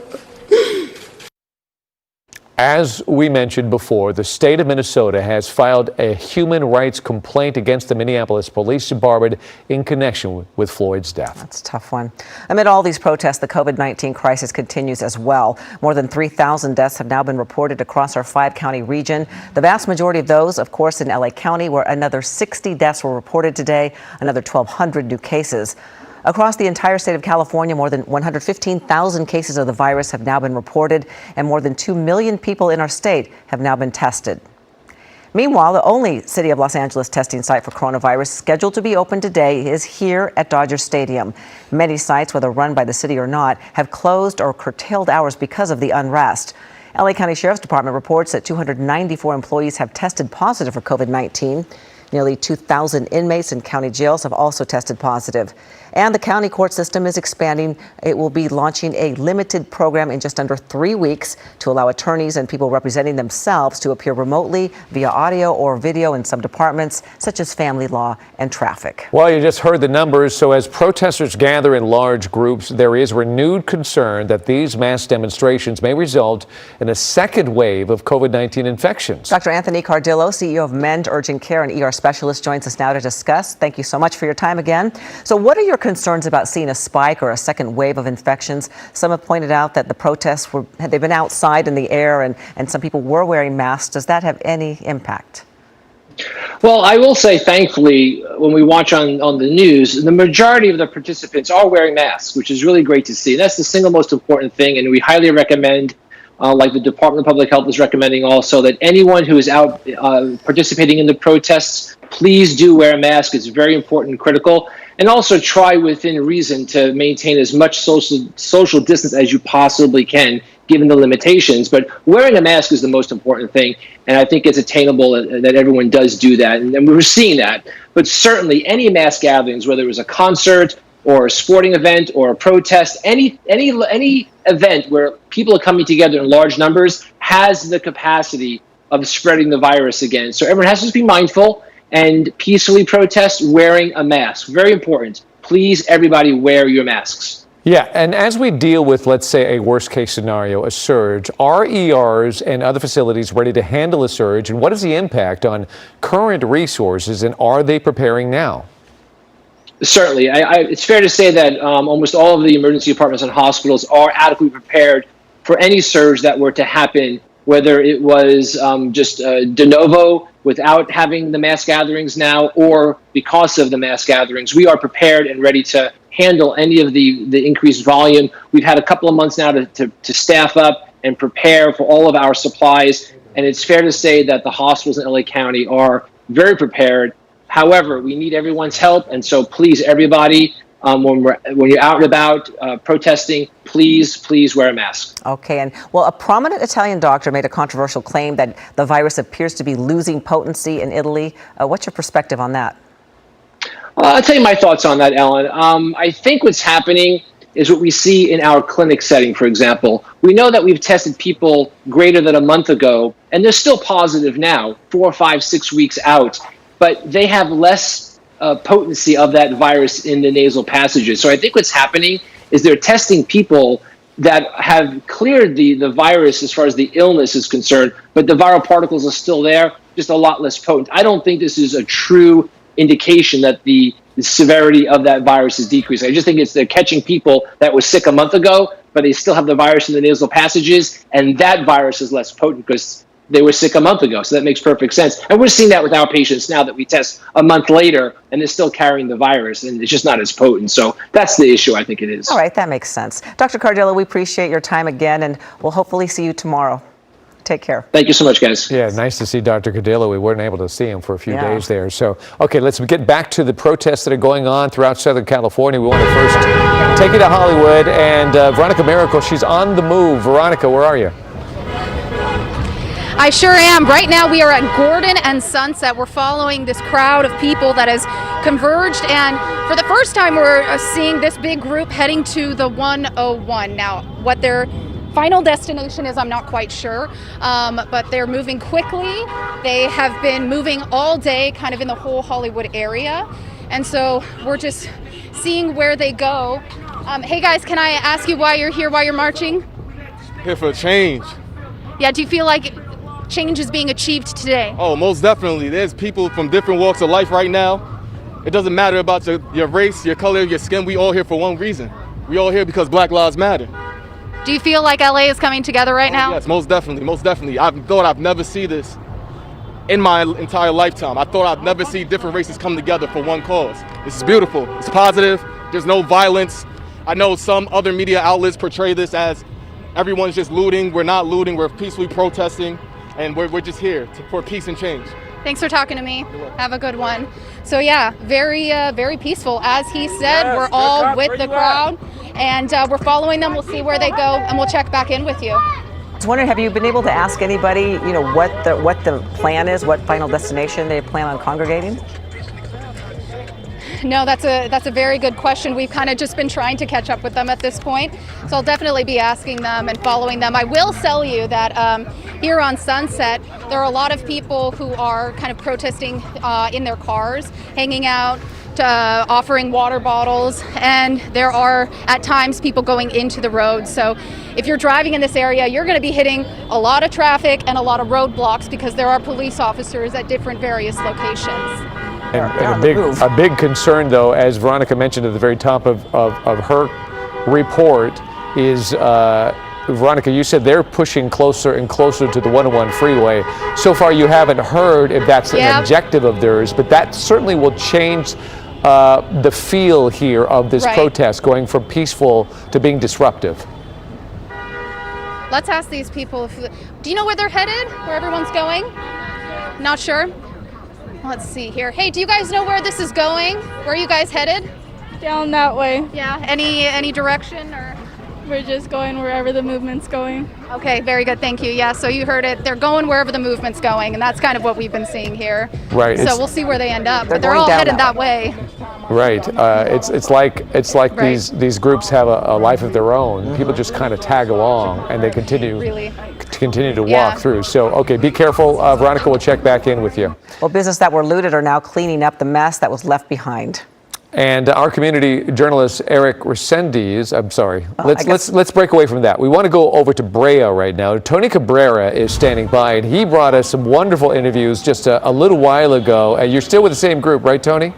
As we mentioned before, the state of Minnesota has filed a human rights complaint against the Minneapolis Police Department in connection with Floyd's death. That's a tough one. Amid all these protests, the COVID-19 crisis continues as well. More than 3,000 deaths have now been reported across our 5-county region. The vast majority of those, of course, in LA County, where another 60 deaths were reported today, another 1,200 new cases. Across the entire state of California, more than 115,000 cases of the virus have now been reported, and more than 2 million people in our state have now been tested. Meanwhile, the only City of Los Angeles testing site for coronavirus scheduled to be open today is here at Dodger Stadium. Many sites, whether run by the city or not, have closed or curtailed hours because of the unrest. LA County Sheriff's Department reports that 294 employees have tested positive for COVID-19. Nearly 2,000 inmates in county jails have also tested positive. And the county court system is expanding. It will be launching a limited program in just under 3 weeks to allow attorneys and people representing themselves to appear remotely via audio or video in some departments, such as family law and traffic. Well, you just heard the numbers. So as protesters gather in large groups, there is renewed concern that these mass demonstrations may result in a second wave of COVID-19 infections. Dr. Anthony Cardillo, CEO of Mend Urgent Care and ER Specialist, joins us now to discuss. Thank you so much for your time again. So what are your concerns about seeing a spike or a second wave of infections? Some have pointed out that the protests they've been outside in the air and some people were wearing masks. Does that have any impact? Well, I will say, thankfully, when we watch on the news, the majority of the participants are wearing masks, which is really great to see. That's the single most important thing, and we highly recommend, like the Department of Public Health is recommending also, that anyone who is out participating in the protests, please do wear a mask. It's very important and critical. And also try within reason to maintain as much social distance as you possibly can, given the limitations. But wearing a mask is the most important thing. And I think it's attainable that everyone does do that. And we're seeing that. But certainly any mass gatherings, whether it was a concert or a sporting event or a protest, any event where people are coming together in large numbers has the capacity of spreading the virus again. So everyone has to be mindful and peacefully protest wearing a mask. Very important. Please, everybody, wear your masks. Yeah, and as we deal with, let's say, a worst-case scenario, a surge, are ERs and other facilities ready to handle a surge, and what is the impact on current resources, and are they preparing now? Certainly. It's fair to say that almost all of the emergency departments and hospitals are adequately prepared for any surge that were to happen, whether it was just de novo without having the mass gatherings now or because of the mass gatherings. We are prepared and ready to handle any of the increased volume. We've had a couple of months now to staff up and prepare for all of our supplies. And it's fair to say that the hospitals in LA County are very prepared. However, we need everyone's help. And so please, everybody, when you're out and about protesting, please wear a mask. Okay, and well, a prominent Italian doctor made a controversial claim that the virus appears to be losing potency in Italy. What's your perspective on that? I'll tell you my thoughts on that, Ellen. I think what's happening is what we see in our clinic setting, for example. We know that we've tested people greater than a month ago, and they're still positive now, 4, 5, 6 weeks out, but they have less potency of that virus in the nasal passages. So I think what's happening is they're testing people that have cleared the virus as far as the illness is concerned, but the viral particles are still there, just a lot less potent. I don't think this is a true indication that the severity of that virus is decreasing. I just think they're catching people that were sick a month ago, but they still have the virus in the nasal passages, and that virus is less potent because they were sick a month ago. So that makes perfect sense. And we're seeing that with our patients now that we test a month later, and they're still carrying the virus, and it's just not as potent. So that's the issue, I think it is. All right, that makes sense. Dr. Cardillo, we appreciate your time again, and we'll hopefully see you tomorrow. Take care. Thank you so much, guys. Yeah, nice to see Dr. Cardillo. We weren't able to see him for a few days there. So, okay, let's get back to the protests that are going on throughout Southern California. We want to first take you to Hollywood, and Veronica Miracle, she's on the move. Veronica, where are you? I sure am. Right now we are at Gordon and Sunset. We're following this crowd of people that has converged, and for the first time we're seeing this big group heading to the 101. Now, what their final destination is, I'm not quite sure, but they're moving quickly. They have been moving all day kind of in the whole Hollywood area, and so we're just seeing where they go. Hey guys, can I ask you why you're here, why you're marching? Here for a change. Yeah, do you feel like change is being achieved today? Oh, most definitely. There's people from different walks of life right now. It doesn't matter about your race, your color, your skin. We all here for one reason. We all here because Black Lives Matter. Do you feel like LA is coming together right now? Yes, most definitely, most definitely. I thought I'd never see this in my entire lifetime. I thought I'd never see different races come together for one cause. This is beautiful, it's positive, there's no violence. I know some other media outlets portray this as everyone's just looting. We're not looting, we're peacefully protesting, and we're just here for peace and change. Thanks for talking to me. Have a good one. So yeah, very peaceful. As he said, we're all with the crowd, and we're following them. We'll see where they go, and we'll check back in with you. I was wondering, have you been able to ask anybody, what the plan is, what final destination they plan on congregating? No, that's a very good question. We've kind of just been trying to catch up with them at this point, so I'll definitely be asking them and following them. I will tell you that here on Sunset, there are a lot of people who are kind of protesting in their cars, hanging out, offering water bottles, and there are at times people going into the road. So if you're driving in this area, you're going to be hitting a lot of traffic and a lot of roadblocks because there are police officers at different various locations. And a big concern, though, as Veronica mentioned at the very top of her report, is Veronica, you said they're pushing closer and closer to the 101 freeway. So far, you haven't heard if that's an objective of theirs, but that certainly will change the feel here of this protest, going from peaceful to being disruptive. Let's ask these people. Do you know where they're headed? Where everyone's going? Not sure? Let's see here. Hey, do you guys know where this is going? Where are you guys headed? Down that way. Yeah. Any direction or? We're just going wherever the movement's going. Okay, very good. Thank you. Yeah, so you heard it. They're going wherever the movement's going, and that's kind of what we've been seeing here. Right. So we'll see where they end up. But they're all headed that way. Right. It's like these groups have a life of their own. People just kind of tag along, and they continue to walk through. So, okay, be careful. Veronica will check back in with you. Well, businesses that were looted are now cleaning up the mess that was left behind. And our community journalist Eric Resendiz, I'm sorry, let's break away from that. We want to go over to Brea right now. Tony Cabrera is standing by, and he brought us some wonderful interviews just a little while ago. You're still with the same group, right, Tony?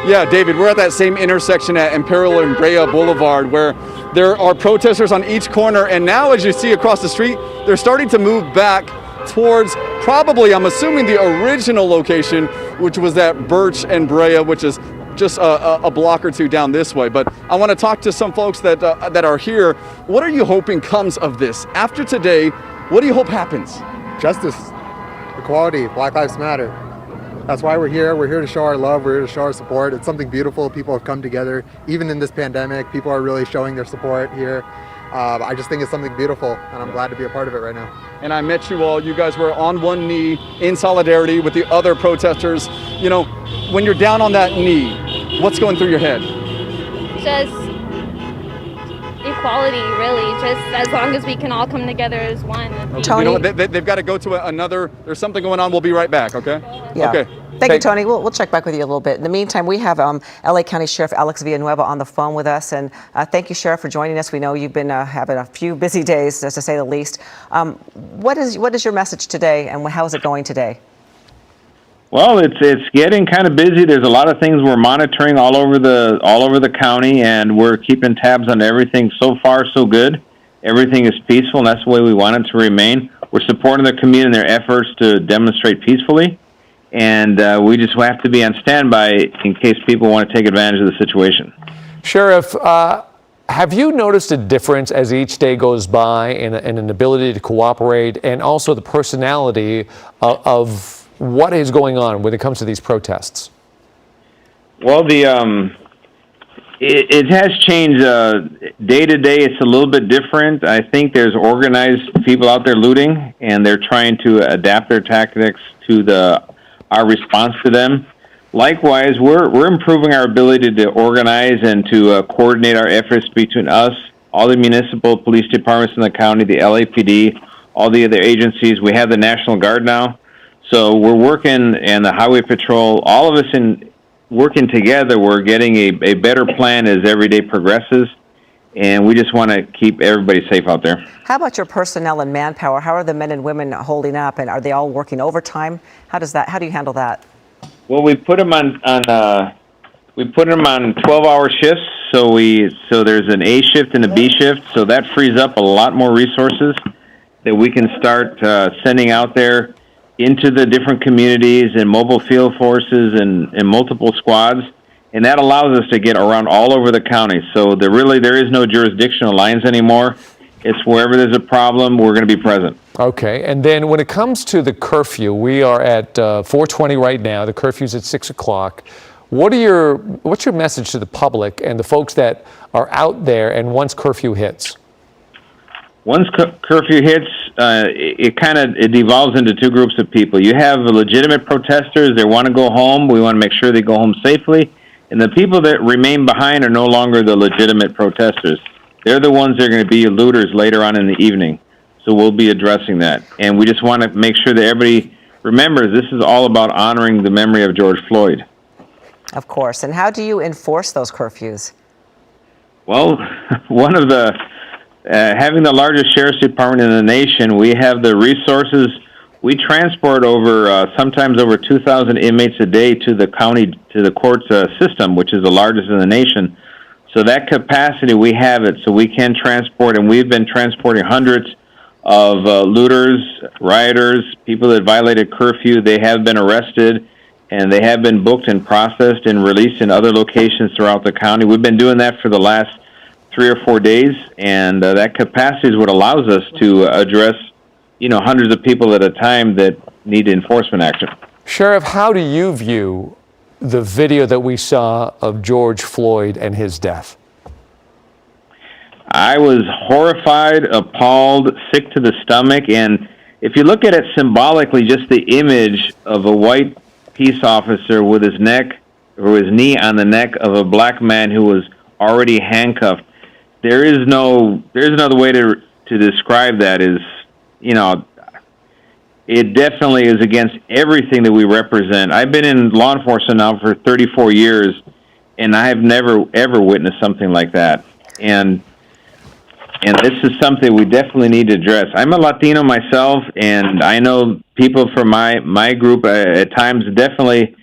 Yeah, David, we're at that same intersection at Imperial and Brea Boulevard where there are protesters on each corner, and now as you see across the street, they're starting to move back towards probably, I'm assuming, the original location, which was at Birch and Brea, which is just a block or two down this way. But I want to talk to some folks that are here. What are you hoping comes of this? After today, what do you hope happens? Justice, equality, Black Lives Matter. That's why we're here. We're here to show our love. We're here to show our support. It's something beautiful. People have come together. Even in this pandemic, people are really showing their support here. I just think it's something beautiful, and I'm glad to be a part of it right now. And I met you all. You guys were on one knee in solidarity with the other protesters. You know, when you're down on that knee, what's going through your head? Just equality, really. Just as long as we can all come together as one. Tony, you know, they've got to go to another. There's something going on. We'll be right back. Okay. Yeah. Okay. Thank you, Tony. We'll check back with you a little bit. In the meantime, we have LA County Sheriff Alex Villanueva on the phone with us. And thank you, Sheriff, for joining us. We know you've been having a few busy days, to say the least. What is your message today, and how is it going today? Well, it's getting kind of busy. There's a lot of things we're monitoring all over the county, and we're keeping tabs on everything. So far, so good. Everything is peaceful, and that's the way we want it to remain. We're supporting the community in their efforts to demonstrate peacefully. And we just have to be on standby in case people want to take advantage of the situation. Sheriff, have you noticed a difference as each day goes by in an ability to cooperate, and also the personality of what is going on when it comes to these protests? Well, it has changed day to day. It's a little bit different. I think there's organized people out there looting, and they're trying to adapt their tactics to our response to them. Likewise, we're improving our ability to organize and to coordinate our efforts between us, all the municipal police departments in the county, the LAPD, all the other agencies. We have the National Guard now. So we're working, and the Highway Patrol, all of us working together. We're getting a better plan as every day progresses, and we just want to keep everybody safe out there. How about your personnel and manpower? How are the men and women holding up, and are they all working overtime? How do you handle that? Well, we put them on 12-hour shifts. So there's an A shift and a B shift. So that frees up a lot more resources that we can start sending out there into the different communities and mobile field forces and multiple squads. And that allows us to get around all over the county. So there is no jurisdictional lines anymore. It's wherever there's a problem, we're going to be present. Okay, and then when it comes to the curfew, we are at 4:20 right now. The curfew's at 6 o'clock. What's your message to the public and the folks that are out there and once curfew hits? Once curfew hits, it devolves into two groups of people. You have the legitimate protesters. They want to go home. We want to make sure they go home safely. And the people that remain behind are no longer the legitimate protesters. They're the ones that are going to be looters later on in the evening. So we'll be addressing that. And we just want to make sure that everybody remembers this is all about honoring the memory of George Floyd. Of course. And how do you enforce those curfews? Well, one of the having the largest sheriff's department in the nation, we have the resources. We transport sometimes over 2,000 inmates a day to the county, to the court system, which is the largest in the nation. So that capacity, we have it, so we can transport, and we've been transporting hundreds of looters, rioters, people that violated curfew. They have been arrested, and they have been booked and processed and released in other locations throughout the county. We've been doing that for the last 3 or 4 days, and that capacity is what allows us to address, hundreds of people at a time that need enforcement action. Sheriff, how do you view the video that we saw of George Floyd and his death? I was horrified, appalled, sick to the stomach, and if you look at it symbolically, just the image of a white peace officer with his neck or his knee on the neck of a black man who was already handcuffed. There's no other way to describe that. It definitely is against everything that we represent. I've been in law enforcement now for 34 years, and I have never, ever witnessed something like that. And this is something we definitely need to address. I'm a Latino myself, and I know people from my group at times definitely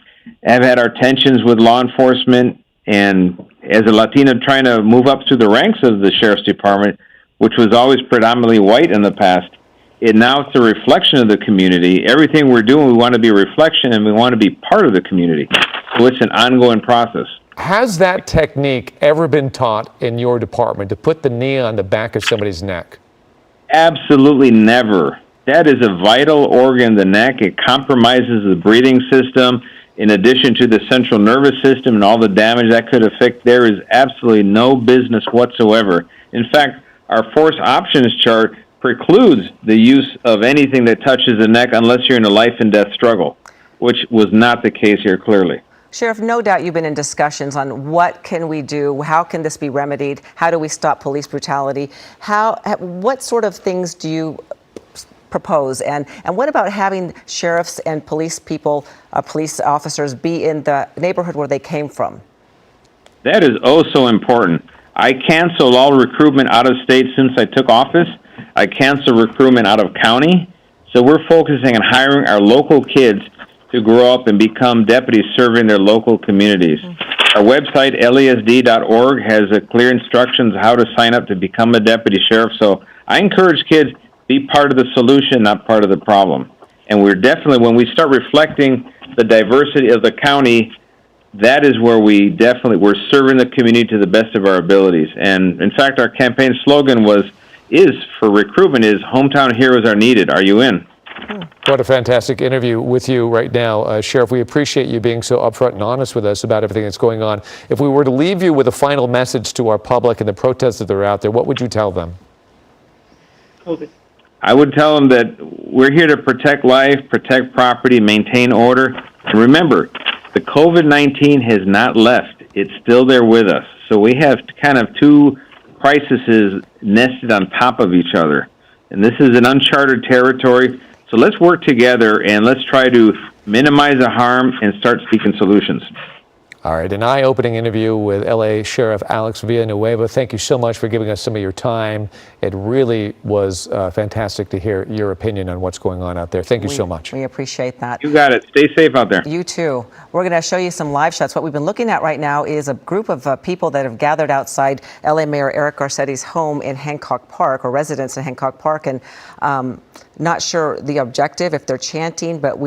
have had our tensions with law enforcement. And as a Latino trying to move up through the ranks of the Sheriff's Department, which was always predominantly white in the past, now it's a reflection of the community. Everything we're doing, we want to be a reflection, and we want to be part of the community. So it's an ongoing process. Has that technique ever been taught in your department, to put the knee on the back of somebody's neck? Absolutely never. That is a vital organ, the neck. It compromises the breathing system. In addition to the central nervous system and all the damage that could affect, there is absolutely no business whatsoever. In fact, our force options chart precludes the use of anything that touches the neck unless you're in a life and death struggle, which was not the case here clearly. Sheriff, no doubt you've been in discussions on what can we do, how can this be remedied, how do we stop police brutality, what sort of things do you propose, and what about having sheriffs and police officers be in the neighborhood where they came from? That is oh so important. I canceled all recruitment out of state since I took office. I canceled recruitment out of county. So we're focusing on hiring our local kids to grow up and become deputies serving their local communities. Our website, lesd.org, has clear instructions how to sign up to become a deputy sheriff. So I encourage kids, be part of the solution, not part of the problem. And we're definitely, when we start reflecting the diversity of the county, that is where we're serving the community to the best of our abilities. And in fact, our campaign slogan for recruitment is hometown heroes are needed. Are you in? What a fantastic interview with you right now. Sheriff, we appreciate you being so upfront and honest with us about everything that's going on. If we were to leave you with a final message to our public and the protesters that are out there, what would you tell them? I would tell them that we're here to protect life, protect property, maintain order. And remember, the COVID-19 has not left. It's still there with us. So we have kind of two crises nested on top of each other. And this is an uncharted territory. So let's work together and let's try to minimize the harm and start seeking solutions. All right, an eye-opening interview with LA Sheriff Alex Villanueva. Thank you so much for giving us some of your time. It really was fantastic to hear your opinion on what's going on out there. Thank you so much. We appreciate that. You got it. Stay safe out there. You too. We're going to show you some live shots. What we've been looking at right now is a group of people that have gathered outside LA Mayor Eric Garcetti's home in Hancock Park, or residence in Hancock Park, and not sure the objective, if they're chanting, but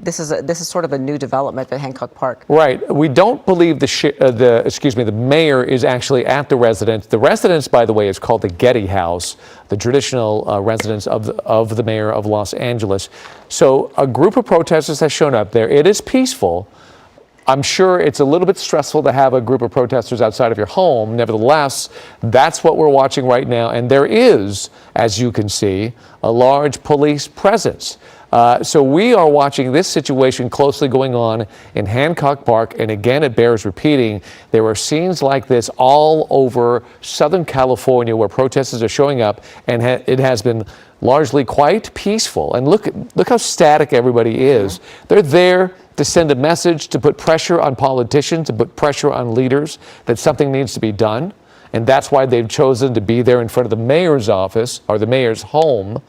this is sort of a new development at Hancock Park. Right. We don't believe the mayor is actually at the residence. The residence, by the way, is called the Getty House, the traditional residence of the mayor of Los Angeles. So a group of protesters has shown up there. It is peaceful. I'm sure it's a little bit stressful to have a group of protesters outside of your home. Nevertheless, that's what we're watching right now. And there is, as you can see, a large police presence. So we are watching this situation closely going on in Hancock Park. And again, it bears repeating, there are scenes like this all over Southern California where protesters are showing up, and it has been largely quite peaceful. And look how static everybody is. They're there to send a message, to put pressure on politicians, to put pressure on leaders that something needs to be done. And that's why they've chosen to be there in front of the mayor's office, or the mayor's home.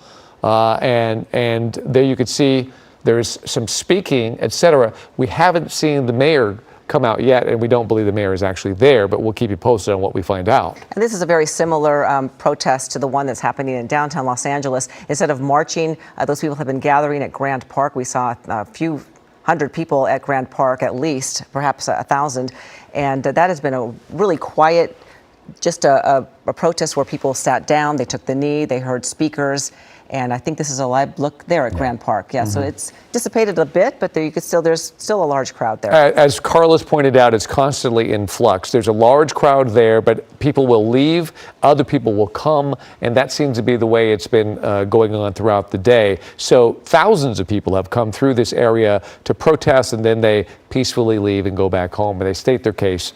And there you could see there's some speaking, etc. We haven't seen the mayor come out yet, and we don't believe the mayor is actually there, but we'll keep you posted on what we find out. And this is a very similar protest to the one that's happening in downtown Los Angeles. Instead of marching, those people have been gathering at Grand Park. We saw a few hundred people at Grand Park, at least, perhaps 1,000. And that has been a really quiet, just a protest where people sat down, they took the knee, they heard speakers. And I think this is a live look there at Grand Park. Yeah, so it's dissipated a bit, but there you could there's still a large crowd there. As Carlos pointed out, it's constantly in flux. There's a large crowd there, but people will leave, other people will come, and that seems to be the way it's been going on throughout the day. So thousands of people have come through this area to protest, and then they peacefully leave and go back home, and they state their case.